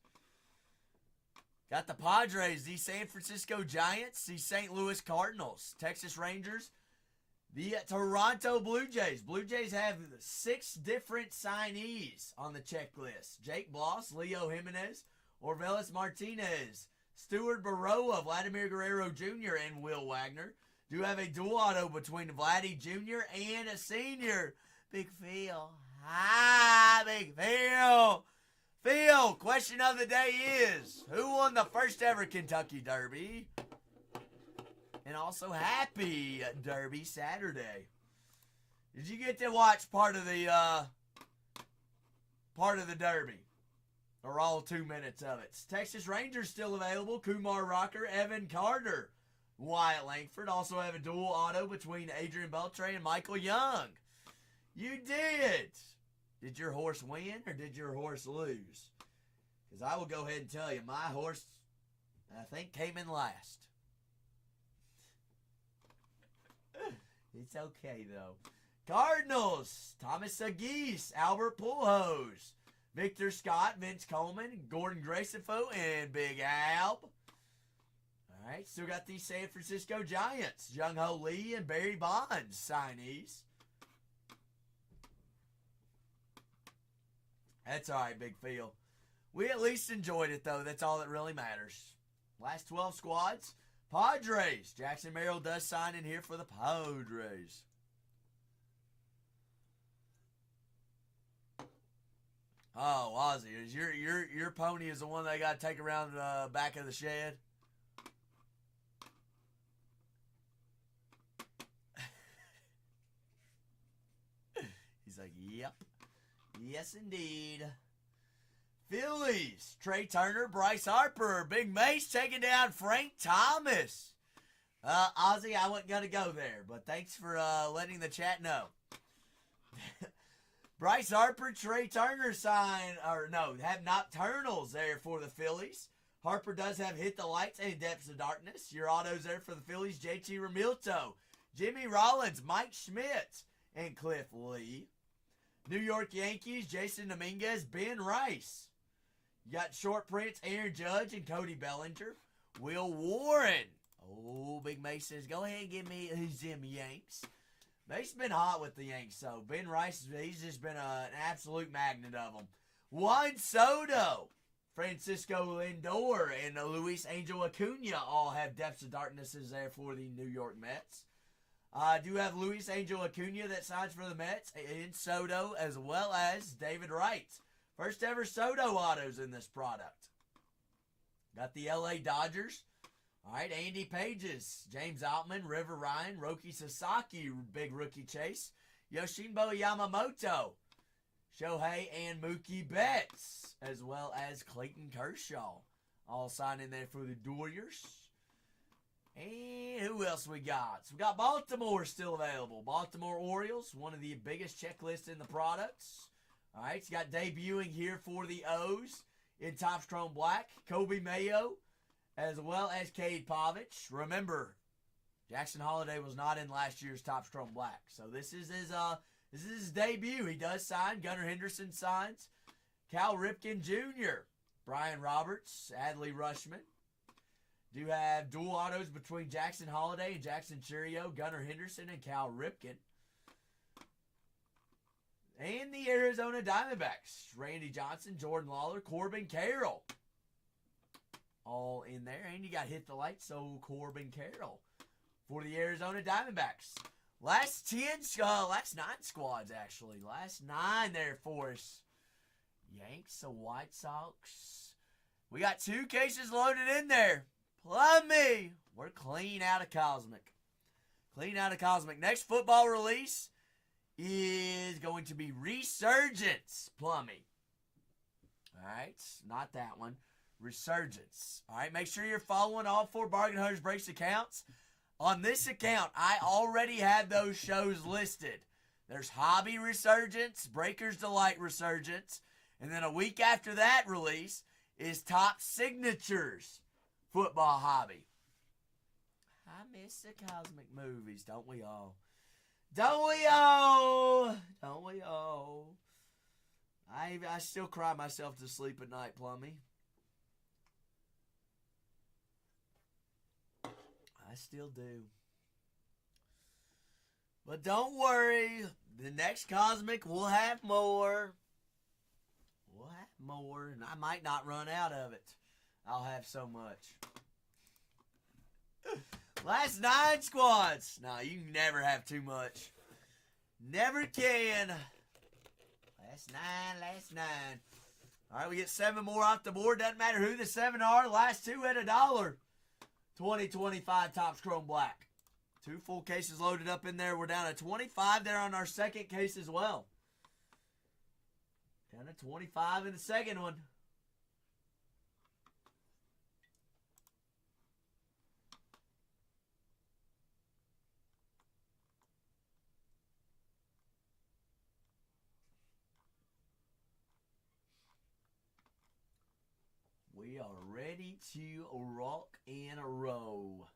Got the Padres, the San Francisco Giants, the St. Louis Cardinals, Texas Rangers, the Toronto Blue Jays. Blue Jays have 6 different signees on the checklist. Jake Bloss, Leo Jimenez, Orvelis Martinez, Stuart Baroa, Vladimir Guerrero Jr., and Will Wagner. Do have a dual auto between Vladdy Jr. and a senior. Big Phil. Hi, Big Phil. Phil, question of the day is, who won the first ever Kentucky Derby? And also, happy Derby Saturday. Did you get to watch part of the Derby? Or all 2 minutes of it? Texas Rangers still available. Kumar Rocker, Evan Carter, Wyatt Langford. Also have a dual auto between Adrian Beltre and Michael Young. You did. Did your horse win or did your horse lose? Because I will go ahead and tell you, my horse, I think, came in last. It's okay, though. Cardinals, Thomas Agis, Albert Pujols, Victor Scott, Vince Coleman, Gordon Gracefo, and Big Alp. All right, still got these San Francisco Giants, Jung Ho Lee and Barry Bonds signees. That's all right, Big Phil. We at least enjoyed it, though. That's all that really matters. Last 12 squads. Padres. Jackson Merrill does sign in here for the Padres. Oh, Ozzy, is your pony is the one they got to take around the back of the shed? He's like, yep. Yes, indeed. Phillies. Trey Turner, Bryce Harper. Big Mace taking down Frank Thomas. Ozzy, I wasn't going to go there, but thanks for letting the chat know. Bryce Harper, Trey Turner have nocturnals there for the Phillies. Harper does have Hit the Lights and Depths of Darkness. Your autos there for the Phillies, JT Realmuto, Jimmy Rollins, Mike Schmidt, and Cliff Lee. New York Yankees, Jason Dominguez, Ben Rice. You got short prints, Aaron Judge and Cody Bellinger. Will Warren. Oh, Big Mace says, go ahead and give me them Yanks. Mace's been hot with the Yanks, so Ben Rice, he's just been an absolute magnet of them. Juan Soto, Francisco Lindor, and Luis Angel Acuna all have Depths of Darknesses there for the New York Mets. I do have Luis Angel Acuna that signs for the Mets, and Soto, as well as David Wright. First ever Soto autos in this product. Got the LA Dodgers. All right, Andy Pages, James Altman, River Ryan, Roki Sasaki, big rookie chase, Yoshimbo Yamamoto, Shohei and Mookie Betts, as well as Clayton Kershaw, all signing there for the Dodgers. And who else we got? So we got Baltimore still available. Baltimore Orioles, one of the biggest checklists in the products. All right, it's got debuting here for the O's in Topps Chrome Black, Kobe Mayo, as well as Cade Povich. Remember, Jackson Holiday was not in last year's Topps Chrome Black, so this is his debut. He does sign. Gunnar Henderson signs. Cal Ripken Jr., Brian Roberts, Adley Rushman. Do have dual autos between Jackson Holiday and Jackson Churio, Gunnar Henderson, and Cal Ripken. And the Arizona Diamondbacks, Randy Johnson, Jordan Lawler, Corbin Carroll. All in there. And you got Hit the Lights, so Corbin Carroll for the Arizona Diamondbacks. Last 9 squads, actually. Last 9 there for us. Yanks, the White Sox. We got 2 cases loaded in there. Plummy. We're clean out of Cosmic. Clean out of Cosmic. Next football release is going to be Resurgence, Plummy. All right, not that one. Resurgence. All right, make sure you're following all 4 Bargain Hunters Breaks accounts. On this account, I already had those shows listed. There's Hobby Resurgence, Breakers Delight Resurgence, and then a week after that release is Top Signatures Football Hobby. I miss the Cosmic movies, don't we all? Don't we all? Don't we all? I still cry myself to sleep at night, Plummy. I still do. But don't worry. The next Cosmic, we'll have more. We'll have more. And I might not run out of it. I'll have so much. Last 9 squads. No, you can never have too much. Never can. Last 9. All right, we get 7 more off the board. Doesn't matter who the 7 are. Last 2 at $1. 2025 Topps Chrome Black. 2 full cases loaded up in there. We're down to 25 there on our second case as well. Down to 25 in the second one. We are ready to rock and roll.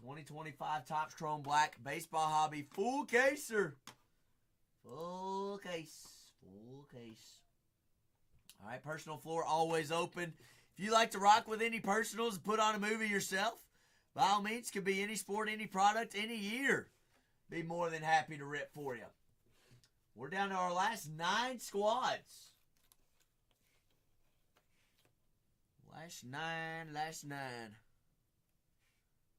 2025 Topps Chrome Black Baseball Hobby full caser. Full case. All right, personal floor always open. If you like to rock with any personals, put on a movie yourself, by all means, could be any sport, any product, any year. Be more than happy to rip for you. We're down to our last 9 squads. Last nine.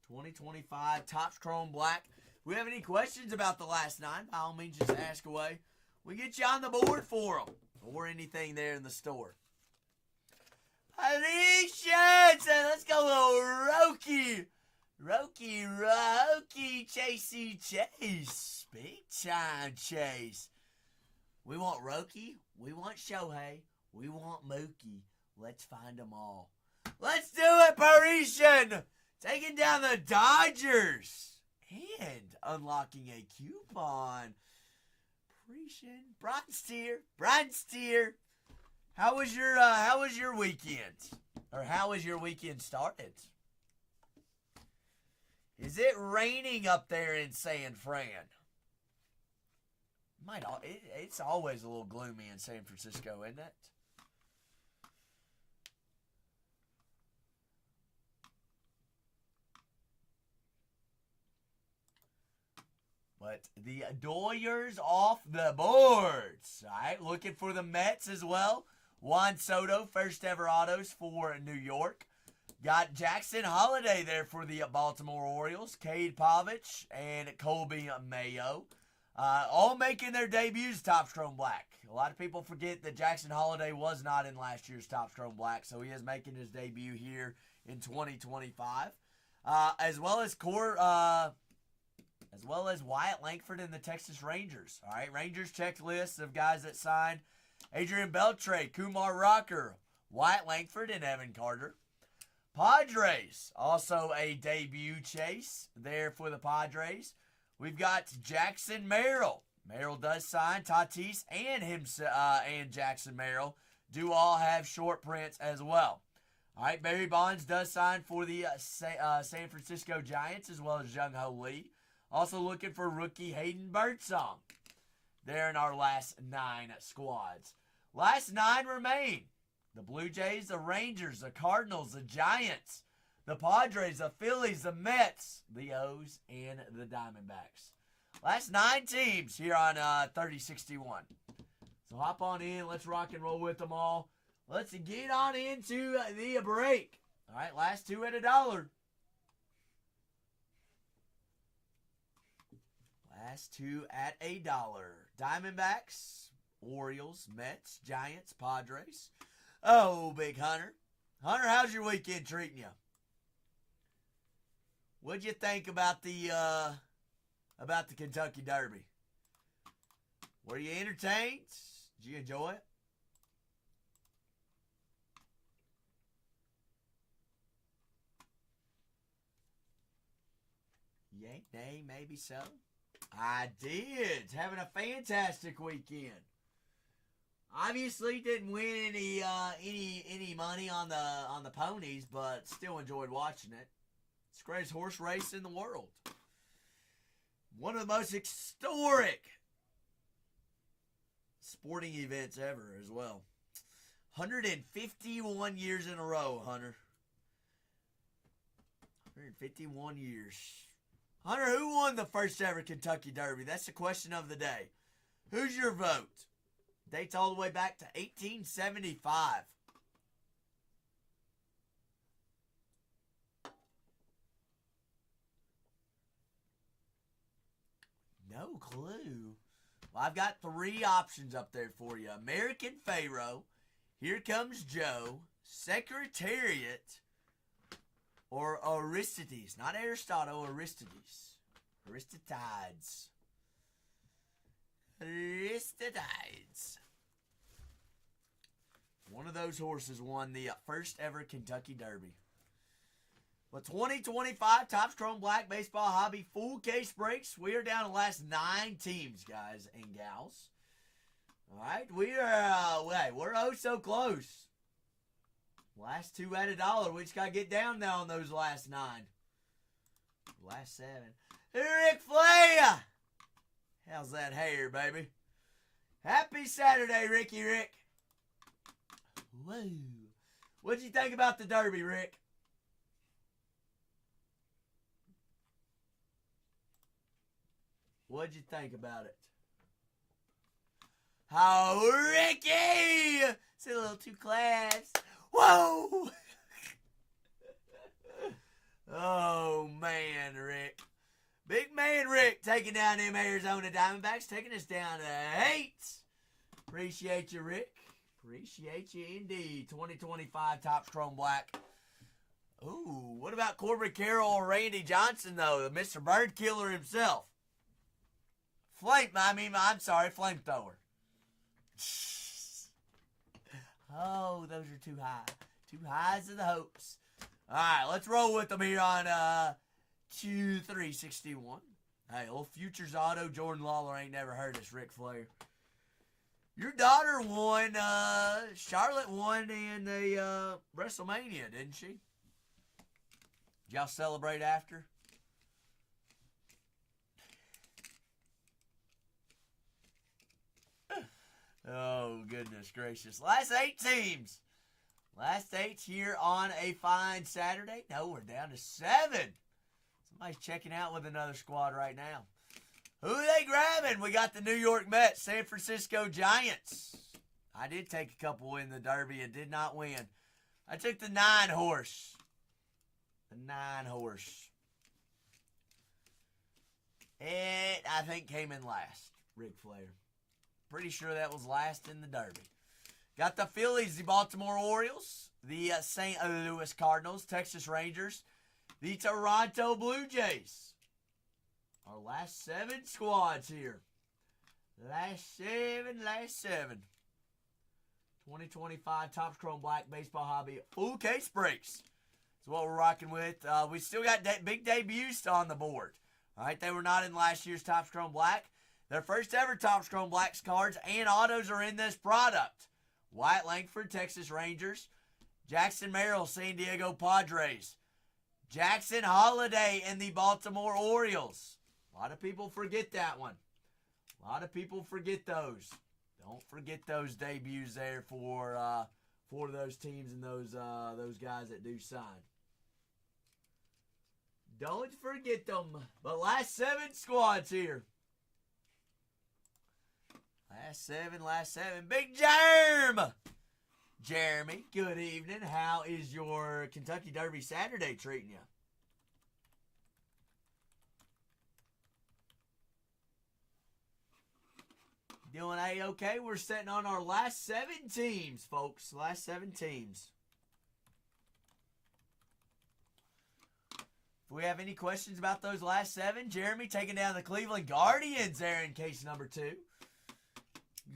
2025 Topps Chrome Black. If we have any questions about the last 9, by all means, just ask away. We get you on the board for them. Or anything there in the store. Alicia! Let's go, little Roki. Roki, Chasey Chase. Big time Chase. We want Roki. We want Shohei. We want Mookie. Let's find them all. Let's do it, Parisian! Taking down the Dodgers. And unlocking a coupon. Parisian. Brian Steer. How was your weekend? Or how was your weekend started? Is it raining up there in San Fran? It's always a little gloomy in San Francisco, isn't it? But the Doyers off the boards. All right, looking for the Mets as well. Juan Soto, first ever autos for New York. Got Jackson Holliday there for the Baltimore Orioles. Cade Povich and Colby Mayo. All making their debuts, Topps Chrome Black. A lot of people forget that Jackson Holliday was not in last year's Topps Chrome Black, so he is making his debut here in 2025. As well as Wyatt Langford and the Texas Rangers. All right, Rangers checklist of guys that signed. Adrian Beltre, Kumar Rocker, Wyatt Langford, and Evan Carter. Padres, also a debut chase there for the Padres. We've got Jackson Merrill. Merrill does sign. Tatis and Jackson Merrill do all have short prints as well. All right, Barry Bonds does sign for the San Francisco Giants as well as Jung Ho Lee. Also looking for rookie Hayden Birdsong. There in our last 9 squads. Last 9 remain. The Blue Jays, the Rangers, the Cardinals, the Giants, the Padres, the Phillies, the Mets, the O's, and the Diamondbacks. Last 9 teams here on 3061. So hop on in. Let's rock and roll with them all. Let's get on into the break. All right, last 2 at $1. Last 2 at $1. Diamondbacks, Orioles, Mets, Giants, Padres. Oh, Big Hunter. Hunter, how's your weekend treating you? What'd you think about the Kentucky Derby? Were you entertained? Did you enjoy it? Yay, nay, maybe so. I did. Having a fantastic weekend. Obviously didn't win any money on the ponies, but still enjoyed watching it. It's the greatest horse race in the world. One of the most historic sporting events ever as well. 151 years in a row, Hunter. 151 years. Hunter, who won the first ever Kentucky Derby? That's the question of the day. Who's your vote? Dates all the way back to 1875. No clue. Well, I've got 3 options up there for you. American Pharaoh, Here Comes Joe, Secretariat, or Aristides. Not Aristotle, Aristides. Aristides. Aristides. One of those horses won the first ever Kentucky Derby. But 2025 Topps Chrome Black Baseball Hobby full case breaks. We are down to the last 9 teams, guys and gals. All right, we're oh so close. Last 2 at $1. We just got to get down now on those last 9. Last 7. Ric Flair! How's that hair, baby? Happy Saturday, Ricky Rick. Whoa. What'd you think about the Derby, Rick? What'd you think about it? Oh, Ricky! It's a little too class. Whoa! Oh, man, Rick. Big man Rick taking down them Arizona Diamondbacks, taking us down to 8. Appreciate you, Rick. Appreciate you indeed. 2025 Topps Chrome Black. Ooh, what about Corbin Carroll or Randy Johnson, though? Mr. Bird Killer himself. Flamethrower. Oh, those are too high. Too highs of the hopes. All right, let's roll with them here on 2-3-61. Hey, old Futures Auto, Jordan Lawler ain't never heard us, Ric Flair. Your daughter won, Charlotte won in the WrestleMania, didn't she? Did y'all celebrate after? Oh, goodness gracious. Last 8 teams. Last 8 here on a fine Saturday. No, we're down to 7. Somebody's checking out with another squad right now. Who are they grabbing? We got the New York Mets, San Francisco Giants. I did take a couple in the Derby and did not win. I took the 9 horse. The 9 horse. It, I think, came in last. Ric Flair. Pretty sure that was last in the Derby. Got the Phillies, the Baltimore Orioles, the St. Louis Cardinals, Texas Rangers, the Toronto Blue Jays. Our last 7 squads here. Last 7. 2025 Topps Chrome Black Baseball Hobby full case breaks. That's what we're rocking with. We still got big debuts on the board. All right, they were not in last year's Topps Chrome Black. Their first ever Topps Chrome Blacks cards and autos are in this product. Wyatt Langford, Texas Rangers. Jackson Merrill, San Diego Padres. Jackson Holiday and the Baltimore Orioles. A lot of people forget that one. A lot of people forget those. Don't forget those debuts there for those teams and those guys that do sign. Don't forget them. But last 7 squads here. Last 7. Big Jerm! Jeremy, good evening. How is your Kentucky Derby Saturday treating you? Doing A-okay. We're sitting on our last 7 teams, folks. Last 7 teams. If we have any questions about those last 7, Jeremy taking down the Cleveland Guardians there in case number 2.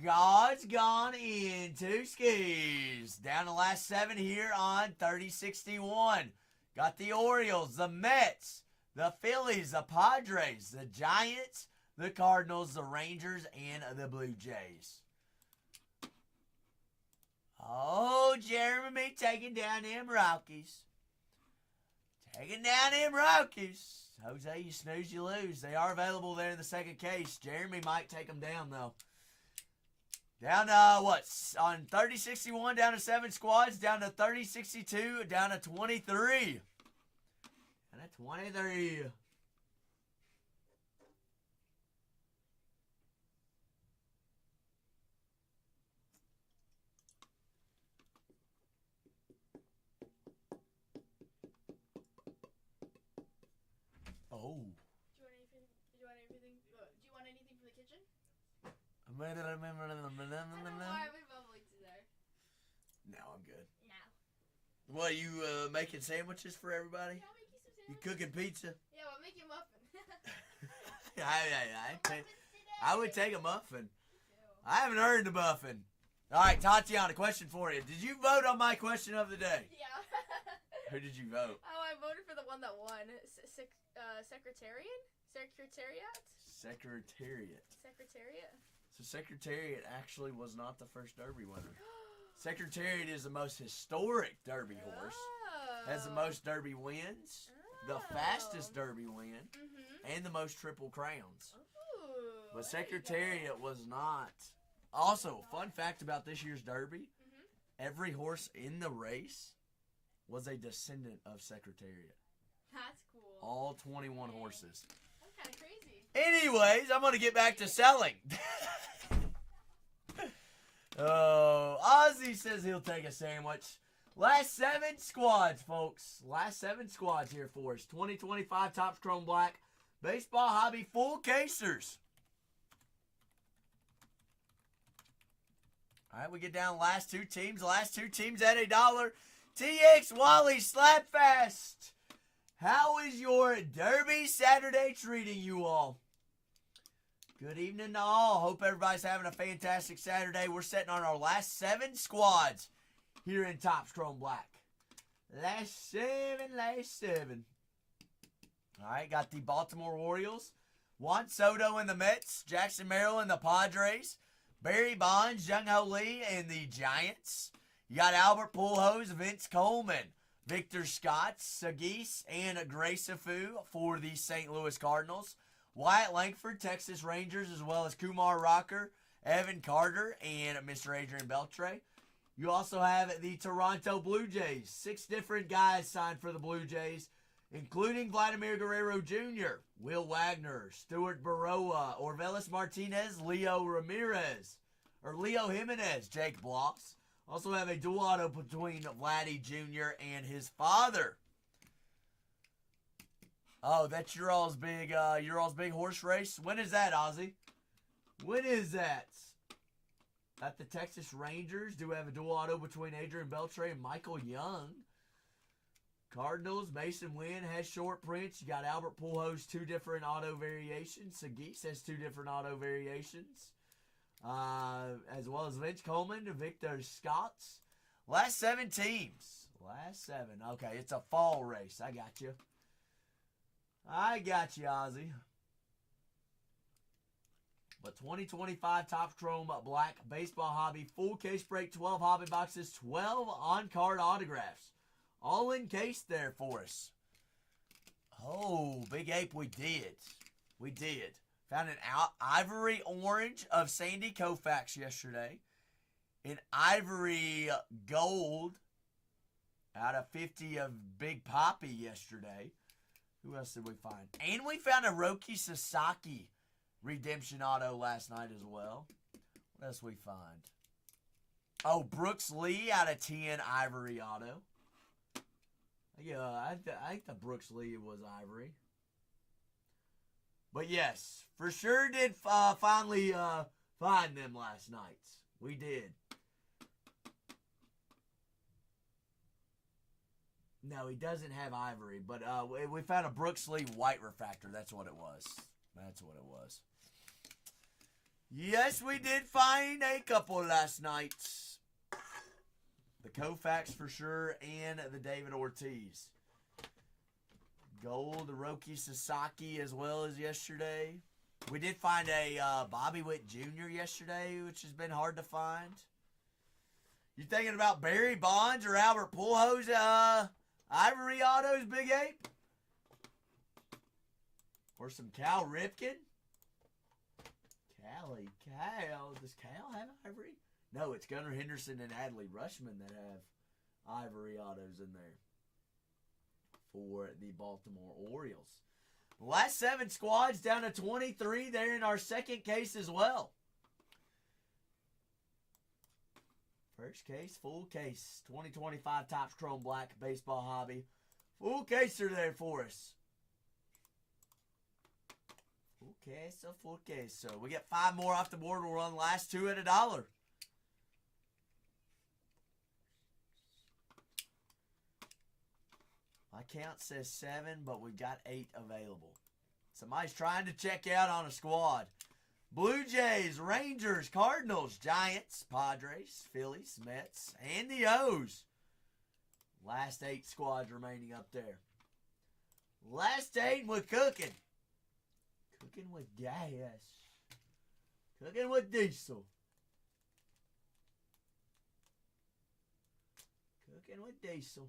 God's gone into skis. Down the last 7 here on 3061. Got the Orioles, the Mets, the Phillies, the Padres, the Giants, the Cardinals, the Rangers, and the Blue Jays. Oh, Jeremy taking down them Rockies. Taking down them Rockies. Jose, you snooze, you lose. They are available there in the second case. Jeremy might take them down, though. Down to, on 3061, down to 7 squads, down to 3062, down to 23. Down to 23. Oh. Do you want anything? Do you want I have a bubbly today. No, I'm good. No. What, you making sandwiches for everybody? Yeah, I'll make you some You sandwiches. cooking pizza? Yeah, we'll make you a muffin. I would take a muffin. Me too. I haven't heard the muffin. All right, Tatiana, question for you. Did you vote on my question of the day? Yeah. Who did you vote? Oh, I voted for the one that won. Secretariat? Secretariat? Secretariat. Secretariat? So Secretariat actually was not the first Derby winner. Secretariat is the most historic Derby horse. Has the most Derby wins, the fastest Derby win, and the most Triple Crowns. Ooh, But Secretariat was not. Also, fun fact about this year's Derby, every horse in the race was a descendant of Secretariat. That's cool. All 21 horses. That's kind of crazy. Anyways, I'm going to get back to selling. Oh, Ozzy says he'll take a sandwich. Last 7 squads, folks. Last 7 squads here for us. 2025 Topps Chrome Black Baseball Hobby Full Casers. All right, we get down to the last 2 teams. Last 2 teams at $1. TX Wally Slapfast. How is your Derby Saturday treating you all? Good evening to all. Hope everybody's having a fantastic Saturday. We're setting on our last 7 squads here in Topps Chrome Black. Last 7. All right, got the Baltimore Orioles. Juan Soto and the Mets. Jackson Merrill and the Padres. Barry Bonds, Jung Ho Lee and the Giants. You got Albert Pujols, Vince Coleman, Victor Scott, Sagis, and Grace Afu for the St. Louis Cardinals. Wyatt Langford, Texas Rangers, as well as Kumar Rocker, Evan Carter, and Mr. Adrian Beltre. You also have the Toronto Blue Jays. 6 different guys signed for the Blue Jays, including Vladimir Guerrero Jr., Will Wagner, Stuart Baroa, Orvelis Martinez, Leo Jimenez, Jake Bloss. Also have a dual auto between Vladdy Jr. and his father. Oh, that's your all's big horse race? When is that, Ozzy? When is that? At the Texas Rangers, do have a dual auto between Adrian Beltre and Michael Young. Cardinals, Mason Wynn has short prints. You got Albert Pujols, 2 different auto variations. Sagis has 2 different auto variations. As well as Vince Coleman, Victor Scotts. Last 7 teams. Last 7. Okay, it's a fall race. I got you. Ozzy. But 2025 Topps Chrome Black Baseball Hobby full case break, 12 hobby boxes, 12 on-card autographs. All encased there for us. Oh, Big Ape, we did. We did. Found an ivory orange of Sandy Koufax yesterday. An ivory gold out of 50 of Big Poppy yesterday. Who else did we find? And we found a Roki Sasaki redemption auto last night as well. What else we find? Oh, Brooks Lee out of 10 ivory auto. Yeah, I think the Brooks Lee was ivory. But yes, for sure did finally find them last night. We did. No, he doesn't have ivory, but we found a Brooks Lee white refractor. That's what it was. That's what it was. Yes, we did find a couple last night. The Koufax for sure, and the David Ortiz. Gold, the Roki Sasaki as well as yesterday. We did find a Bobby Witt Jr. yesterday, which has been hard to find. You thinking about Barry Bonds or Albert Pujols ivory autos, Big Ape? Or some Cal Ripken? Cal. Does Cal have ivory? No, it's Gunnar Henderson and Adley Rushman that have ivory autos in there for the Baltimore Orioles. The last 7 squads down to 23 there in our second case as well. First case, full case. 2025 Topps Chrome Black Baseball Hobby. Full caser there for us. Full queso. We get 5 more off the board. We'll run the last 2 at $1. My count says 7, but we got 8 available. Somebody's trying to check out on a squad. Blue Jays, Rangers, Cardinals, Giants, Padres, Phillies, Mets, and the O's. Last 8 squads remaining up there. Last 8, we're cooking. Cooking with gas. Cooking with diesel. Cooking with diesel.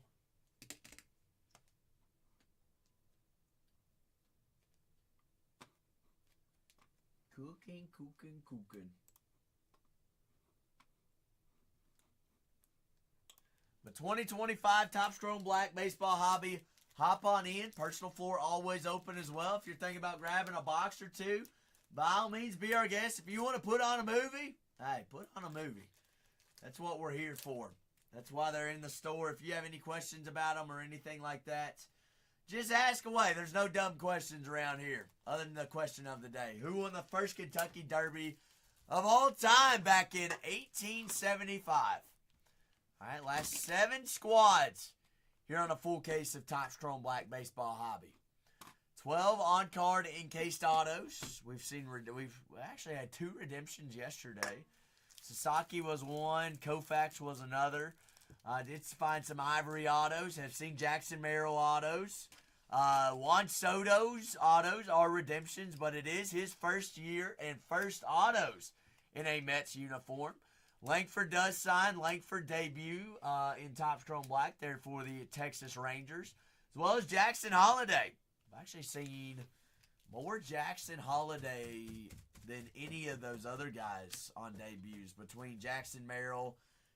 Cooking. The 2025 Topps Chrome Black Baseball Hobby. Hop on in. Personal floor always open as well. If you're thinking about grabbing a box or 2, by all means, be our guest. If you want to put on a movie, hey, put on a movie. That's what we're here for. That's why they're in the store. If you have any questions about them or anything like that, just ask away. There's no dumb questions around here other than the question of the day. Who won the first Kentucky Derby of all time back in 1875? All right, last 7 squads here on a full case of Topps Chrome Black Baseball Hobby. 12 on-card encased autos. We've actually had 2 redemptions yesterday. Sasaki was one. Koufax was another. Did find some Ivory autos. Have seen Jackson Merrill autos. Juan Soto's autos are redemptions, but it is his first year and first autos in a Mets uniform. Langford does sign. Langford debut in Topps Chrome Black there for the Texas Rangers, as well as Jackson Holiday. I've actually seen more Jackson Holiday than any of those other guys on debuts between Jackson Merrill,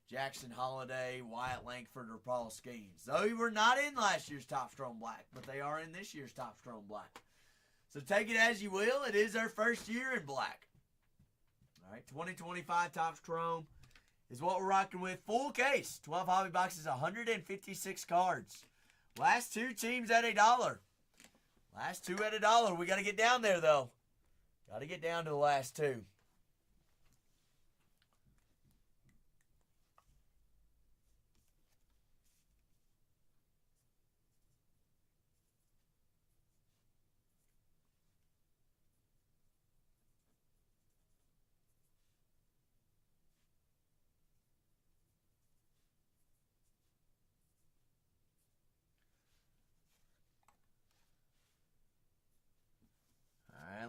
Jackson Holiday, Wyatt Langford, or Paul Skeens. They were not in last year's Topps Chrome Black, but they are in this year's Topps Chrome Black. So take it as you will. It is their first year in black. All right, 2025 Topps Chrome is what we're rocking with. Full case, 12 hobby boxes, 156 cards. Last 2 teams at $1. Last 2 at $1. We got to get down there, though. Got to get down to the last 2.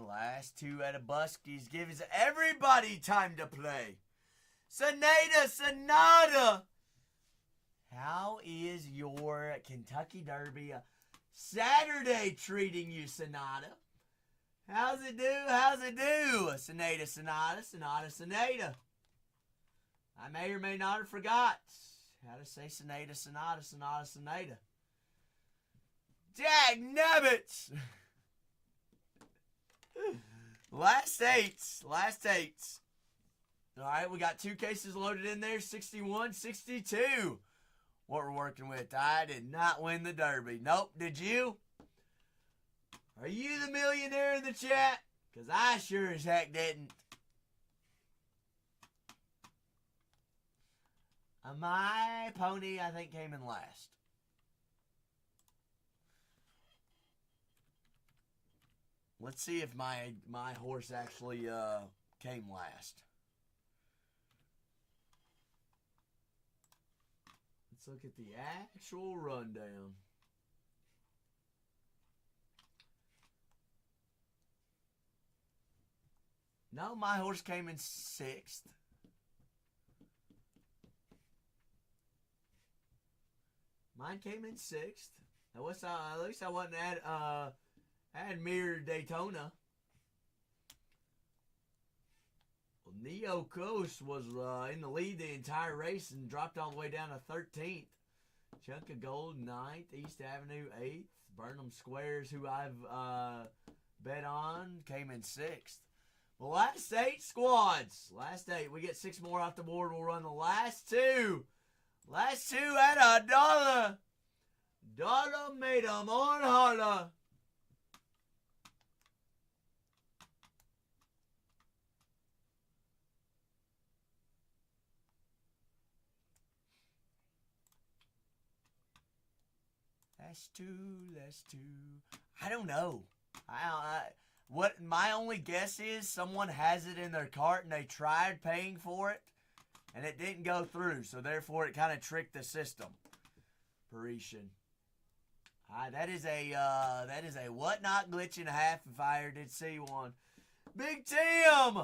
Last 2 at a Buskies gives everybody time to play. Sonata. How is your Kentucky Derby Saturday treating you, Sonata? How's it do? Sonata. I may or may not have forgot how to say Sonata. Dag nubbits! Last eights. All right, we got 2 cases loaded in there, 61, 62. What we're working with. I did not win the Derby. Nope, did you? Are you the millionaire in the chat? Because I sure as heck didn't. My pony, I think, came in last. Let's see if my horse actually came last. Let's look at the actual rundown. No, my horse came in 6th. Mine came in 6th. At least I wasn't at I had Mirror Daytona. Well, Neo Coast was in the lead the entire race and dropped all the way down to 13th. Chunk of Gold 9th. East Avenue 8th. Burnham Squares, who I've bet on, came in 6th. The last 8 squads. Last 8. We get 6 more off the board. We'll run the last 2. Last 2 at $1. Dollar made 'em on holler. Last two. I don't know. What my only guess is, someone has it in their cart and they tried paying for it, and it didn't go through. So therefore, it kind of tricked the system. Parisian. That is a whatnot glitch and a half if I ever did see one. Big Tim!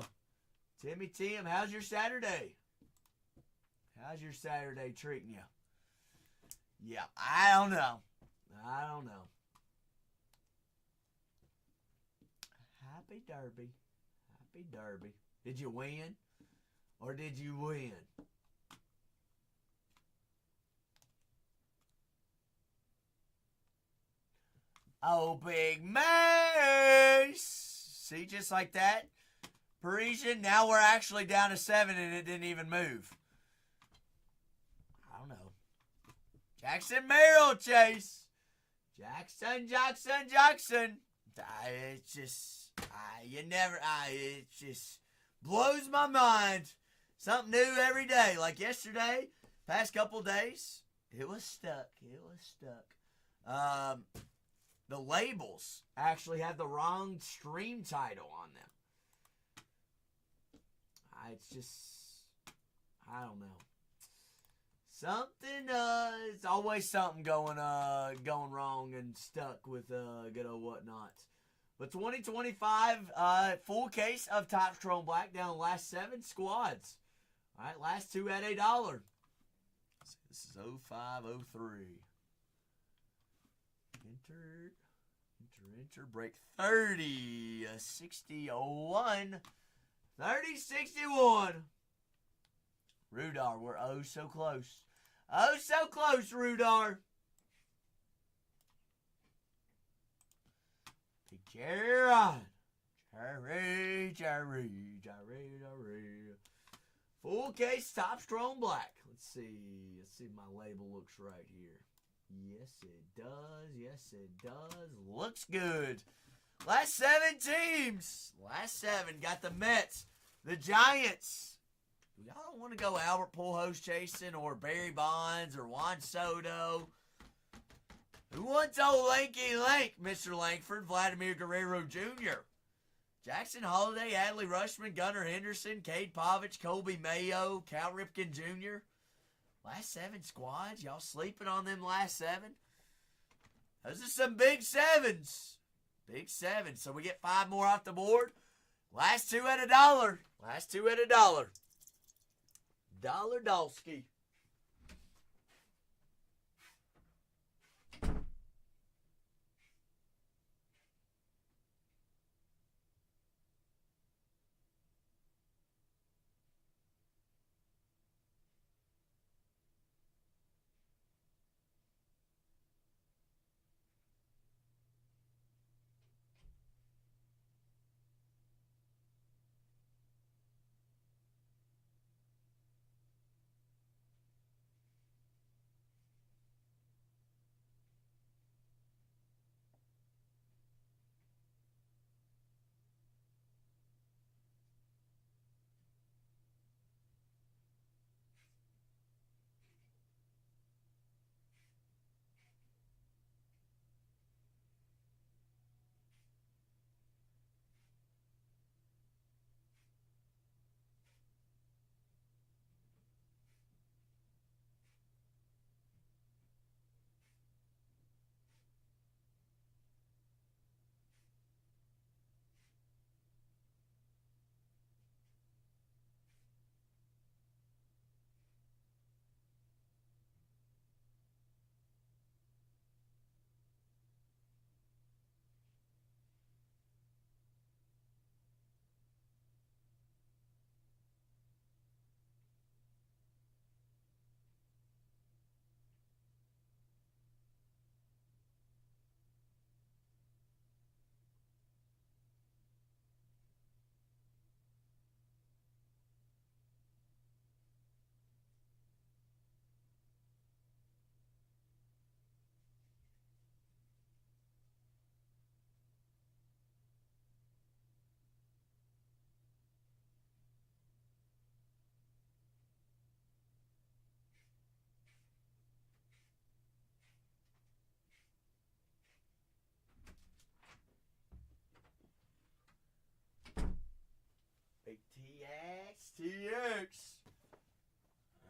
Tim, how's your Saturday? How's your Saturday treating you? Yeah, I don't know. Happy Derby. Did you win? Or did you win? Oh, Big Mace! See, just like that. Parisian, now we're actually down to 7 and it didn't even move. I don't know. Jackson Merrill Chase. Jackson. It's just, it just blows my mind. Something new every day. Like yesterday, past couple days, it was stuck. The labels actually had the wrong stream title on them. It's just, I don't know. Something, it's always something going wrong and stuck with good old whatnot. But 2025, full case of Topps Chrome Black down the last 7 squads. All right, last 2 at $1. This is 0503. Enter, break 30, 60-01, 30-61. Rudar, we're oh so close. Oh so close, Rudar. Big Jerry. Full case Topps Chrome Black. Let's see if my label looks right here. Yes, it does. Looks good. Last 7 teams. Last 7. Got the Mets, the Giants. Y'all don't want to go Albert Pujols chasing or Barry Bonds or Juan Soto. Who wants old Lanky Lank, Mr. Langford, Vladimir Guerrero Jr., Jackson Holliday, Adley Rutschman, Gunnar Henderson, Cade Povich, Colby Mayo, Cal Ripken Jr. Last 7 squads? Y'all sleeping on them last 7? Those are some big 7s. Big 7s. So we get 5 more off the board. Last 2 at $1. Last 2 at $1. Dollar Dolsky. TX.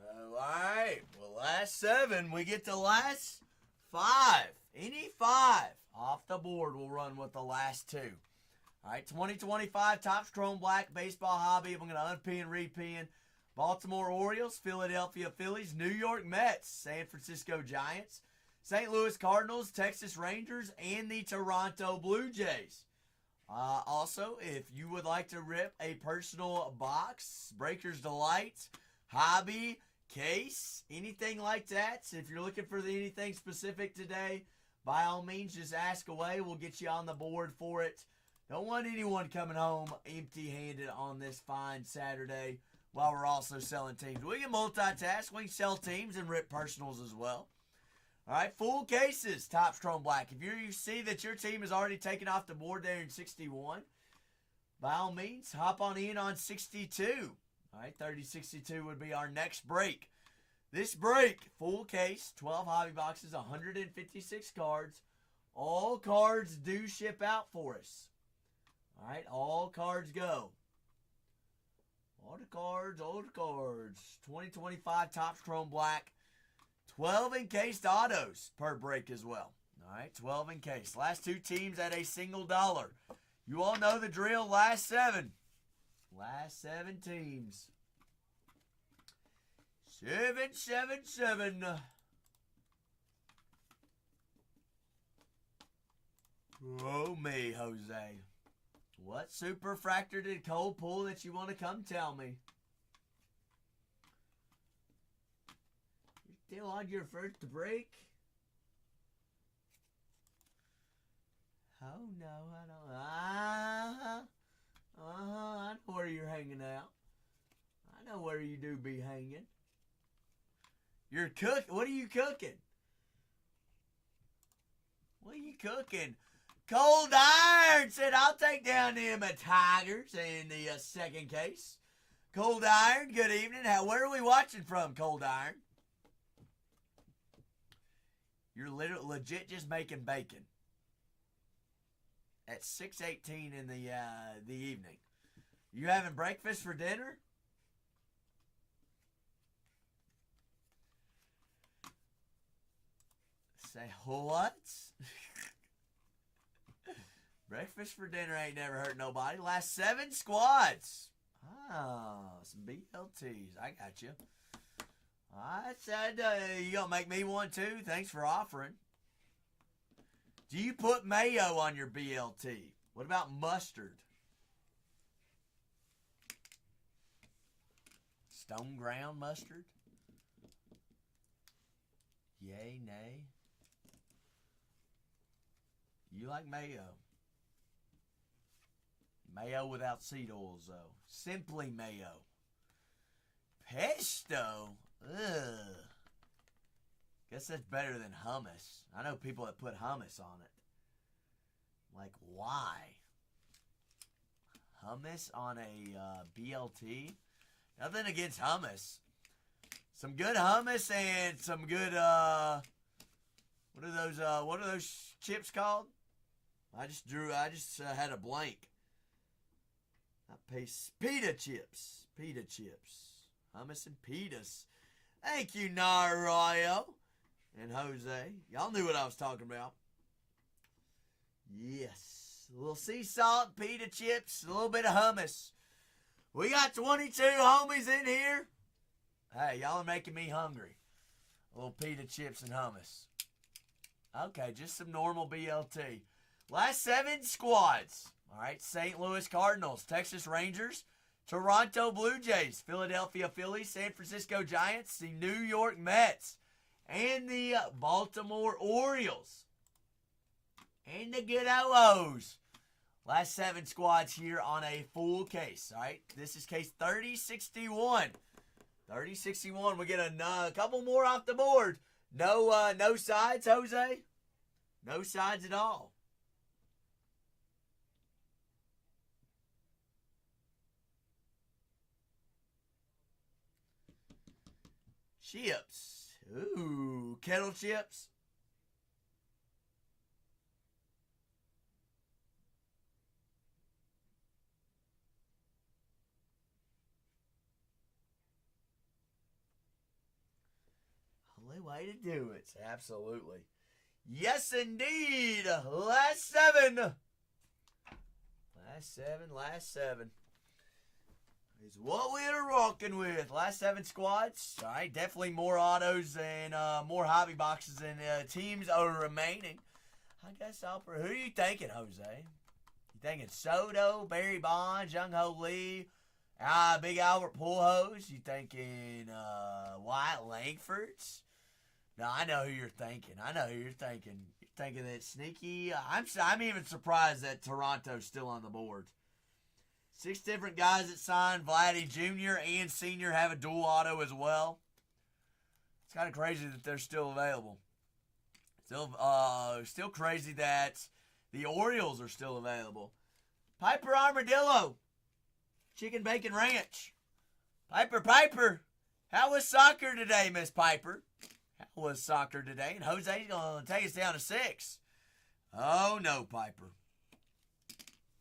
All right. Well, last 7. We get the last 5. Any 5 off the board will run with the last 2. All right, 2025 Topps Chrome Black Baseball Hobby. I'm going to unpin, repin. Baltimore Orioles, Philadelphia Phillies, New York Mets, San Francisco Giants, St. Louis Cardinals, Texas Rangers, and the Toronto Blue Jays. Also, if you would like to rip a personal box, Breaker's Delight, hobby, case, anything like that, so if you're looking for anything specific today, by all means, just ask away. We'll get you on the board for it. Don't want anyone coming home empty-handed on this fine Saturday while we're also selling teams. We can multitask. We can sell teams and rip personals as well. All right, full cases, Topps Chrome Black. If you see that your team is already taken off the board there in 61, by all means, hop on in on 62. All right, 3062 would be our next break. This break, full case, 12 hobby boxes, 156 cards. All cards do ship out for us. All right, all cards go. All the cards. 2025 Topps Chrome Black. 12 encased autos per break as well. All right, 12 encased. Last 2 teams at a single dollar. You all know the drill. Last 7. Last 7 teams. 777. Oh me, Jose. What superfractor did Cole pull that you want to come tell me? You're still on your first break? Oh no, I don't. I know where you're hanging out. I know where you do be hanging. You're cooking. What are you cooking? What are you cooking? Cold Iron said, I'll take down them Tigers in the second case. Cold Iron, good evening. Where are we watching from, Cold Iron? You're legit just making bacon at 6:18 in the evening. You having breakfast for dinner? Say what? Breakfast for dinner ain't never hurt nobody. Last 7 squads. Oh, some BLTs. I got you. I said you gonna make me one too. Thanks for offering. Do you put mayo on your BLT? What about mustard? Stone ground mustard? Yay, nay? You like mayo. Mayo without seed oils, though. Simply mayo. Pesto? Ugh. Guess that's better than hummus. I know people that put hummus on it. Like, why? Hummus on a BLT? Nothing against hummus. Some good hummus and some good, what are those chips called? I just had a blank. Not pita chips. Pita chips. Hummus and pitas. Thank you, Narayo and Jose. Y'all knew what I was talking about. Yes. A little sea salt, pita chips, a little bit of hummus. We got 22 homies in here. Hey, y'all are making me hungry. A little pita chips and hummus. Okay, just some normal BLT. Last 7 squads. All right, St. Louis Cardinals, Texas Rangers, Toronto Blue Jays, Philadelphia Phillies, San Francisco Giants, the New York Mets, and the Baltimore Orioles. And the good O's. Last 7 squads here on a full case. All right, this is case 3061. 3061. We get a couple more off the board. No sides, Jose. No sides at all. Chips. Ooh, kettle chips. way to do it. Absolutely. Yes, indeed. Last 7. Last 7. Is what we're rocking with. Last 7 squads. All right, definitely more autos and more hobby boxes and teams are remaining. I guess who are you thinking, Jose? You thinking Soto, Barry Bonds, Jung Ho Lee, Big Albert Pujols? You thinking Wyatt Langfords? No, I know who you're thinking. You're thinking that sneaky. I'm even surprised that Toronto's still on the board. 6 different guys that signed. Vladdy Jr. and Sr. have a dual auto as well. It's kind of crazy that they're still available. Still crazy that the Orioles are still available. Piper Armadillo. Chicken Bacon Ranch. Piper. How was soccer today, Miss Piper? How was soccer today? And Jose's going to take us down to 6. Oh, no, Piper.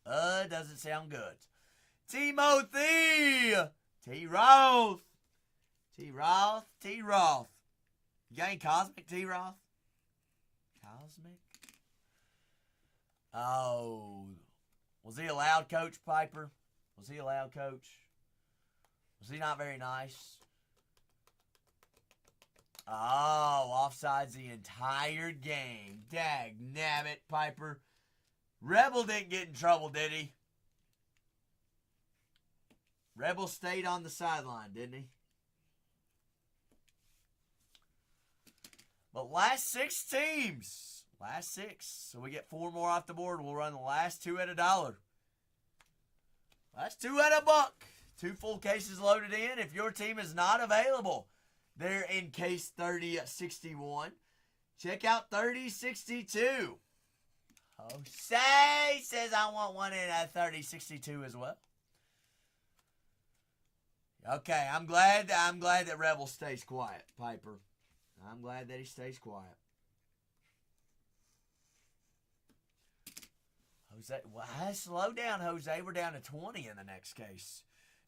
Doesn't sound good. Timothy! T-Roth. You got any Cosmic, T-Roth? Cosmic? Oh. Was he allowed, Coach Piper? Was he allowed, Coach? Was he not very nice? Oh, offsides the entire game. Dag nabbit, Piper. Rebel didn't get in trouble, did he? Rebel stayed on the sideline, didn't he? But last 6 teams. Last 6. So we get 4 more off the board. We'll run the last 2 at $1. Last 2 at $1. 2 full cases loaded in. If your team is not available, they're in case 3061. Check out 3062. Jose says I want one in 3062 as well. Okay, I'm glad that Rebel stays quiet, Piper. I'm glad that he stays quiet. Jose, well, slow down, Jose. We're down to 20 in the next case.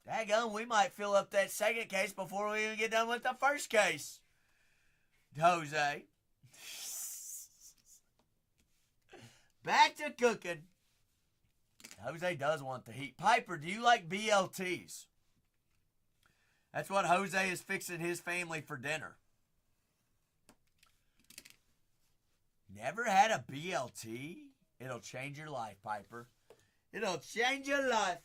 Daggone, we might fill up that second case before we even get done with the first case. Jose. Back to cooking. Jose does want the heat. Piper, do you like BLTs? That's what Jose is fixing his family for dinner. Never had a BLT? It'll change your life, Piper. It'll change your life.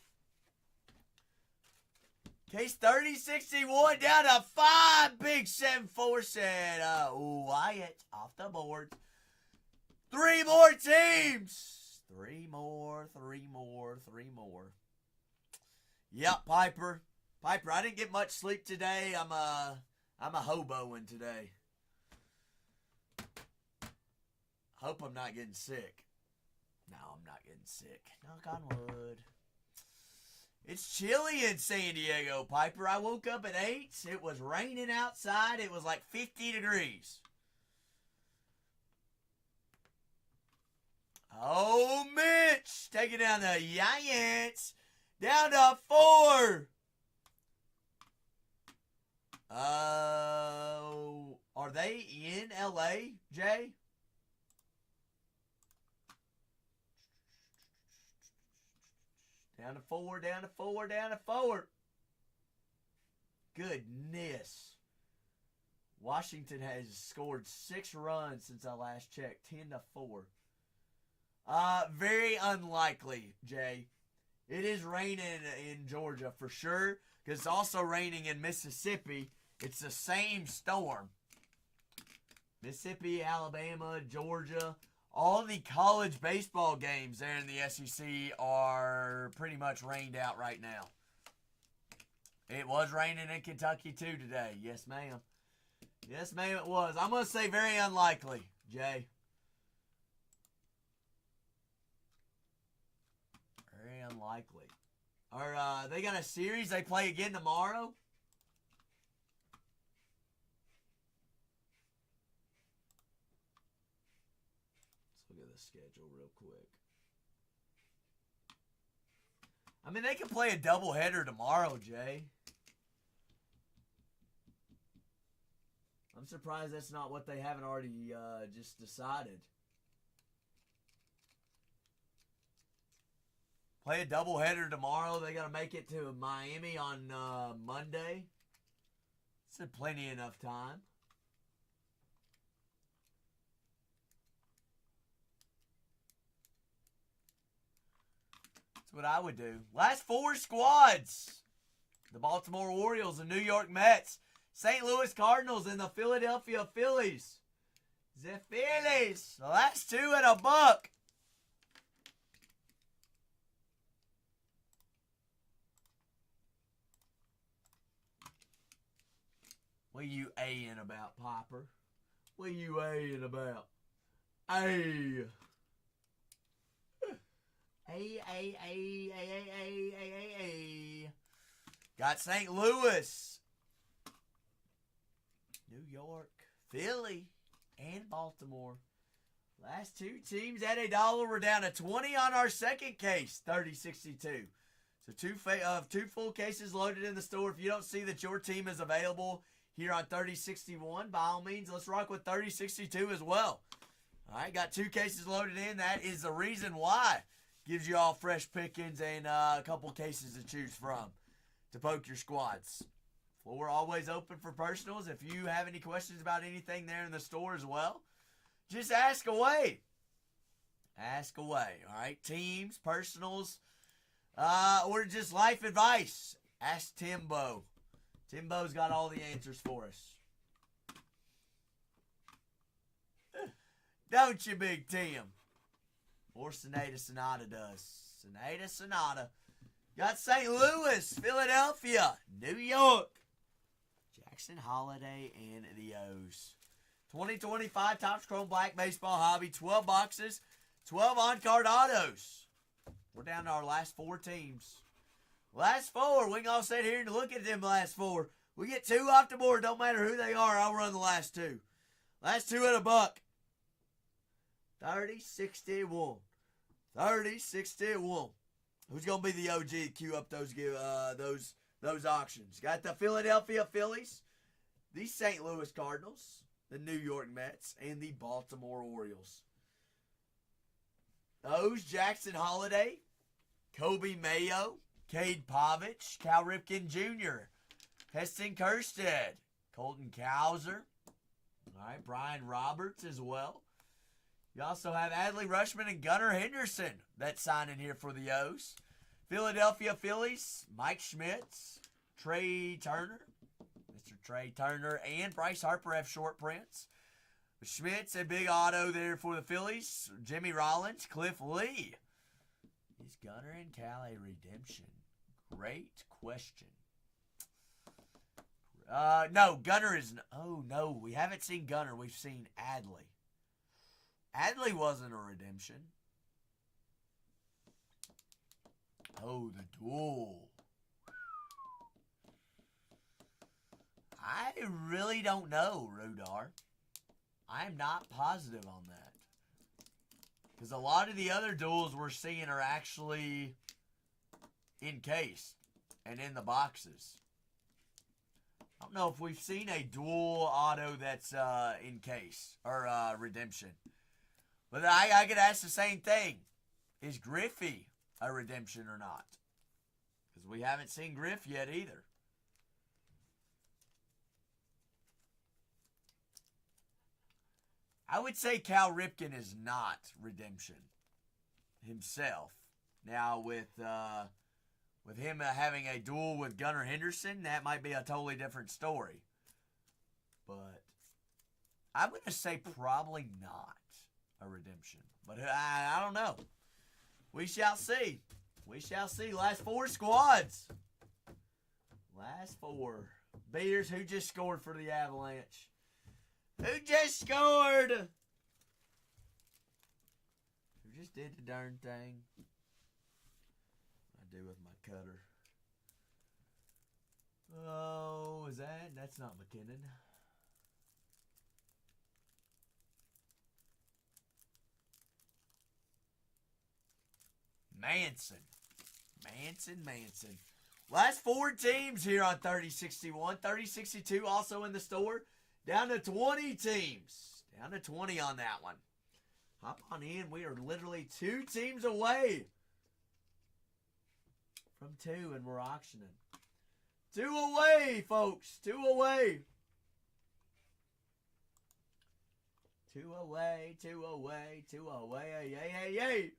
Case 3061 down to 5. Big 7-4 said Wyatt off the board. 3 more teams. 3 more. Yep, Piper. Piper, I didn't get much sleep today. I'm a hoboing today. Hope I'm not getting sick. No, I'm not getting sick. Knock on wood. It's chilly in San Diego, Piper. I woke up at 8. It was raining outside. It was like 50 degrees. Oh, Mitch. Taking down the Giants. Down to 4. Are they in LA, Jay? Down to 4. Goodness. Washington has scored 6 runs since I last checked. 10-4. Very unlikely, Jay. It is raining in Georgia for sure, because it's also raining in Mississippi. It's the same storm. Mississippi, Alabama, Georgia. All the college baseball games there in the SEC are pretty much rained out right now. It was raining in Kentucky too today. Yes, ma'am. Yes, ma'am, it was. I'm going to say very unlikely, Jay. Very unlikely. They got a series they play again tomorrow? Let's look at the schedule real quick. I mean, they can play a doubleheader tomorrow, Jay. I'm I'm surprised that's not what they haven't already just decided. Play a doubleheader tomorrow. They got to make it to Miami on Monday. It's plenty enough time. That's what I would do. Last four squads. The Baltimore Orioles, the New York Mets, St. Louis Cardinals, and the Philadelphia Phillies. The Phillies. The last two at a buck. What you A-ing about, Popper? What you A-ing about? A. A. Got St. Louis, New York, Philly, and Baltimore. Last two teams at $1. We're down to 20 on our second case, 3062. So two full cases loaded in the store. If you don't see that your team is available here on 3061, by all means, let's rock with 3062 as well. All right, got two cases loaded in. That is the reason why. Gives you all fresh pickings and a couple cases to choose from to poke your squads. Floor always open for personals. If you have any questions about anything there in the store as well, just ask away. Ask away, all right? Teams, personals, or just life advice. Ask Timbo. Timbo's got all the answers for us. Don't you, Big Tim? Or Sonata does. Sonata. Got St. Louis, Philadelphia, New York, Jackson Holiday, and the O's. 2025 Topps Chrome Black Baseball Hobby, 12 boxes, 12 on-card autos. We're down to our last four teams. Last four, we can all sit here and look at them last four. We get two off the board, don't matter who they are, I'll run the last two. Last two at a buck. 30-61. 30-61. Who's gonna be the OG to queue up those auctions? Got the Philadelphia Phillies, the St. Louis Cardinals, the New York Mets, and the Baltimore Orioles. Those Jackson Holiday, Kobe Mayo, Cade Povich, Cal Ripken Jr., Heston Kjerstad, Colton Cowser, all right, Brian Roberts as well. You also have Adley Rutschman and Gunnar Henderson that's signing here for the O's. Philadelphia Phillies, Mike Schmitz, Trey Turner, Mr. Trey Turner, and Bryce Harper have short prints. Schmitz, a big auto there for the Phillies. Jimmy Rollins, Cliff Lee. Is Gunnar and Cal a redemption? Great question. No, Gunnar is... Oh, no, we haven't seen Gunnar. We've seen Adley. Adley wasn't a redemption. Oh, the duel. I really don't know, Rudar. I'm not positive on that. Because a lot of the other duels we're seeing are actually encased and in the boxes. I don't know if we've seen a dual auto that's encased or redemption. But I could ask the same thing. Is Griffey a redemption or not? Because we haven't seen Griff yet either. I would say Cal Ripken is not redemption himself. Now with him having a duel with Gunnar Henderson, that might be a totally different story. But I'm going to say probably not a redemption. But I don't know. We shall see. We shall see. Last four squads. Last four. Beaters, who just scored for the Avalanche? Who just scored? Who just did the darn thing? I do with my cutter. Oh, is that? That's not McKinnon. Manson. Last four teams here on 3061. 3062 also in the store. Down to 20 teams. Down to 20 on that one. Hop on in. We are literally 2 teams away from 2, and we're auctioning. 2 away, folks. 2 away. 2 away, 2 away, 2 away. Yay, yay, yay.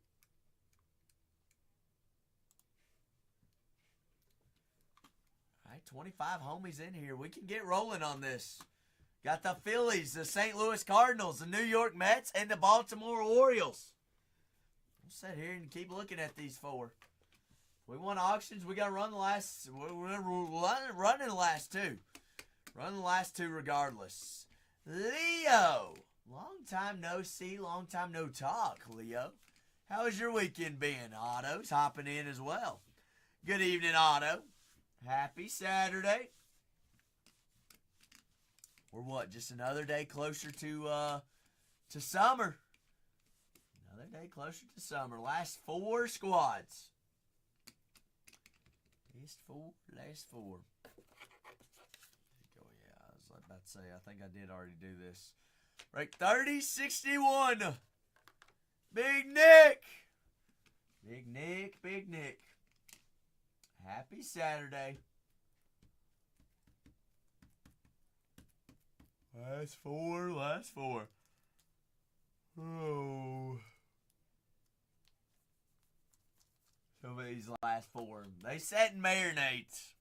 All right, 25 homies in here. We can get rolling on this. Got the Phillies, the St. Louis Cardinals, the New York Mets, and the Baltimore Orioles. We'll sit here and keep looking at these 4. We won auctions. We got to run the last. We're running the last 2. Run the last 2 regardless. Leo. Long time no see. Long time no talk, Leo. How has your weekend been? Otto's hopping in as well. Good evening, Otto. Happy Saturday. We're what? Just another day closer to summer. Another day closer to summer. Last 4 squads. Last 4. Oh yeah, I was about to say, I think I did already do this. Right, 30-61. Big Nick. Big Nick, Big Nick. Happy Saturday. Last 4. Oh. So these last 4. They set and marinate.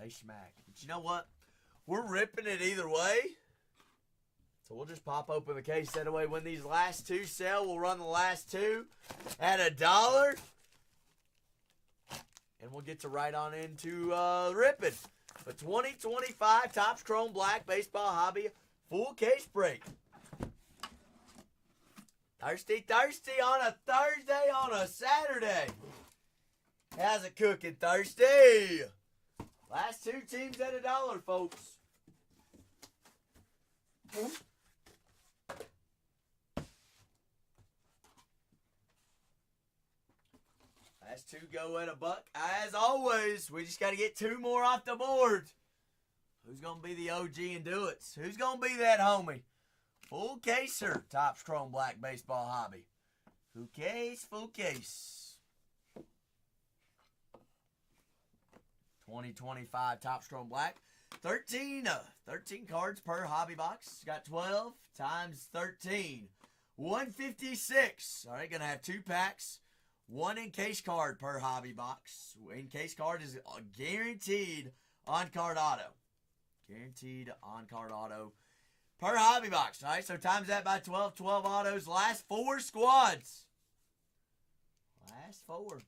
They smack. But you know what? We're ripping it either way. So we'll just pop open the case that way. When these last 2 sell, we'll run the last 2 at $1. And we'll get to right on into ripping. The 2025 Topps Chrome Black Baseball Hobby full case break. Thirsty on a Thursday, on a Saturday. How's it cooking, Thirsty? Last 2 teams at $1, folks. Last 2 go at $1. As always, we just got to get 2 more off the board. Who's going to be the OG and do it? Who's going to be that homie? Full caser, Topps Chrome Black Baseball Hobby. Full case. 2025 Topps Chrome Black. 13 cards per hobby box. Got 12 times 13. 156. All right, going to have 2 packs. 1 encase card per hobby box. Encase card is guaranteed on-card auto. Guaranteed on-card auto per hobby box. All right, so times that by 12. 12 autos. Last 4 squads. Last 4.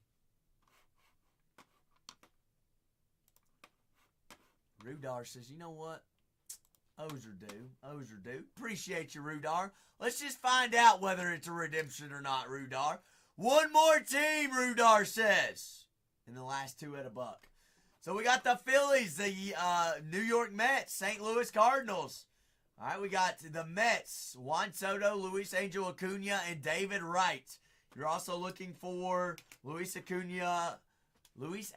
Rudar says, you know what? O's are due. Appreciate you, Rudar. Let's just find out whether it's a redemption or not, Rudar. 1 more team, Rudar says. In the last 2 at $1. So we got the Phillies, the New York Mets, St. Louis Cardinals. All right, we got the Mets, Juan Soto, Luis Angel Acuna, and David Wright. You're also looking for Luis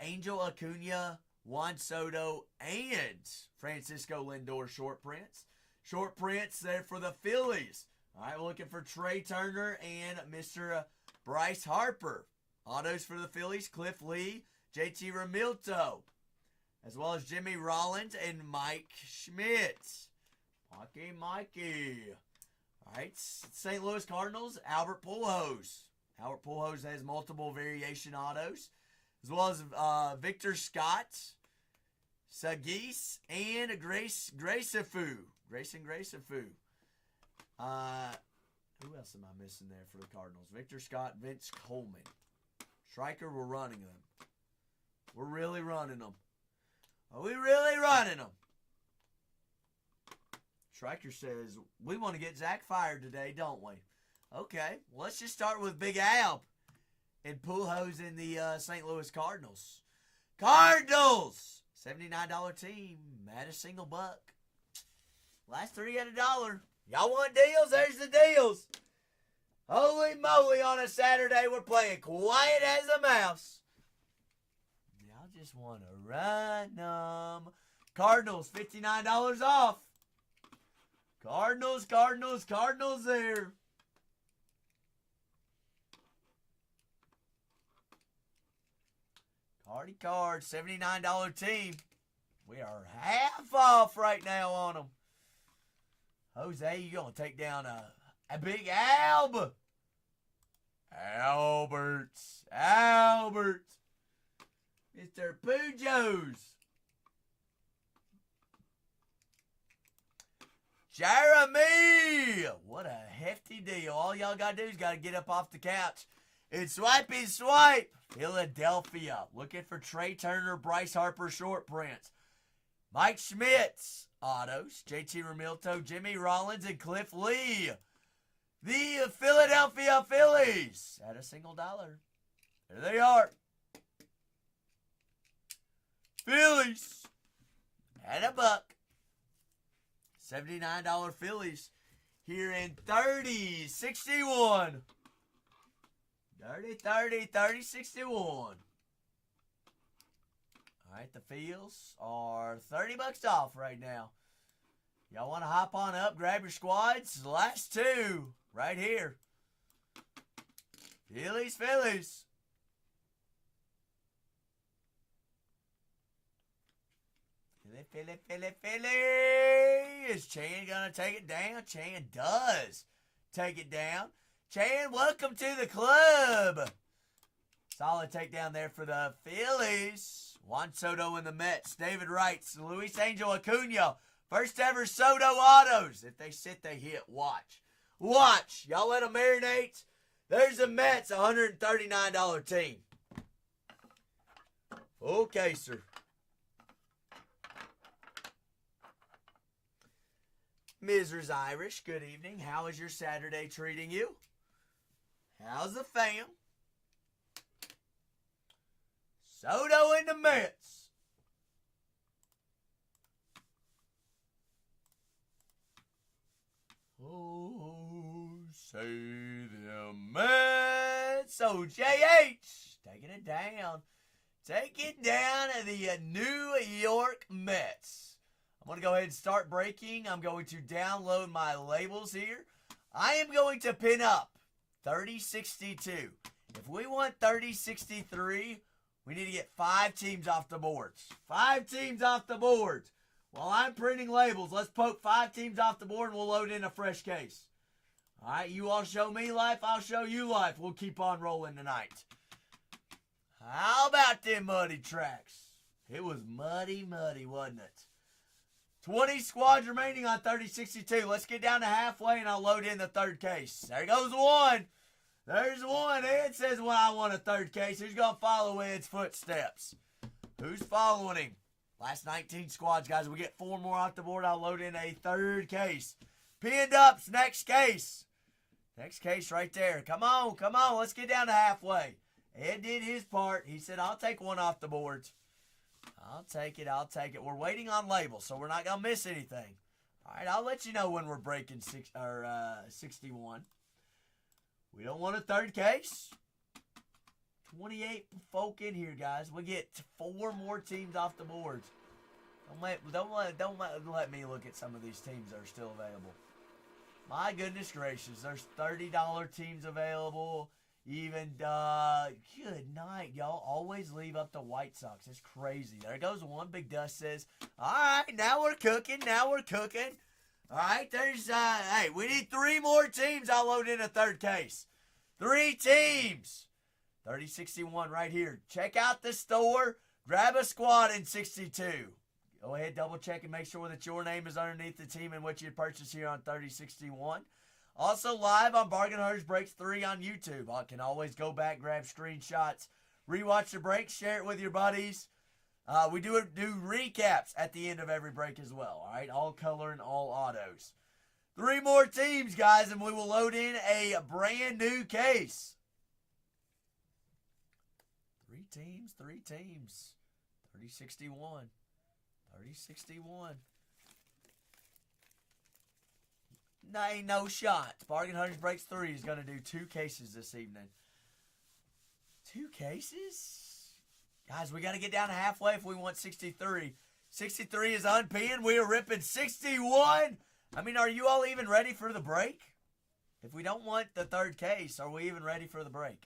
Angel Acuna, Juan Soto, and Francisco Lindor short prints. Short prints there for the Phillies. All right, we're looking for Trey Turner and Mr. Bryce Harper. Autos for the Phillies, Cliff Lee, JT Realmuto, as well as Jimmy Rollins and Mike Schmidt. Mikey. All right, St. Louis Cardinals, Albert Pujols. Albert Pujols has multiple variation autos, as well as Victor Scott, Sagis, and Grayson Gracefou. Who else am I missing there for the Cardinals? Victor Scott, Vince Coleman. Striker, we're running them. We're really running them. Are we really running them? Striker says, we want to get Zach fired today, don't we? Okay, well, let's just start with Big Al and Pujols in the St. Louis Cardinals. Cardinals! $79 team. At a single buck. Last 3 at $1. Y'all want deals? There's the deals. Holy moly, on a Saturday, we're playing quiet as a mouse. Y'all just want to run them. Cardinals, $59 off. Cardinals there. Cardi Cards, $79 team. We are half off right now on them. Jose, you going to take down a big Alberts. Mr. Pujos. Jeremy. What a hefty deal. All y'all got to do is got to get up off the couch. It's swipey swipe. Philadelphia. Looking for Trey Turner, Bryce Harper, short prints. Mike Schmitz. Autos. JT Remilto, Jimmy Rollins, and Cliff Lee. The Philadelphia Phillies. At a single dollar. There they are. Phillies. At a buck. $79 Phillies. Here in 30-61. 30-61. All right, the fields are $30 off right now. Y'all want to hop on up, grab your squads? The last two right here. Phillies. Philly. Is Chan going to take it down? Chan does take it down. Chan, welcome to the club. Solid takedown there for the Phillies. Juan Soto and the Mets. David Wrights. Luis Angel Acuna. First ever Soto autos. If they sit, they hit. Watch. Y'all let them marinate. There's the Mets, $139 team. Okay, sir. Mrs. Irish, good evening. How is your Saturday treating you? How's the fam? Soto and the Mets. Oh, say the Mets. So JH, taking it down. Take it down to the New York Mets. I'm going to go ahead and start breaking. I'm going to download my labels here. I am going to pin up 3062. If we want 3063, we need to get 5 teams off the boards. 5 teams off the boards. While I'm printing labels, let's poke 5 teams off the board and we'll load in a fresh case. All right, you all show me life, I'll show you life. We'll keep on rolling tonight. How about them muddy tracks? It was muddy, wasn't it? 20 squads remaining on 3062. Let's get down to halfway and I'll load in the third case. There goes one. There's one. Ed says, well, I want a third case. Who's going to follow Ed's footsteps? Who's following him? Last 19 squads, guys. We get 4 more off the board. I'll load in a third case. Pinned up's next case. Next case right there. Come on. Let's get down to halfway. Ed did his part. He said, I'll take one off the boards. I'll take it. We're waiting on labels, so we're not going to miss anything. All right, I'll let you know when we're breaking 61. We don't want a third case. 28 folk in here, guys. We get 4 more teams off the boards. Don't let me look at some of these teams that are still available. My goodness gracious, there's $30 teams available. Even, good night, y'all. Always leave up the White Sox. It's crazy. There goes one. Big Dust says, all right, now we're cooking. All right, there's, hey, we need 3 more teams. I'll load in a third case. 3 teams. 3061 right here. Check out the store. Grab a squad in 62. Go ahead, double check and make sure that your name is underneath the team in which you purchase here on 3061. Also live on Bargain Hunters Breaks 3 on YouTube. I can always go back, grab screenshots, rewatch the break, share it with your buddies. We do recaps at the end of every break as well. All right, all color and all autos. 3 more teams, guys, and we will load in a brand new case. 3 teams. 3061. Ain't no shot. Bargain Hunters Breaks 3 is going to do 2 cases this evening. 2 cases? Guys, we got to get down to halfway if we want 63. 63 is unpinned. We are ripping 61. I mean, are you all even ready for the break? If we don't want the third case, are we even ready for the break?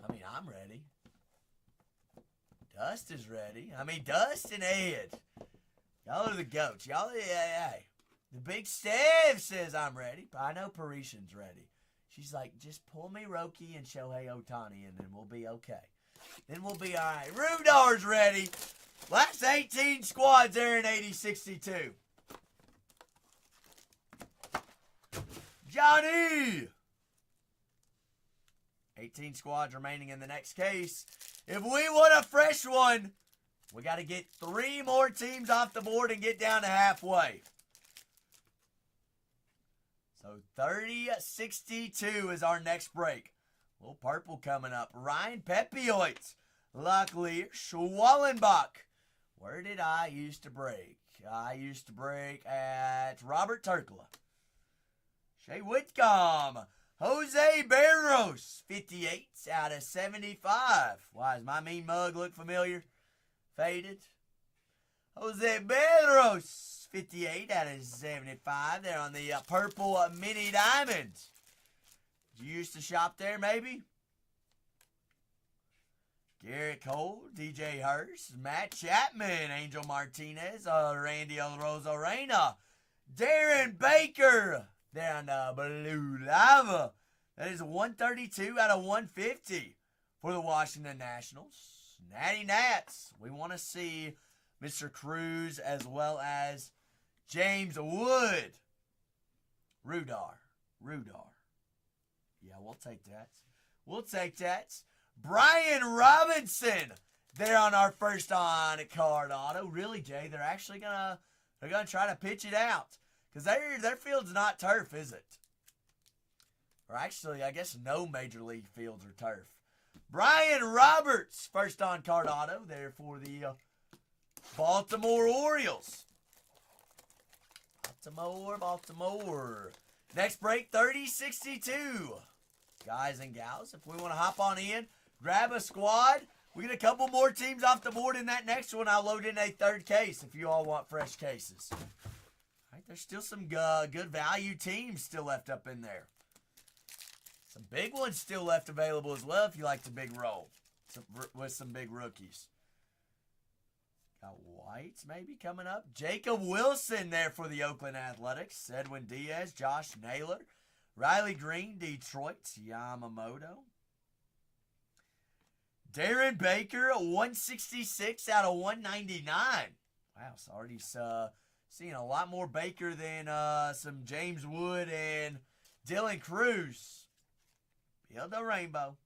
I mean, I'm ready. Dust is ready. I mean, Dust and Ed. Y'all are the goats. Y'all, hey. The big Steph says I'm ready. I know Parisian's ready. She's like, just pull me Roki and Shohei Ohtani, and then we'll be okay. Then we'll be all right. Rudar's ready. Last 18 squads there in 80-62. Johnny! 18 squads remaining in the next case. If we want a fresh one, we got to get 3 more teams off the board and get down to halfway. So 30-62 is our next break. A little purple coming up. Ryan Pepioitz. Luckily, Schwallenbach. Where did I used to break? I used to break at Robert Turkla. Shea Whitcomb. Jose Barros. 58 out of 75. Why, does my mean mug look familiar? Faded. Jose Barros. 58 out of 75. There on the purple mini diamond. Did you used to shop there, maybe? Garrett Cole, DJ Hurst, Matt Chapman, Angel Martinez, Randy Rosarena, Darren Baker, there on the blue lava. That is 132 out of 150 for the Washington Nationals. Natty Nats, we want to see Mr. Cruz as well as James Wood. Rudar. Yeah, we'll take that. We'll take that. Brian Robinson there on our first on-card auto. Really, Jay, they're actually gonna try to pitch it out because their field's not turf, is it? Or actually, I guess no major league fields are turf. Brian Roberts, first on-card auto there for the Baltimore Orioles. Baltimore. Next break, 30-62. Guys and gals, if we want to hop on in, grab a squad. We get a couple more teams off the board in that next one. I'll load in a third case if you all want fresh cases. All right, there's still some good value teams still left up in there. Some big ones still left available as well if you like the big roll with some big rookies. Got Whites maybe coming up. Jacob Wilson there for the Oakland Athletics. Edwin Diaz, Josh Naylor, Riley Green, Detroit, Yamamoto. Darren Baker, 166 out of 199. Wow, so already seeing a lot more Baker than some James Wood and Dylan Cruz. Build a rainbow.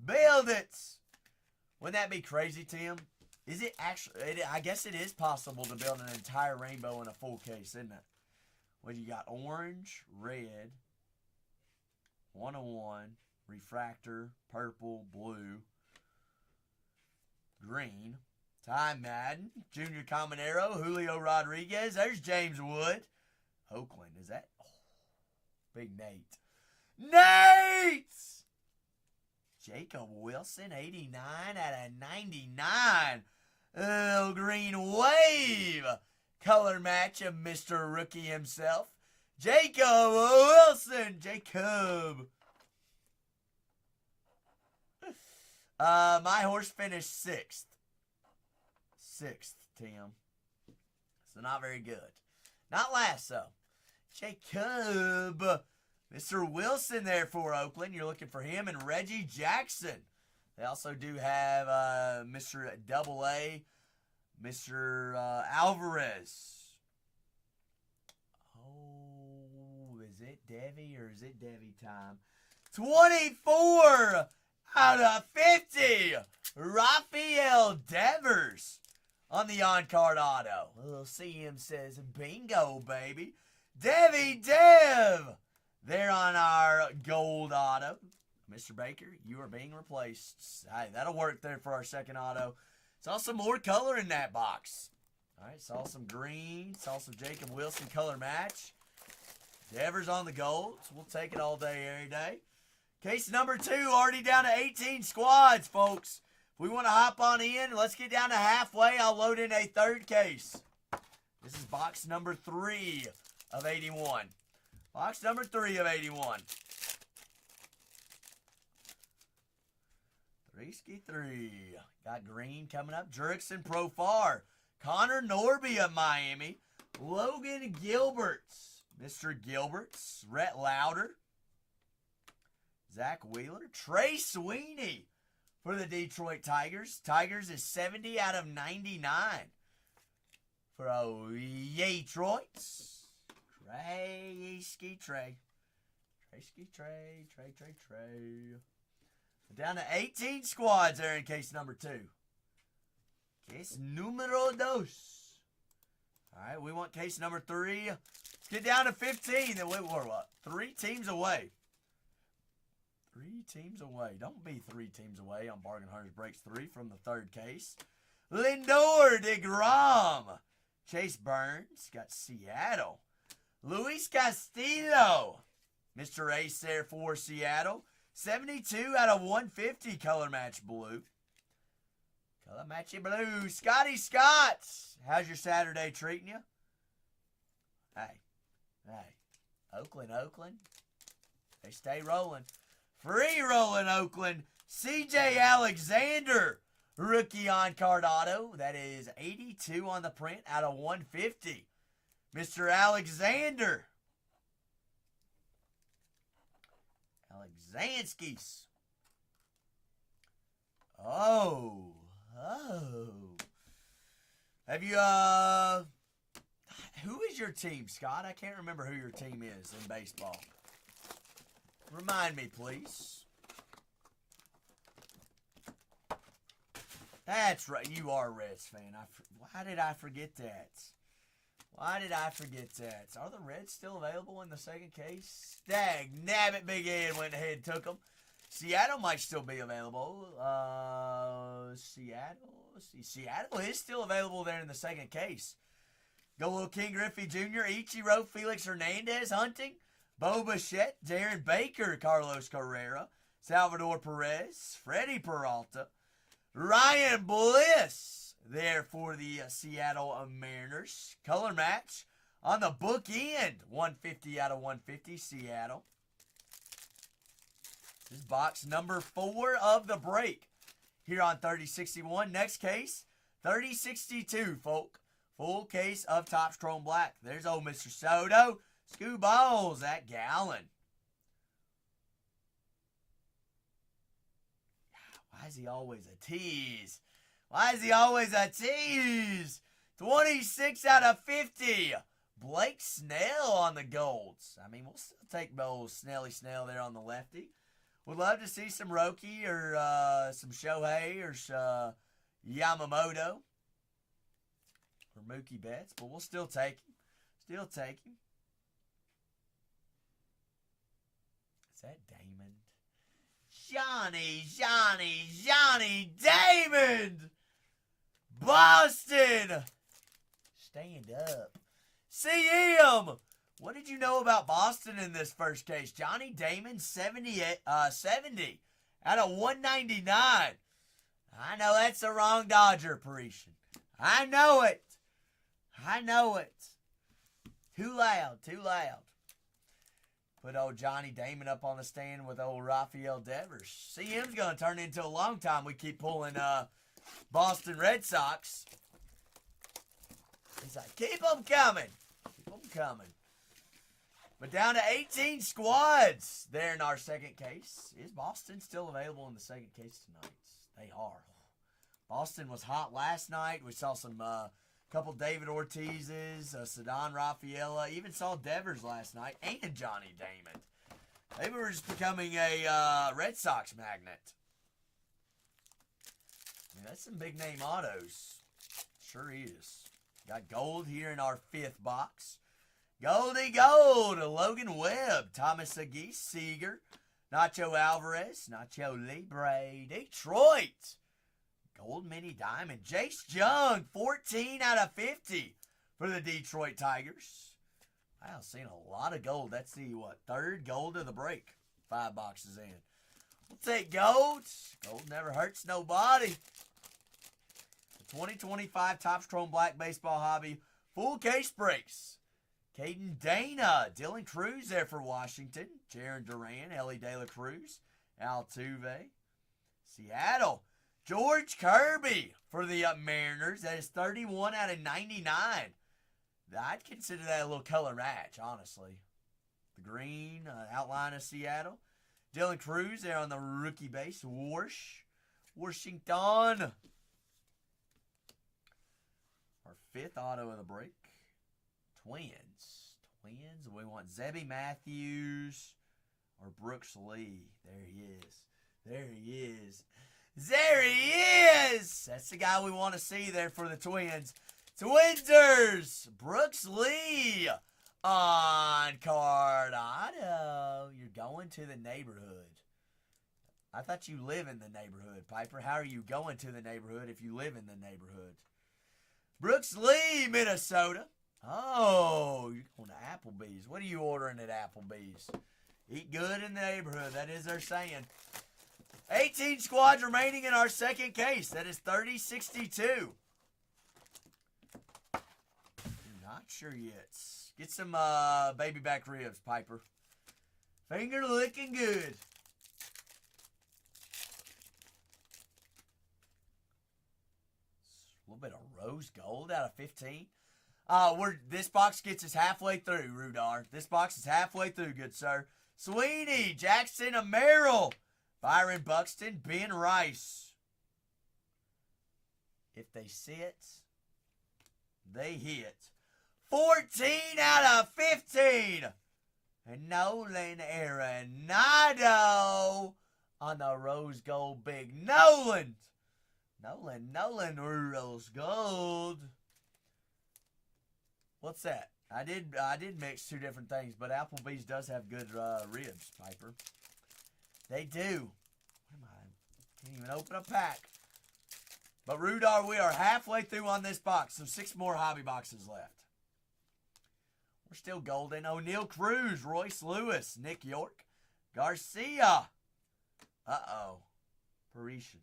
Build it! Wouldn't that be crazy, Tim? Is it actually? I guess it is possible to build an entire rainbow in a full case, isn't it? Well, you got orange, red, 101, refractor, purple, blue, green, Ty Madden, Junior Caminero, Julio Rodriguez. There's James Wood. Oakland, is that? Oh, big Nate. Nate! Jacob Wilson, 89 out of 99. Little green wave. Color match of Mr. Rookie himself. Jacob Wilson. Jacob. My horse finished 6th. 6th, Tim. So not very good. Not last, though. Jacob. Mr. Wilson there for Oakland. You're looking for him and Reggie Jackson. They also do have Mr. Double A, Mr. Alvarez. Oh, is it Devi or is it Devi time? 24 out of 50. Rafael Devers on the on-card auto. Little CM says, bingo, baby. Devi Dev. There on our gold auto. Mr. Baker, you are being replaced. Hey, that'll work there for our second auto. Saw some more color in that box. All right, saw some green. Saw some Jacob Wilson color match. Devers on the gold. So we'll take it all day, every day. Case number 2, already down to 18 squads, folks. If we want to hop on in, let's get down to halfway. I'll load in a third case. This is box number 3 of 81. Box number 3 of 81. 3 Got green coming up. Jurickson Profar. Connor Norby of Miami. Logan Gilberts. Mr. Gilberts. Rhett Lauder. Zach Wheeler. Trey Sweeney for the Detroit Tigers. Tigers is 70 out of 99 for Detroit. Trey. Down to 18 squads there in case number 2. Case numero dos. All right, we want case number 3. Let's get down to 15. Then we're what? 3 teams away. 3 teams away. Don't be 3 teams away on Bargain Hunters Breaks 3 from the 3rd case. Lindor DeGrom. Chase Burns got Seattle. Luis Castillo. Mr. Ace there for Seattle. 72 out of 150 color match blue. Color matchy blue. Scotty Scott. How's your Saturday treating you? Hey. Oakland. They stay rolling. Free rolling Oakland. CJ Alexander. Rookie on card auto. That is 82 on the print out of 150. Mr. Alexander. Alexanskis. Oh. Have you, who is your team, Scott? I can't remember who your team is in baseball. Remind me, please. That's right. You are a Reds fan. Why did I forget that? Are the Reds still available in the 2nd case? Dag nabbit, Big Ed went ahead and took them. Seattle might still be available. Seattle is still available there in the 2nd case. Go little King Griffey Jr., Ichiro, Felix Hernandez hunting. Bo Bichette, Darren Baker, Carlos Carrera, Salvador Perez, Freddie Peralta, Ryan Bliss there for the Seattle Mariners. Color match on the book end. 150 out of 150, Seattle. This is box number 4 of the break here on 3061. Next case, 3062, folk. Full case of Topps Chrome Black. There's old Mr. Soto. Scoo balls at Gallon. Why is he always a tease? 26 out of 50. Blake Snell on the golds. I mean, we'll still take old Snelly Snell there on the lefty. Would love to see some Roki or some Shohei or Yamamoto or Mookie Betts, but we'll still take him. Is that Damon? Johnny Damon! Boston! Stand up. CM! What did you know about Boston in this first case? Johnny Damon, 70 out of 199. I know that's the wrong Dodger, Parisian. I know it. Too loud. Put old Johnny Damon up on the stand with old Rafael Devers. CM's going to turn into a long time. We keep pulling Boston Red Sox. He's like, keep them coming. But down to 18 squads there in our 2nd case. Is Boston still available in the 2nd case tonight? They are. Boston was hot last night. We saw some couple David Ortiz's, Ceddanne Rafaela. Even saw Devers last night and Johnny Damon. Maybe we're just becoming a Red Sox magnet. I mean, that's some big name autos. Sure is. Got gold here in our 5th box. Goldie Gold, Logan Webb, Thomas Agee, Seager, Nacho Alvarez, Nacho Libre, Detroit. Gold Mini Diamond, Jace Jung, 14 out of 50 for the Detroit Tigers. Wow, seen a lot of gold. That's the, 3rd gold of the break. 5 boxes in. We'll take gold. Gold never hurts nobody. The 2025 Topps Chrome Black Baseball Hobby Full case breaks. Caden Dana, Dylan Cruz there for Washington. Jaron Duran, Ellie De La Cruz, Altuve. Seattle, George Kirby for the Mariners. That is 31 out of 99. I'd consider that a little color match, honestly. The green outline of Seattle. Dylan Cruz there on the rookie base. Washington. Our fifth auto of the break. Twins. We want Zebby Matthews or Brooks Lee. There he is. There he is. That's the guy we want to see there for the Twins. Twinsers. Brooks Lee on card auto. You're going to the neighborhood. I thought you live in the neighborhood, Piper. How are you going to the neighborhood if you live in the neighborhood? Brooks Lee, Minnesota. Oh, you're going to Applebee's. What are you ordering at Applebee's? Eat good in the neighborhood. That is their saying. 18 squads remaining in our second case. That is 30-62. Not sure yet. Get some baby back ribs, Piper. Finger looking good. A little bit of rose gold out of 15. This box gets us halfway through, Rudar. This box is halfway through, good sir. Sweeney, Jackson Merrill, Byron Buxton, Ben Rice. If they sit, they hit. 14 out of 15. And Nolan Arenado on the rose gold big. Nolan rose gold. What's that? I did mix two different things, but Applebee's does have good ribs, Piper. They do. What am I? Can't even open a pack. But Rudar, we are halfway through on this box, so 6 more hobby boxes left. We're still golden. O'Neal Cruz, Royce Lewis, Nick York, Garcia. Uh-oh. Parisian.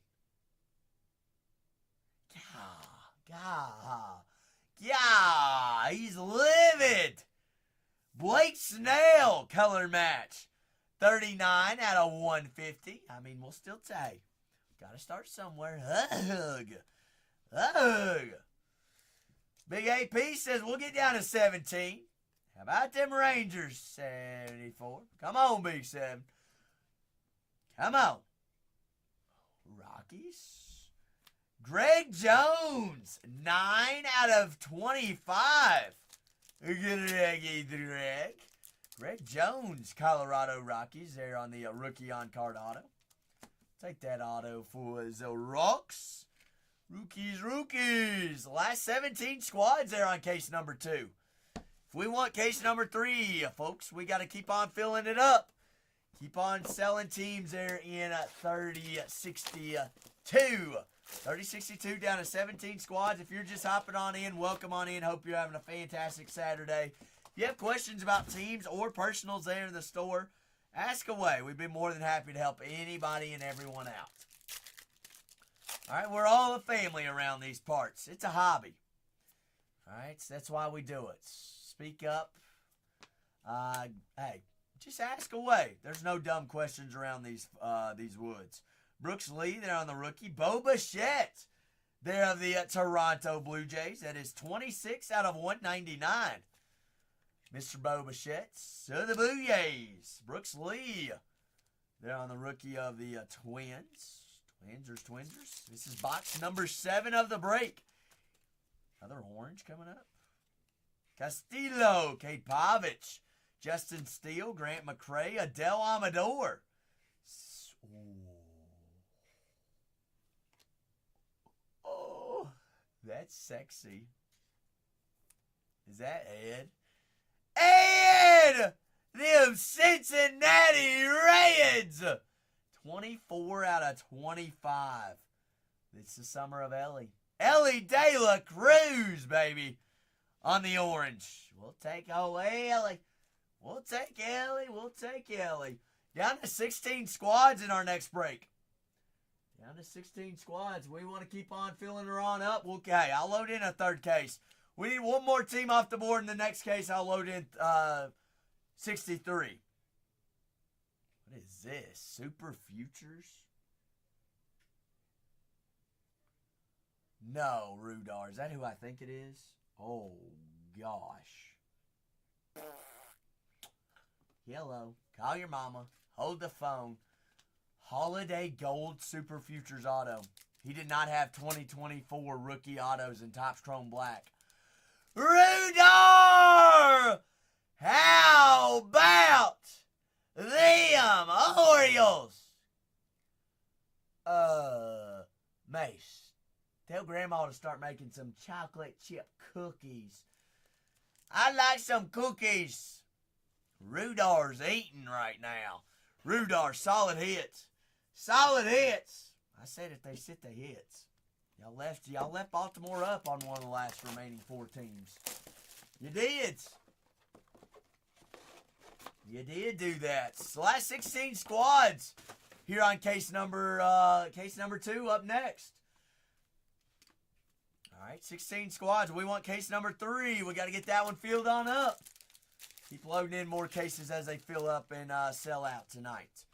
Yeah, he's livid. Blake Snell, color match. 39 out of 150. I mean, we'll still take. Got to start somewhere. Ugh. Big AP says we'll get down to 17. How about them Rangers? 74. Come on, B7. Come on. Rockies. Greg Jones, 9 out of 25. Greg Jones, Colorado Rockies, there on the rookie on card auto. Take that auto for the Rocks. Rookies. Last 17 squads there on case number 2. If we want case number 3, folks, we got to keep on filling it up. Keep on selling teams there in 30-62. 30-62 down to 17 squads. If you're just hopping on in, welcome on in. Hope you're having a fantastic Saturday. If you have questions about teams or personals there in the store, ask away. We'd be more than happy to help anybody and everyone out. All right, we're all a family around these parts. It's a hobby. All right, so that's why we do it. Speak up. Hey, just ask away. There's no dumb questions around these woods. Brooks Lee there on the rookie. Bo Bichette there of the Toronto Blue Jays. That is 26 out of 199. Mr. Bo Bichette to the Blue Jays. Brooks Lee there on the rookie of the Twins. Twinsers. This is box number 7 of the break. Another orange coming up. Castillo, Kate Pavich, Justin Steele, Grant McCray, Adele Amador. Oh, that's sexy. Is that Ed? Ed! Them Cincinnati Reds! 24 out of 25. It's the summer of Ellie. Ellie De La Cruz, baby, on the orange. We'll take Ellie. We'll take Ellie. Down to 16 squads in our next break. Down to 16 squads. We want to keep on filling her on up. Okay, I'll load in a third case. We need one more team off the board. In the next case, I'll load in 63. What is this? Super Futures? No, Rudar. Is that who I think it is? Oh, gosh. Hello. Call your mama. Hold the phone. Holiday Gold Super Futures Auto. He did not have 2024 rookie autos in Topps Chrome Black. Rudar! How about them Orioles? Mace, tell Grandma to start making some chocolate chip cookies. I like some cookies. Rudar's eating right now. Rudar, solid hits. Solid hits. I said if they sit, they hits. Y'all left Baltimore up on one of the last remaining 4 teams. You did. You did do that. It's the last 16 squads here on case number 2 up next. All right, 16 squads. We want case number 3. We got to get that one filled on up. Keep loading in more cases as they fill up and sell out tonight.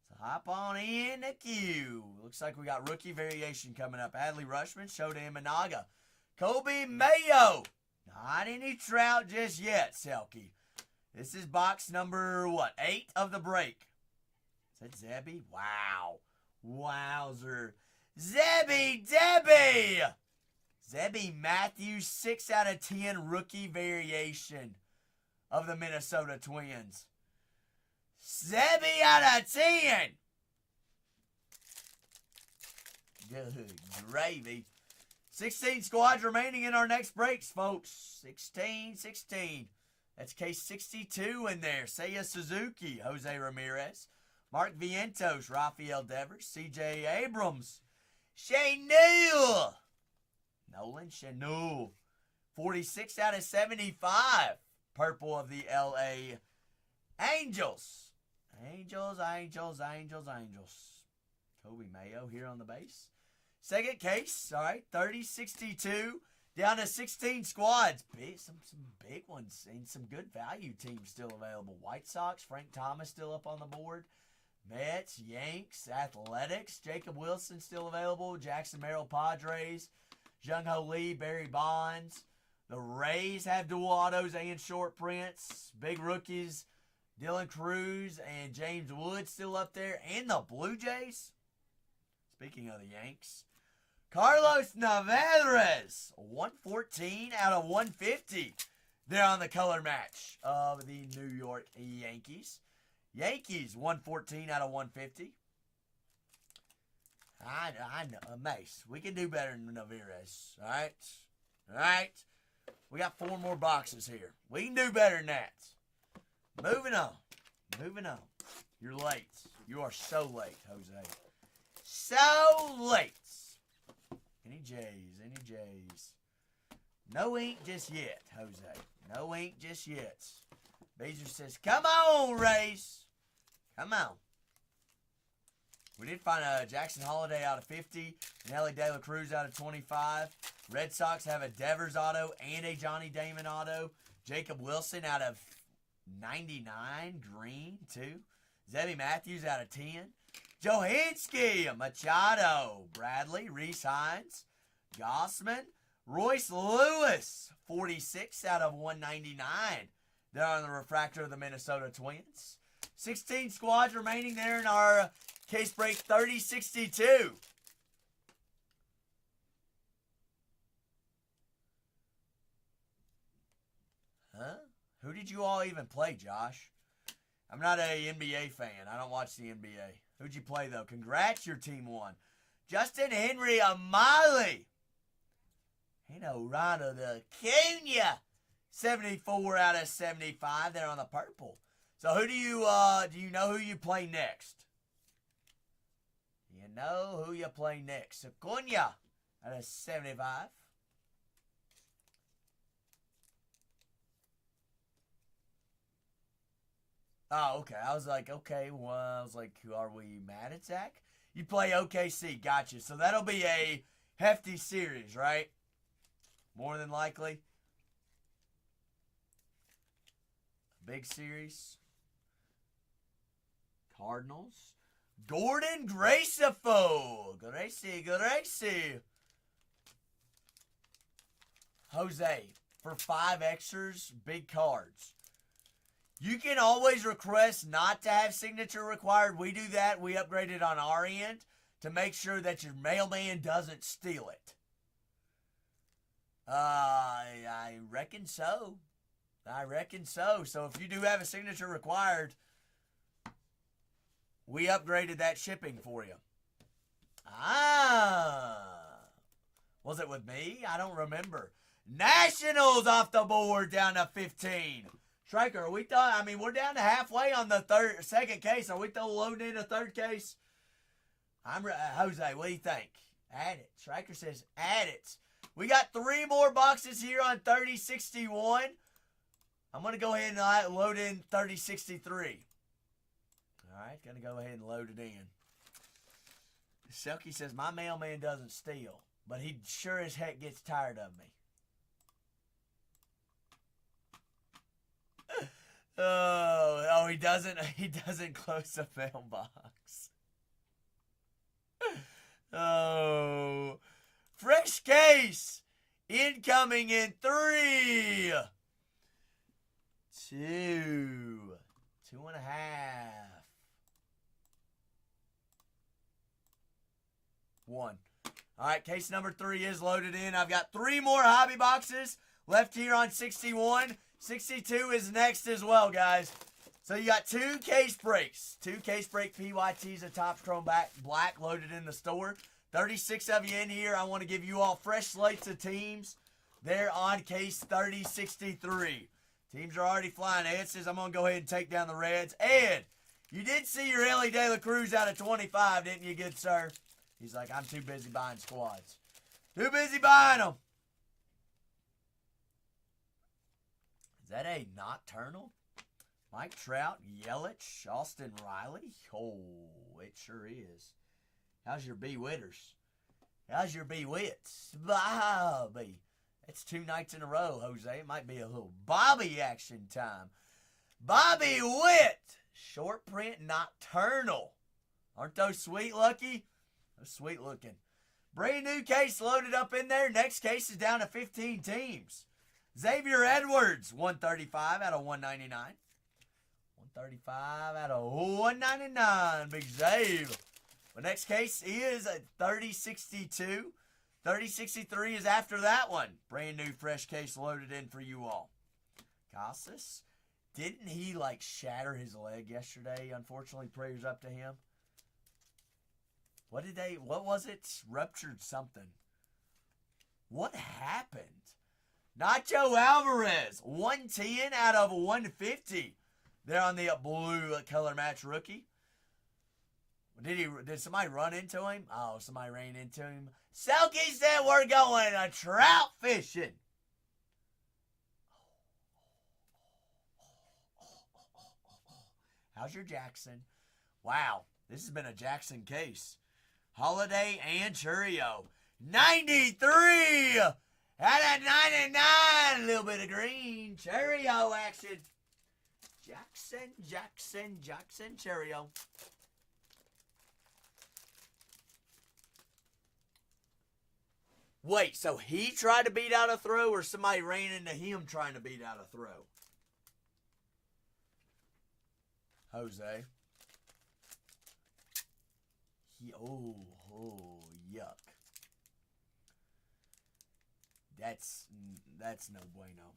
So hop on in the queue. Looks like we got rookie variation coming up. Adley Rutschman, Shota Imanaga, Kobe Mayo. Not any Trout just yet, Selkie. This is box number, 8 of the break. Is that Zebby? Wow. Wowzer. Zebby Debbie. Zebby Matthews, 6 out of 10 rookie variation of the Minnesota Twins. Zebby out of 10. Good gravy. 16 squads remaining in our next breaks, folks. 16. That's case 62 in there. Seiya Suzuki, Jose Ramirez, Mark Vientos, Rafael Devers, C.J. Abrams, Shane Nolan Chenul, 46 out of 75. Purple of the L.A. Angels. Angels. Kobe Mayo here on the base. Second case, all right, 30-62. Down to 16 squads. Some big ones and some good value teams still available. White Sox, Frank Thomas still up on the board. Mets, Yanks, Athletics, Jacob Wilson still available. Jackson Merrill, Padres, Jung-Ho Lee, Barry Bonds. The Rays have dual autos and short prints. Big rookies, Dylan Cruz and James Wood still up there. And the Blue Jays. Speaking of the Yanks, Carlos Navarez, 114 out of 150. They're on the color match of the New York Yankees. Yankees, 114 out of 150. I know. Mace, we can do better than Navarez. All right? We got 4 more boxes here. We can do better than that. Moving on. You're late. You are so late, Jose. So late. Any J's? No ink just yet, Jose. No ink just yet. Beezer says, come on, Race. Come on. We did find a Jackson Holiday out of 50, and Ellie De La Cruz out of 25. Red Sox have a Devers auto and a Johnny Damon auto. Jacob Wilson out of 99, green, too. Zebby Matthews out of 10. Johansky, Machado, Bradley, Reese Hines, Gossman, Royce Lewis, 46 out of 199. They're on the refractor of the Minnesota Twins. 16 squads remaining there in our case break 30-62. Huh? Who did you all even play, Josh? I'm not a NBA fan. I don't watch the NBA. Who'd you play, though? Congrats, your team won. Justin Henry Amali. Rana the Kenya. 74 out of 75. They're on the purple. So who do you know who you play next? You know who you play next. Acuna out of 75. Oh, okay. I was like, are we mad at Zach? You play OKC. Gotcha. So that'll be a hefty series, right? More than likely. big series. Cardinals. Gordon Graceful. Gracie. Jose, for 5 extras, big cards. You can always request not to have signature required. We do that. We upgrade it on our end to make sure that your mailman doesn't steal it. I reckon so. So if you do have a signature required, we upgraded that shipping for you. Was it with me? I don't remember. Nationals off the board down to 15. Striker, are we done? I mean, we're down to halfway on the second case. Are we still loading in a third case? Jose, what do you think? Add it. Striker says add it. We got 3 more boxes here on 3061. I'm going to go ahead and load in 3063. All right, going to go ahead and load it in. Selkie says, my mailman doesn't steal, but he sure as heck gets tired of me. He doesn't close the mailbox. Fresh case incoming in 3, 2, 2.5. 1. All right, case number 3 is loaded in. I've got 3 more hobby boxes left here on 61. 62 is next as well, guys. So you got 2 case breaks. 2 case break PYTs of Topps Chrome Black loaded in the store. 36 of you in here. I want to give you all fresh slates of teams. They're on case 3063. Teams are already flying. Ed says, I'm going to go ahead and take down the Reds. Ed, you did see your Ellie De La Cruz out of 25, didn't you, good sir? He's like, I'm too busy buying squads. Too busy buying them. Is that a nocturnal? Mike Trout, Yelich, Austin Riley. Oh, it sure is. How's your B-Witters? How's your B-Wits? Bobby. It's 2 nights in a row, Jose. It might be a little Bobby action time. Bobby Witt. Short print nocturnal. Aren't those sweet, Lucky? Those sweet looking. Brand new case loaded up in there. Next case is down to 15 teams. Xavier Edwards, 135 out of 199. 135 out of 199. Big Xavier. The next case is a 3062. 3063 is after that one. Brand new fresh case loaded in for you all. Casas, didn't he shatter his leg yesterday? Unfortunately, prayers up to him. What was it? Ruptured something. What happened? Nacho Alvarez, 110 out of 150. They're on the blue color match rookie. Did somebody run into him? Oh, somebody ran into him. Selkie said we're going trout fishing. How's your Jackson? Wow, this has been a Jackson case. Holiday and Churio. 93 out of 99. A little bit of green. Churio action. Jackson, Churio. Wait, so he tried to beat out a throw or somebody ran into him trying to beat out a throw? Jose. Yuck. That's no bueno.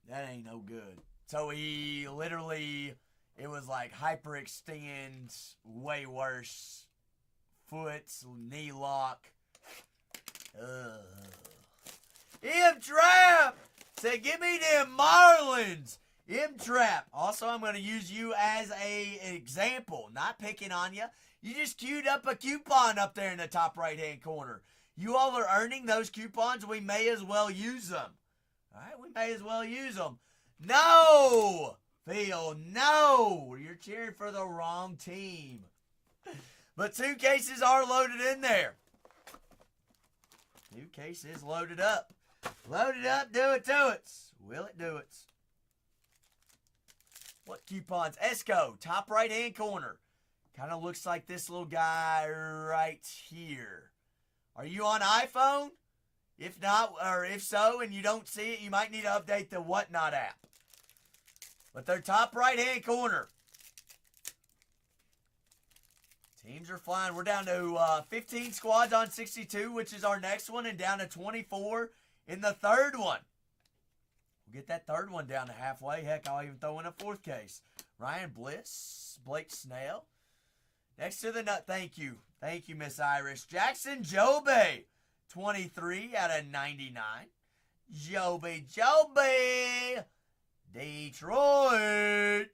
That ain't no good. So he literally, it was like hyperextend, way worse. Foot, knee lock. M-Trap said, give me them Marlins. M-Trap. Also, I'm going to use you as an example. Not picking on you. You just queued up a coupon up there in the top right-hand corner. You all are earning those coupons. We may as well use them. All right, we may as well use them. No! Phil, no! You're cheering for the wrong team. But 2 cases are loaded in there. 2 cases loaded up. Load it up, do it to it. Will it do it? coupons. Esco, top right-hand corner. Kind of looks like this little guy right here. Are you on iPhone? If not, or if so, and you don't see it, you might need to update the Whatnot app. But they're top right-hand corner. Teams are flying. We're down to 15 squads on 62, which is our next one, and down to 24 in the third one. We'll get that third one down to halfway. Heck, I'll even throw in a fourth case. Ryan Bliss, Blake Snell. Next to the nut, thank you. Thank you, Miss Irish. Jackson Jobe, 23 out of 99. Jobe. Detroit.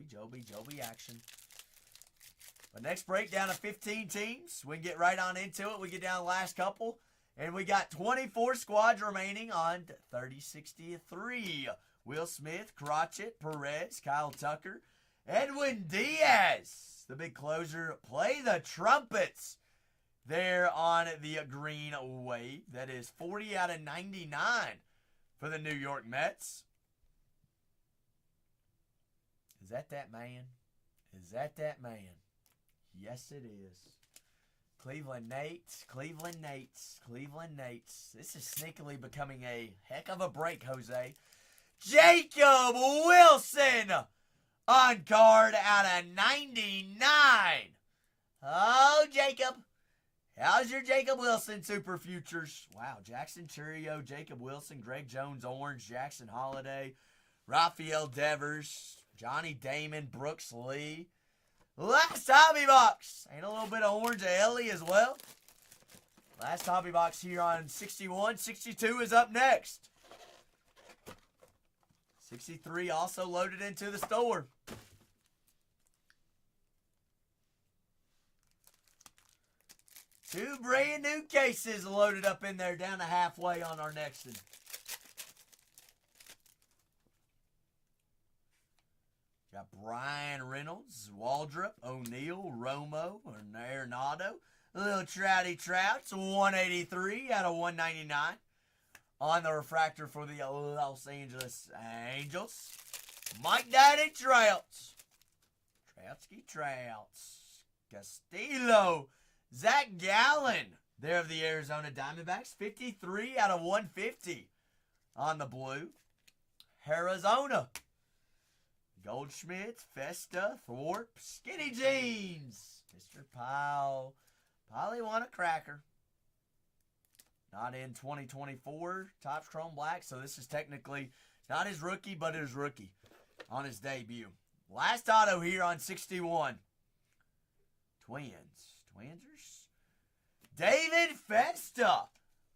Joby action. But next break down to 15 teams. We can get right on into it. We get down the last couple. And we got 24 squads remaining on 30-63. Will Smith, Crotchet, Perez, Kyle Tucker, Edwin Diaz. The big closer. Play the trumpets there on the green wave. That is 40 out of 99 for the New York Mets. Is that man? Is that man? Yes, it is. Cleveland Nates. This is sneakily becoming a heck of a break, Jose. Jacob Wilson on card out of 99. Oh, Jacob. How's your Jacob Wilson Super Futures? Wow, Jackson Churio, Jacob Wilson, Greg Jones Orange, Jackson Holiday, Rafael Devers, Johnny Damon, Brooks Lee. Last hobby box. Ain't a little bit of orange of Ellie as well. Last hobby box here on 61. 62 is up next. 63 also loaded into the store. Two brand new cases loaded up in there down to halfway on our next one. Got Brian Reynolds, Waldrop, O'Neal, Romo, Arenado. A little Trouty Trouts, 183 out of 199. On the refractor for the Los Angeles Angels. Mike Daddy Trouts. Trouts. Castillo. Zach Gallen. There of the Arizona Diamondbacks. 53 out of 150 on the blue. Arizona. Goldschmidt, Festa, Thorpe, Skinny Jeans. Mr. Powell. Probably want a cracker. Not in 2024. Topps Chrome Black. So this is technically not his rookie, but his rookie on his debut. Last auto here on 61. Twinsers. David Festa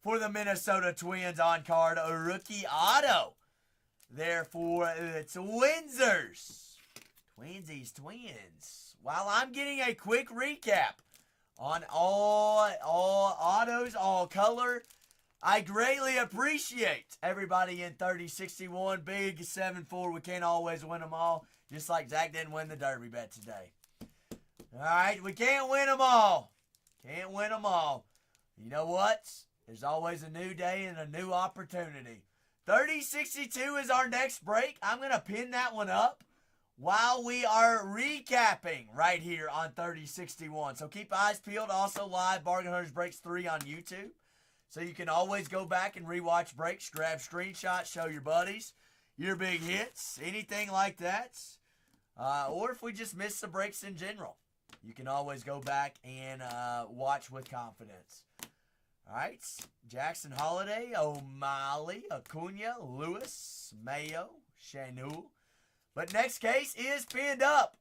for the Minnesota Twins on card. A rookie auto. Therefore, it's Windsors. Twins. While I'm getting a quick recap on all autos, all color, I greatly appreciate everybody in 3061. Big 7-4. We can't always win them all. Just like Zach didn't win the Derby bet today. All right, we can't win them all. You know what? There's always a new day and a new opportunity. 3062 is our next break. I'm going to pin that one up while we are recapping right here on 3061. So keep eyes peeled. Also live, Bargain Hunters Breaks 3 on YouTube. So you can always go back and rewatch breaks, grab screenshots, show your buddies your big hits, anything like that. Or if we just miss some breaks in general, you can always go back and watch with confidence. All right, Jackson Holiday, O'Malley, Acuna, Lewis, Mayo, Shanu. But next case is pinned up.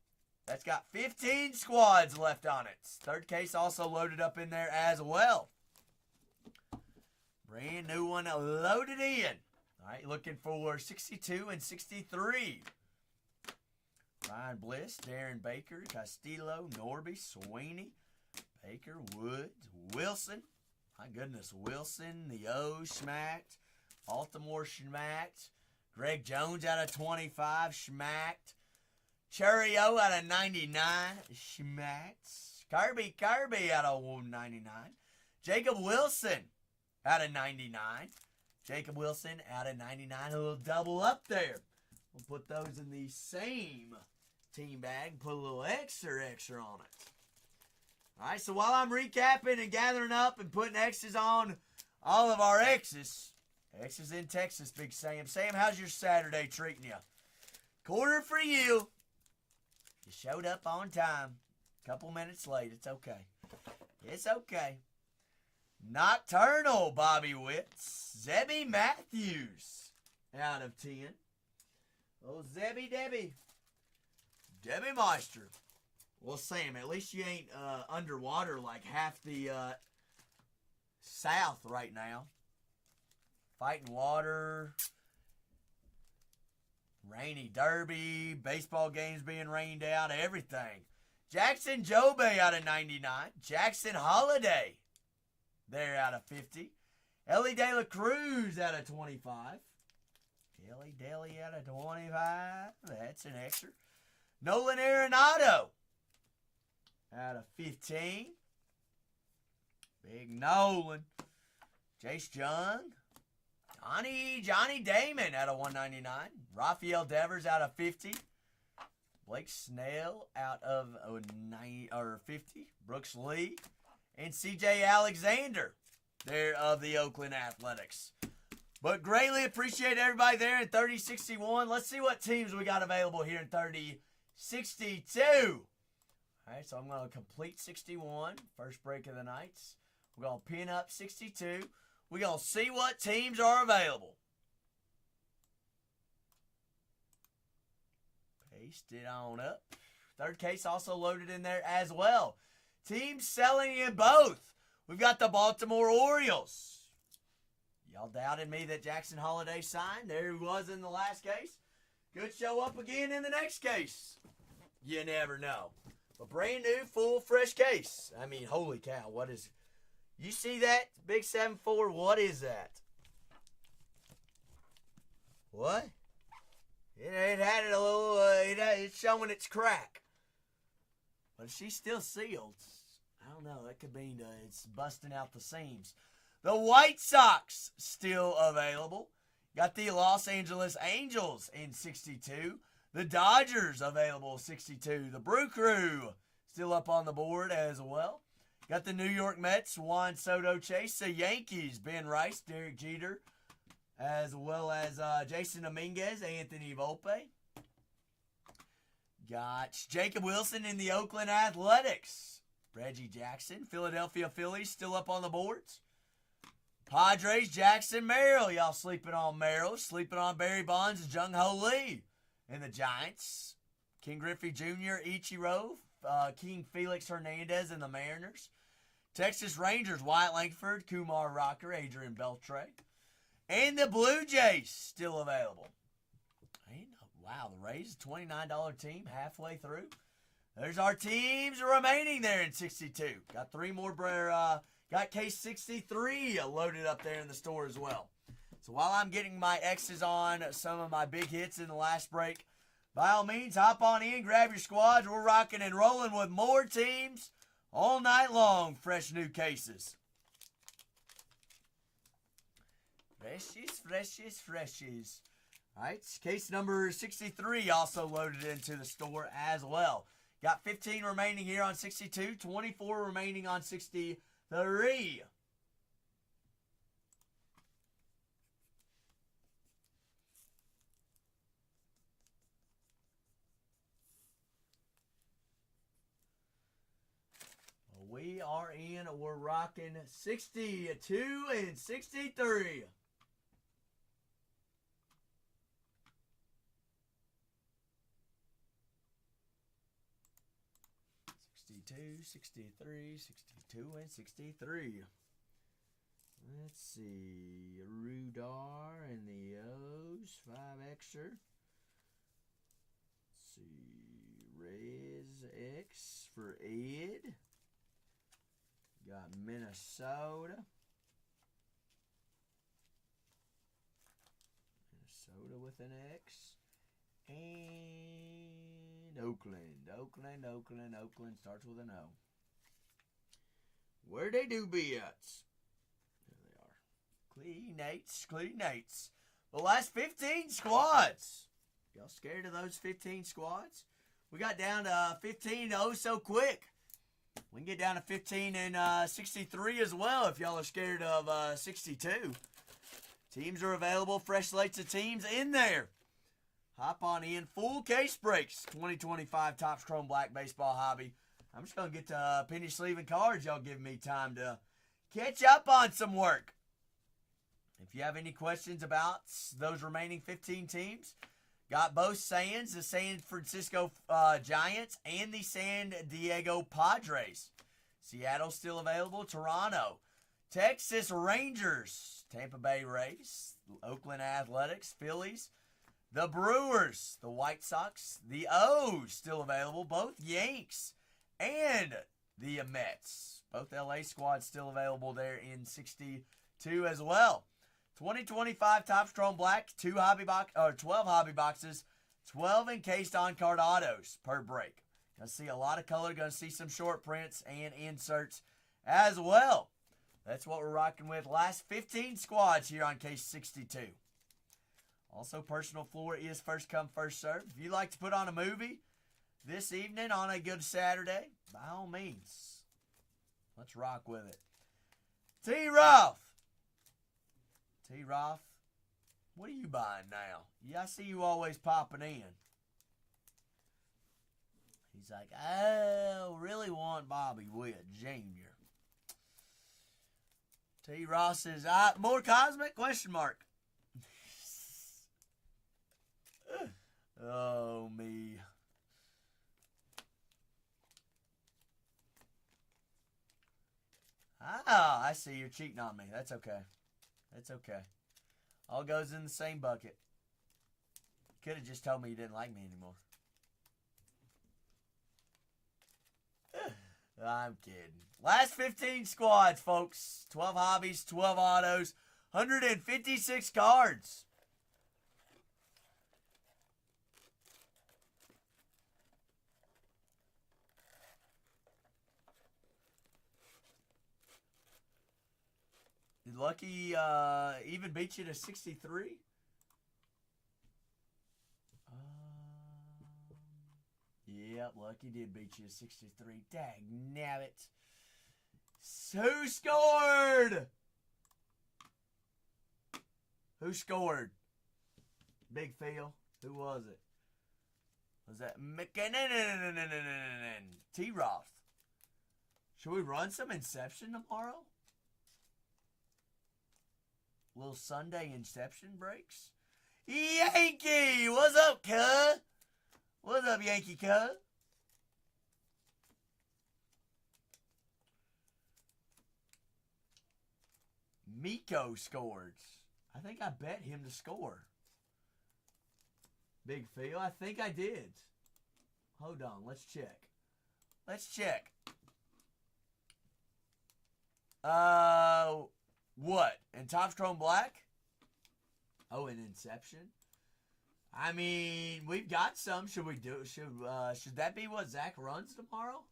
That's got 15 squads left on it. Third case also loaded up in there as well. Brand new one loaded in. All right, looking for 62 and 63. Ryan Bliss, Darren Baker, Castillo, Norby, Sweeney, Baker, Woods, Wilson. My goodness, Wilson, the O schmacked. Baltimore schmacked. Greg Jones out of 25 schmacked. Churio out of 99 schmacked. Kirby out of 199. Jacob Wilson out of 99. A little double up there We'll put those in the same team bag. Put a little extra on it. All right, so while I'm recapping and gathering up and putting X's on all of our X's in Texas, Big Sam. Sam, how's your Saturday treating you? Quarter for you. You showed up on time. Couple minutes late. It's okay. It's okay. Nocturnal, Bobby Witts. Zebby Matthews out of 10. Oh, Zebby Debbie. Debbie Meister. Well, Sam, at least you ain't underwater like half the South right now. Fighting water. Rainy derby. Baseball games being rained out. Everything. Jackson Jobe out of 99. Jackson Holiday there out of 50. Ellie De La Cruz out of 25. Ellie Daly out of 25. That's an extra. Nolan Arenado out of 15. Big Nolan. Jace Young. Johnny Damon out of 199. Rafael Devers out of 50. Blake Snell out of 50. Brooks Lee. And C.J. Alexander there of the Oakland Athletics. But greatly appreciate everybody there in 3061. Let's see what teams we got available here in 3062. All right, so I'm going to complete 61. First break of the night. We're going to pin up 62. We're going to see what teams are available. Paste it on up. Third case also loaded in there as well. Teams selling in both. We've got the Baltimore Orioles. Y'all doubted me that Jackson Holiday signed. There he was in the last case. Could show up again in the next case. You never know. A brand new, full, fresh case. I mean, holy cow, what is... You see that? Big 7-4, what is that? What? It had it a little... it's showing its crack. But she's still sealed. I don't know. That could mean it's busting out the seams. The White Sox still available. Got the Los Angeles Angels in 62. The Dodgers available 62. The Brew Crew still up on the board as well. Got the New York Mets, Juan Soto Chase. The Yankees, Ben Rice, Derek Jeter, as well as Jason Dominguez, Anthony Volpe. Got Jacob Wilson in the Oakland Athletics. Reggie Jackson, Philadelphia Phillies, still up on the boards. Padres, Jackson Merrill. Y'all sleeping on Merrill. Sleeping on Barry Bonds and Jung Ho Lee. And the Giants, King Griffey Jr., Ichiro, King Felix Hernandez and the Mariners. Texas Rangers, Wyatt Langford, Kumar Rocker, Adrian Beltre. And the Blue Jays still available. Wow, the Rays, $29 team halfway through. There's our teams remaining there in 62. Got three more. Got case 63 loaded up there in the store as well. So while I'm getting my X's on some of my big hits in the last break, by all means, hop on in, grab your squads. We're rocking and rolling with more teams all night long. Fresh new cases. Freshies. All right, case number 63 also loaded into the store as well. Got 15 remaining here on 62, 24 remaining on 63. We are in, we're rocking 62 and 63. 63, 62, and 63. Let's see. Rudar and the O's. 5 extra. Let's see. Rez X for Ed. Got Minnesota. Minnesota with an X. And Oakland. Oakland starts with an O. Where'd they do be at? There they are. Clean Nates. The last 15 squads. Y'all scared of those 15 squads? We got down to 15 so quick. We can get down to 15 and 63 as well if y'all are scared of 62. Teams are available. Fresh slates of teams in there. Hop on in. Full case breaks. 2025 Topps Chrome Black Baseball Hobby. I'm just going to get to penny sleeving cards. Y'all give me time to catch up on some work. If you have any questions about those remaining 15 teams, got both Sands, the San Francisco Giants, and the San Diego Padres. Seattle's still available. Toronto, Texas Rangers, Tampa Bay Rays, Oakland Athletics, Phillies, the Brewers, the White Sox, the O's still available. Both Yanks and the Mets. Both LA squads still available there in 62 as well. 2025 Topps Chrome Black, 12 hobby boxes, 12 encased on-card autos per break. Gonna see a lot of color, gonna see some short prints and inserts as well. That's what we're rocking with. Last 15 squads here on case 62. Also, personal floor is first come, first serve. If you like to put on a movie this evening on a good Saturday, by all means, let's rock with it. T-Roth. T-Roth, what are you buying now? Yeah, I see you always popping in. He's like, I really want Bobby Witt Jr. T-Roth says, more Cosmic? Question mark. Oh, me. I see you're cheating on me. That's okay. That's okay. All goes in the same bucket. Could have just told me you didn't like me anymore. I'm kidding. Last 15 squads, folks. 12 hobbies, 12 autos, 156 cards. Did Lucky even beat you to 63? Yep, Lucky did beat you to 63. Dag nabbit. Who scored? Who scored? Big Phil. Who was it? Was that T-Roth? Should we run some Inception tomorrow? Little Sunday Inception breaks? Yankee! What's up, cuz? What's up, Yankee cuz? Miko scored. I think I bet him to score. Big Phil, I think I did. Hold on, let's check. Let's check. What? In Topps Chrome Black? Oh, in Inception? I mean, we've got some. Should we do? Should that be what Zach runs tomorrow?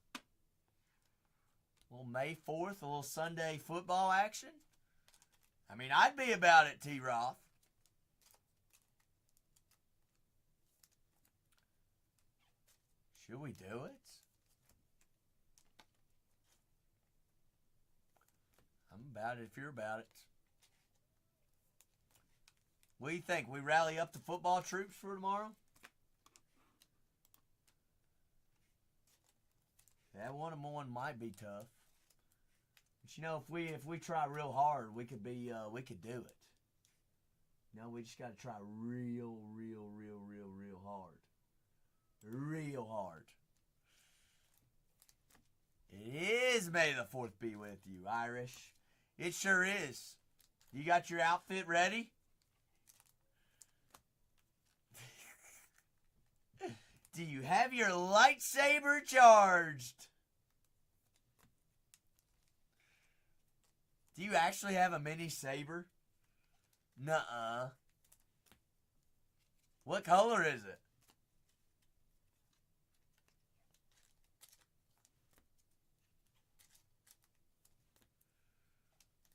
A little May 4th, a little Sunday football action. I mean, I'd be about it, T-Roth. Should we do it? I'm about it if you're about it. What do you think? We rally up the football troops for tomorrow? That one might be tough. But you know, if we try real hard, we could do it. You know, we just got to try real hard. Real hard. It is May the 4th be with you, Irish. It sure is. You got your outfit ready? Do you have your lightsaber charged? Do you actually have a mini saber? Nuh-uh. What color is it?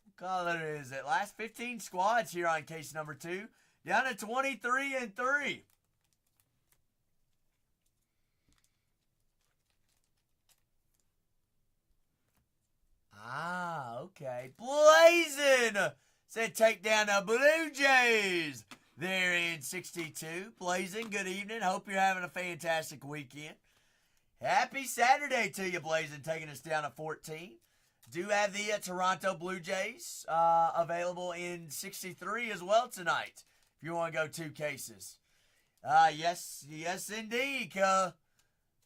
What color is it? Last 15 squads here on case number 2. Down to 23 and 3. Okay. Blazing said take down the Blue Jays. They're in 62. Blazing, good evening. Hope you're having a fantastic weekend. Happy Saturday to you, Blazing, taking us down to 14. Do have the Toronto Blue Jays available in 63 as well tonight, if you want to go 2 cases. Yes, indeed, cuh.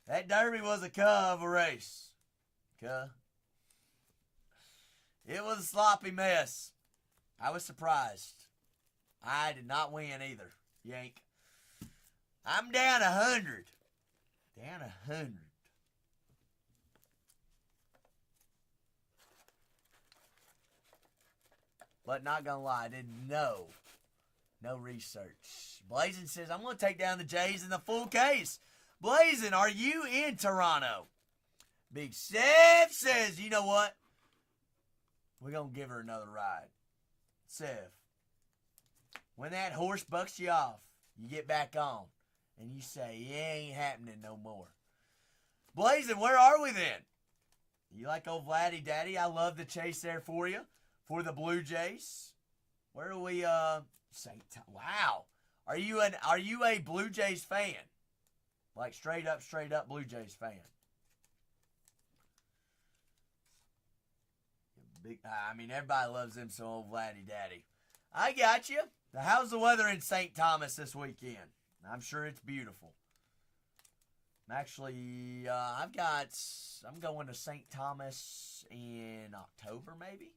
That Derby was a cuh of a race. Cuh. It was a sloppy mess. I was surprised. I did not win either, Yank. I'm down 100. Down 100. But not gonna lie, I didn't know. No research. Blazing says, I'm gonna take down the Jays in the full case. Blazing, are you in Toronto? Big Sev says, you know what? We're gonna give her another ride. Sev, when that horse bucks you off, you get back on. And you say, it ain't happening no more. Blazing, where are we then? You like old Vladdy Daddy? I love the chase there for you. For the Blue Jays. Where are we, St. Wow. Are you a Blue Jays fan? Like straight up Blue Jays fan. Everybody loves them some old Vladdy Daddy. I got you. Now, how's the weather in St. Thomas this weekend? I'm sure it's beautiful. Actually, I'm going to St. Thomas in October, maybe.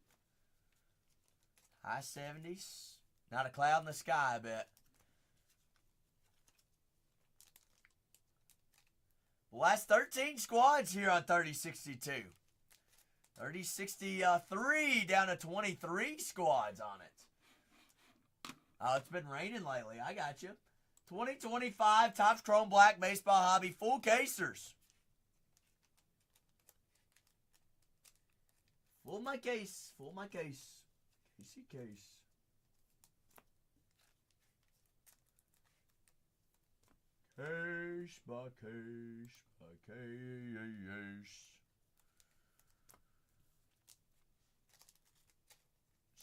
High 70s. Not a cloud in the sky, I bet. The last 13 squads here on 3062. 3063 down to 23 squads on it. Oh, it's been raining lately. I got you. 2025 Topps Chrome Black Baseball Hobby full casers. Full my case. Casey case. Case by case by case.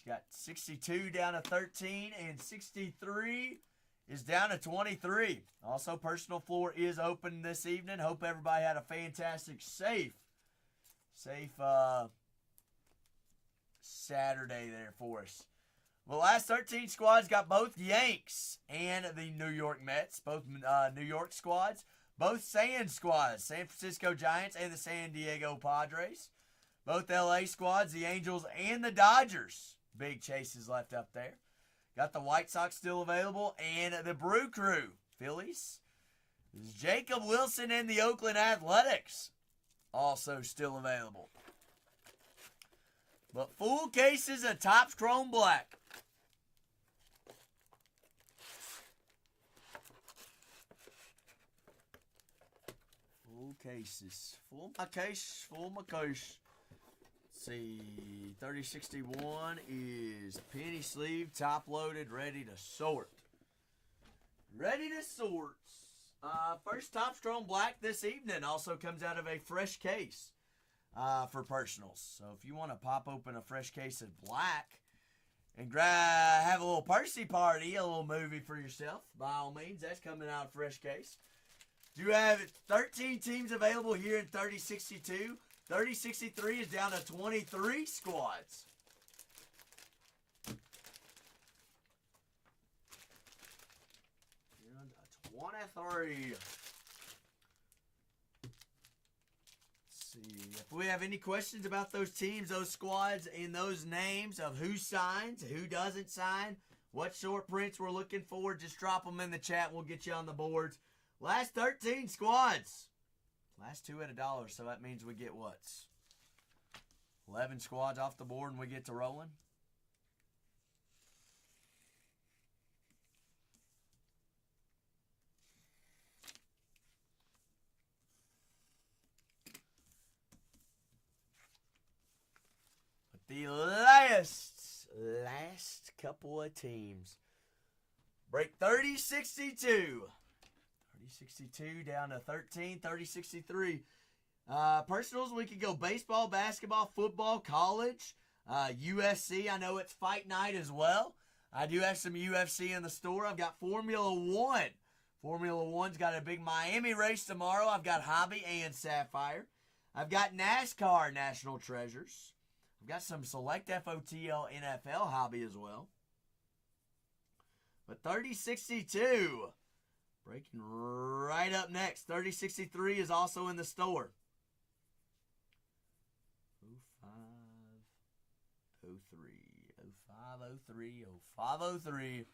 She got 62 down to 13 and 63 is down to 23. Also, personal floor is open this evening. Hope everybody had a fantastic, safe Saturday there for us. The last 13 squads got both Yanks and the New York Mets, both New York squads, both San squads, San Francisco Giants and the San Diego Padres, both LA squads, the Angels and the Dodgers. Big chases left up there. Got the White Sox still available and the Brew Crew, Phillies. There's Jacob Wilson and the Oakland Athletics also still available. But full cases of Topps Chrome Black. Full cases. Full my case. Let's see. 3061 is penny sleeve, top loaded, ready to sort. First Topps Chrome Black this evening also comes out of a fresh case. For personals. So if you want to pop open a fresh case of black and have a little Percy party, a little movie for yourself, by all means, that's coming out of fresh case. Do have 13 teams available here in 3062. 3063 is down to 23 squads. Down to 23. See if we have any questions about those teams, those squads, and those names of who signs, who doesn't sign, what short prints we're looking for. Just drop them in the chat. We'll get you on the boards. Last 13 squads. Last 2 at $1, so that means we get what? 11 squads off the board and we get to rolling. The last couple of teams. Break 3062. 3062 down to 13. 3063. Personals, we could go baseball, basketball, football, college. UFC, I know it's fight night as well. I do have some UFC in the store. I've got Formula One. Formula One's got a big Miami race tomorrow. I've got Hobby and Sapphire. I've got NASCAR National Treasures. I've got some select FOTL NFL Hobby as well. But 3062, breaking right up next. 3063 is also in the store. 0503, 0503.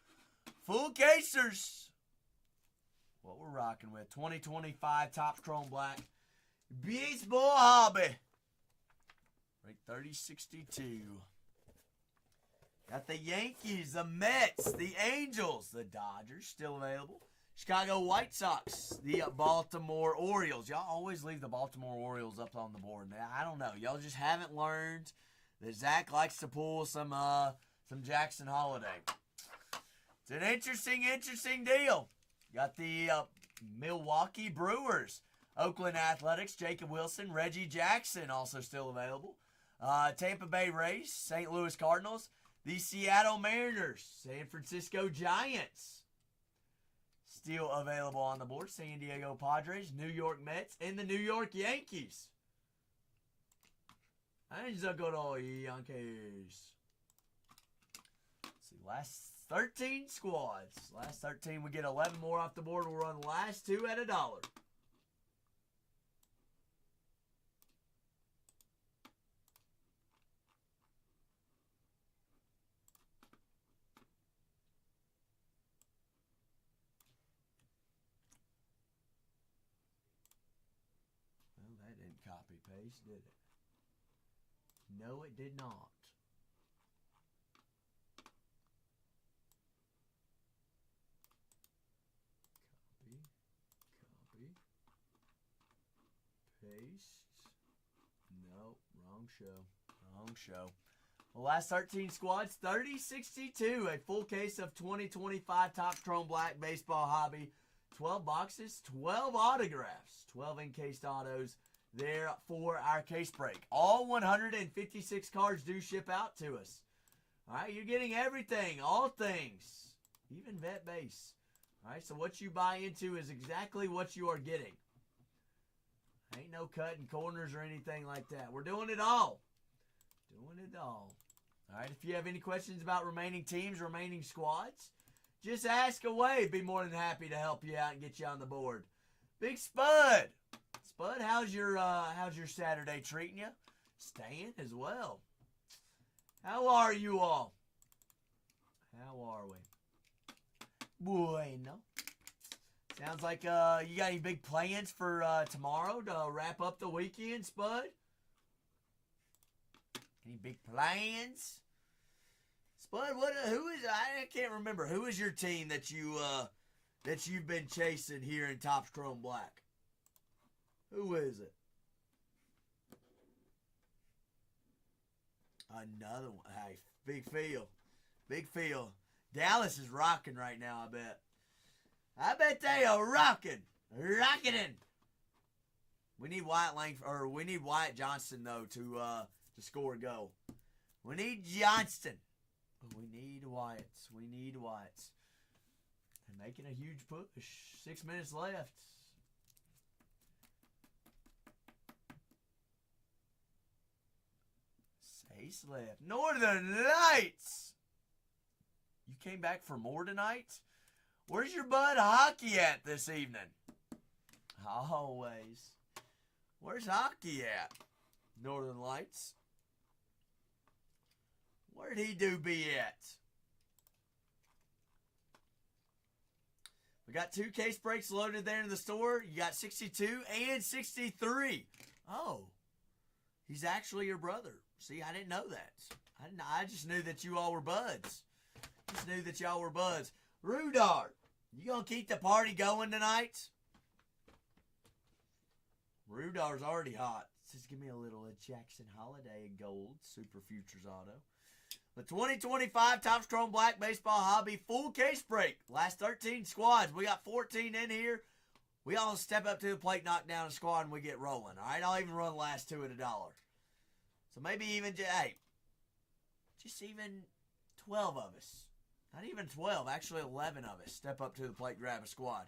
Full casers. What we're rocking with. 2025 Topps Chrome Black. Baseball Hobby. Break 3062. Got the Yankees, the Mets, the Angels, the Dodgers still available. Chicago White Sox, the Baltimore Orioles. Y'all always leave the Baltimore Orioles up on the board. Now, I don't know. Y'all just haven't learned that Zach likes to pull some Jackson Holiday. It's an interesting deal. Got the Milwaukee Brewers, Oakland Athletics, Jacob Wilson, Reggie Jackson also still available. Tampa Bay Rays, St. Louis Cardinals, the Seattle Mariners, San Francisco Giants, still available on the board. San Diego Padres, New York Mets, and the New York Yankees. And the good old Yankees. Let's see, last 13 squads. Last 13, we get 11 more off the board. We'll run the last two at $1. That didn't copy paste, did it? No, it did not. Copy. Paste. Nope, wrong show. The last 13 squads, 3062. A full case of 2025 Topps Chrome Black Baseball Hobby. 12 boxes, 12 autographs, 12 encased autos there for our case break. All 156 cards do ship out to us. All right, you're getting everything, all things, even vet base. All right, so what you buy into is exactly what you are getting. Ain't no cutting corners or anything like that. We're doing it all. All right, if you have any questions about remaining teams, remaining squads, just ask away. Be more than happy to help you out and get you on the board. Big Spud. Spud, how's your Saturday treating you? Staying as well. How are you all? How are we? Bueno. Sounds like you got any big plans for tomorrow to wrap up the weekend, Spud? Any big plans? Spud, who is, I can't remember. Who is your team that you've been chasing here in Topps Chrome Black? Who is it? Another one. Hey, Big Phil. Dallas is rocking right now, I bet they are rocking. Rocketing. We need Wyatt Johnston though to score a goal. We need Johnston. We need Wyatts. They're making a huge push. 6 minutes left. Ace left. Northern Lights. You came back for more tonight? Where's your bud Hockey at this evening? Always. Where's Hockey at? Northern Lights. Where'd he be at? We got 2 case breaks loaded there in the store. You got 62 and 63. Oh, he's actually your brother. See, I didn't know that. I just knew that you all were buds. Rudar, you gonna keep the party going tonight? Rudar's already hot. Just give me a little Jackson Holiday Gold Super Futures Auto. The 2025 Topps Chrome Black Baseball Hobby full case break. Last 13 squads. We got 14 in here. We all step up to the plate, knock down a squad, and we get rolling. All right, I'll even run the last 2 at $1. So maybe even, hey, just even 12 of us. Not even 12, actually 11 of us step up to the plate, grab a squad.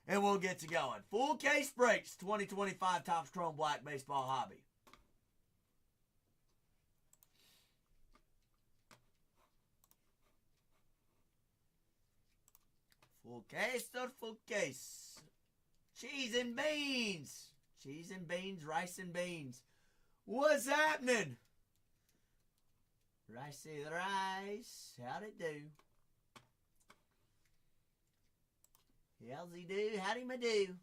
And we'll get to going. Full case breaks, 2025 Topps Chrome Black Baseball Hobby. Full case to full case. Cheese and beans. Cheese and beans, rice and beans. What's happening? Ricey the rice. How'd it do? How's he do? How'd he do?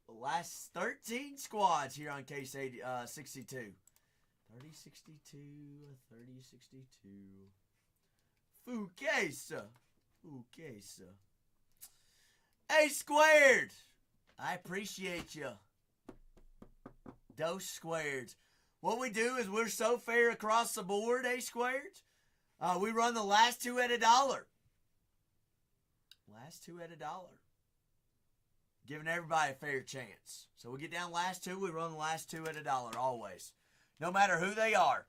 The last 13 squads here on case 62. 30-62, 30-62. Fukesa. Fukesa. A squared. I appreciate you. Dose squared. What we do is we're so fair across the board, A squared. We run the last two at $1. Last two at $1. Giving everybody a fair chance. So we get down last two, we run the last two at $1 always. No matter who they are.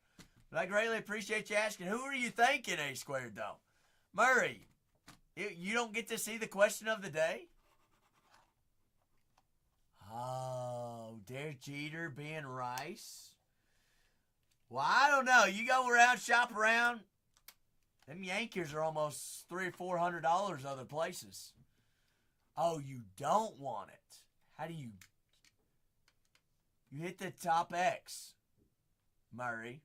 But I greatly appreciate you asking. Who are you thinking, A squared, though? Murray, you don't get to see the question of the day? Oh, Derek Jeter being Rice? Well, I don't know. You go around, shop around. Them Yankees are almost $300 or $400 other places. Oh, you don't want it. How do you... You hit the top X, Murray.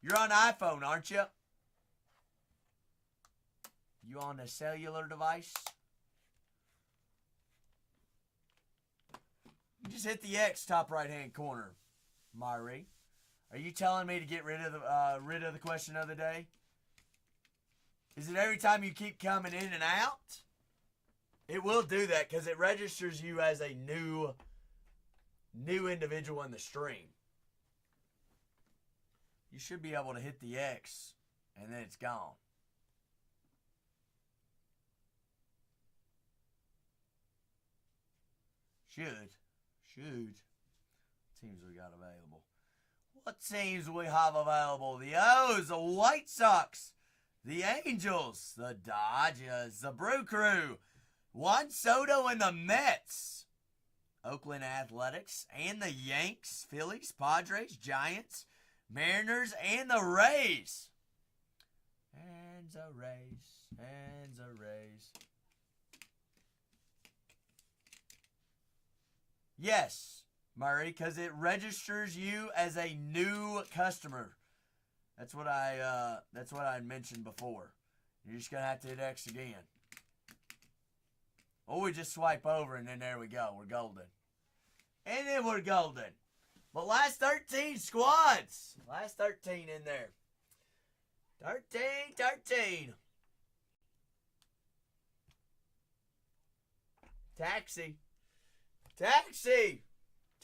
You're on iPhone, aren't you? You on a cellular device? You just hit the X top right-hand corner, Murray. Are you telling me to get rid of the question of the day? Is it every time you keep coming in and out? It will do that because it registers you as a new individual in the stream. You should be able to hit the X and then it's gone. Should. Teams we got available. What teams we have available? The O's, the White Sox, the Angels, the Dodgers, the Brew Crew, Juan Soto and the Mets, Oakland Athletics and the Yanks, Phillies, Padres, Giants, Mariners, and the Rays. And the Rays. Yes, Murray, because it registers you as a new customer. That's what I mentioned before. You're just gonna have to hit X again. Or we just swipe over and then there we go. We're golden. And then we're golden. But last 13 squads. Last 13 in there. 13. Taxi.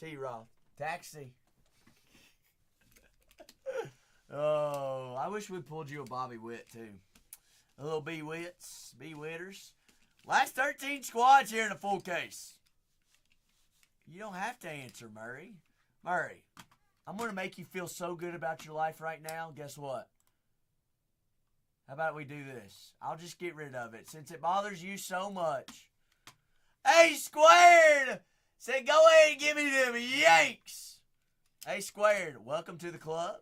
T-Roth. Taxi. Oh, I wish we pulled you a Bobby Witt, too. A little B-Witters. Last 13 squads here in a full case. You don't have to answer, Murray. Murray, I'm going to make you feel so good about your life right now. Guess what? How about we do this? I'll just get rid of it since it bothers you so much. A squared said, go ahead and give me them Yanks. A squared, welcome to the club.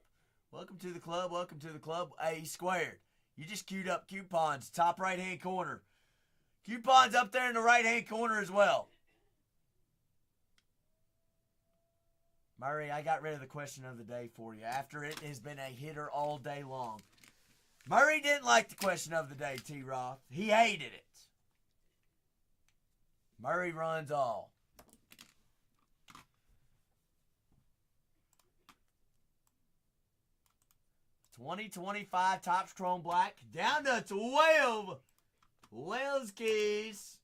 Welcome to the club. A squared. You just queued up coupons, top right-hand corner. Coupons up there in the right-hand corner as well. Murray, I got rid of the question of the day for you after it has been a hitter all day long. Murray didn't like the question of the day, T-Roth. He hated it. Murray runs all. $20.25 Topps Chrome Black down to 12. Wells keys.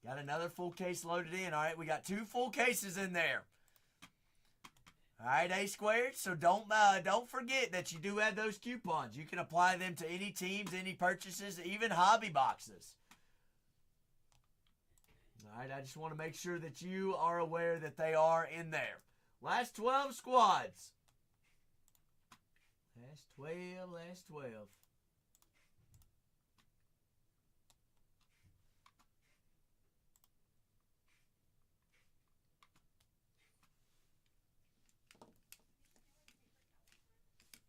Got another full case loaded in. All right, we got 2 full cases in there. All right, A squared. So don't forget that you do have those coupons. You can apply them to any teams, any purchases, even hobby boxes. All right, I just want to make sure that you are aware that they are in there. Last 12 squads. Last 12.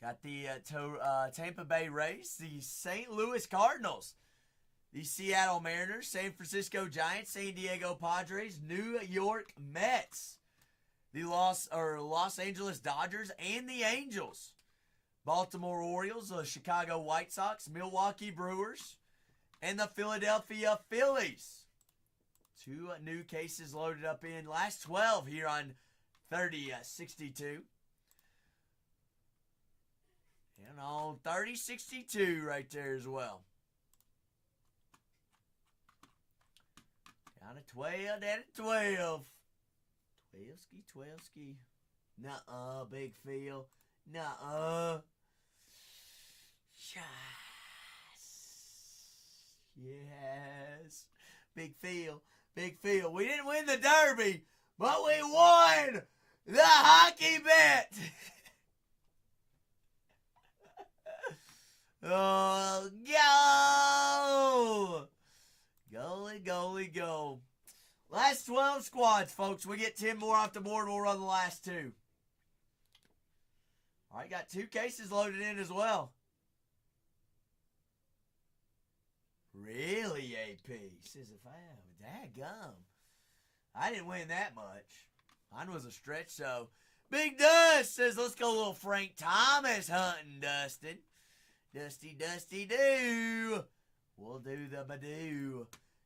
Got the Tampa Bay Rays, the St. Louis Cardinals, the Seattle Mariners, San Francisco Giants, San Diego Padres, New York Mets, the Los Angeles Dodgers, and the Angels, Baltimore Orioles, the Chicago White Sox, Milwaukee Brewers, and the Philadelphia Phillies. 2 new cases loaded up in last 12 here on 3062. And on 3062 right there as well. Down to 12, down to 12. 12 ski. Nuh-uh, Big Phil. Nuh-uh. Yes. Big Phil. We didn't win the Derby, but we won the hockey bet. Oh, go! Last 12 squads, folks. We get 10 more off the board. We'll run the last 2. All right, got 2 cases loaded in as well. Really, AP? Says if daggum. I didn't win that much. Mine was a stretch, so. Big Dust says, let's go a little Frank Thomas hunting, Dustin. Dusty do. We'll do the Badoo.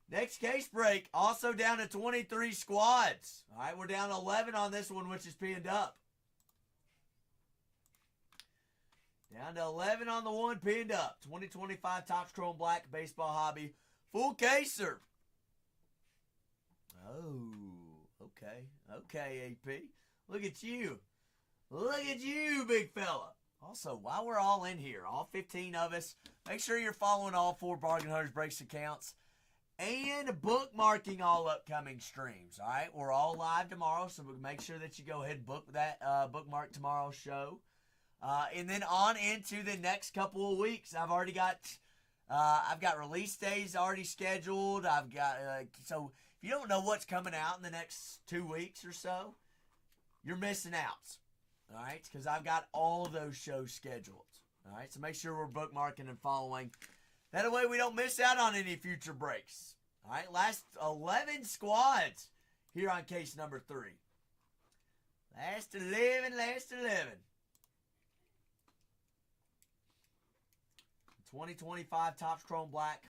Next case break, also down to 23 squads. All right, we're down to 11 on this one, which is pinned up. Down to 11 on the one pinned up. 2025 Topps Chrome Black Baseball Hobby. Full caser. Oh, okay, AP. Look at you, big fella. Also, while we're all in here, all 15 of us, make sure you're following all 4 Bargain Hunters Breaks accounts and bookmarking all upcoming streams. All right, we're all live tomorrow, so make sure that you go ahead and bookmark tomorrow's show, and then on into the next couple of weeks. I've got release days already scheduled. So if you don't know what's coming out in the next 2 weeks or so, you're missing out. All right, because I've got all of those shows scheduled. All right, so make sure we're bookmarking and following. That way we don't miss out on any future breaks. All right, last 11 squads here on case number 3. Last 11. 2025 Topps Chrome Black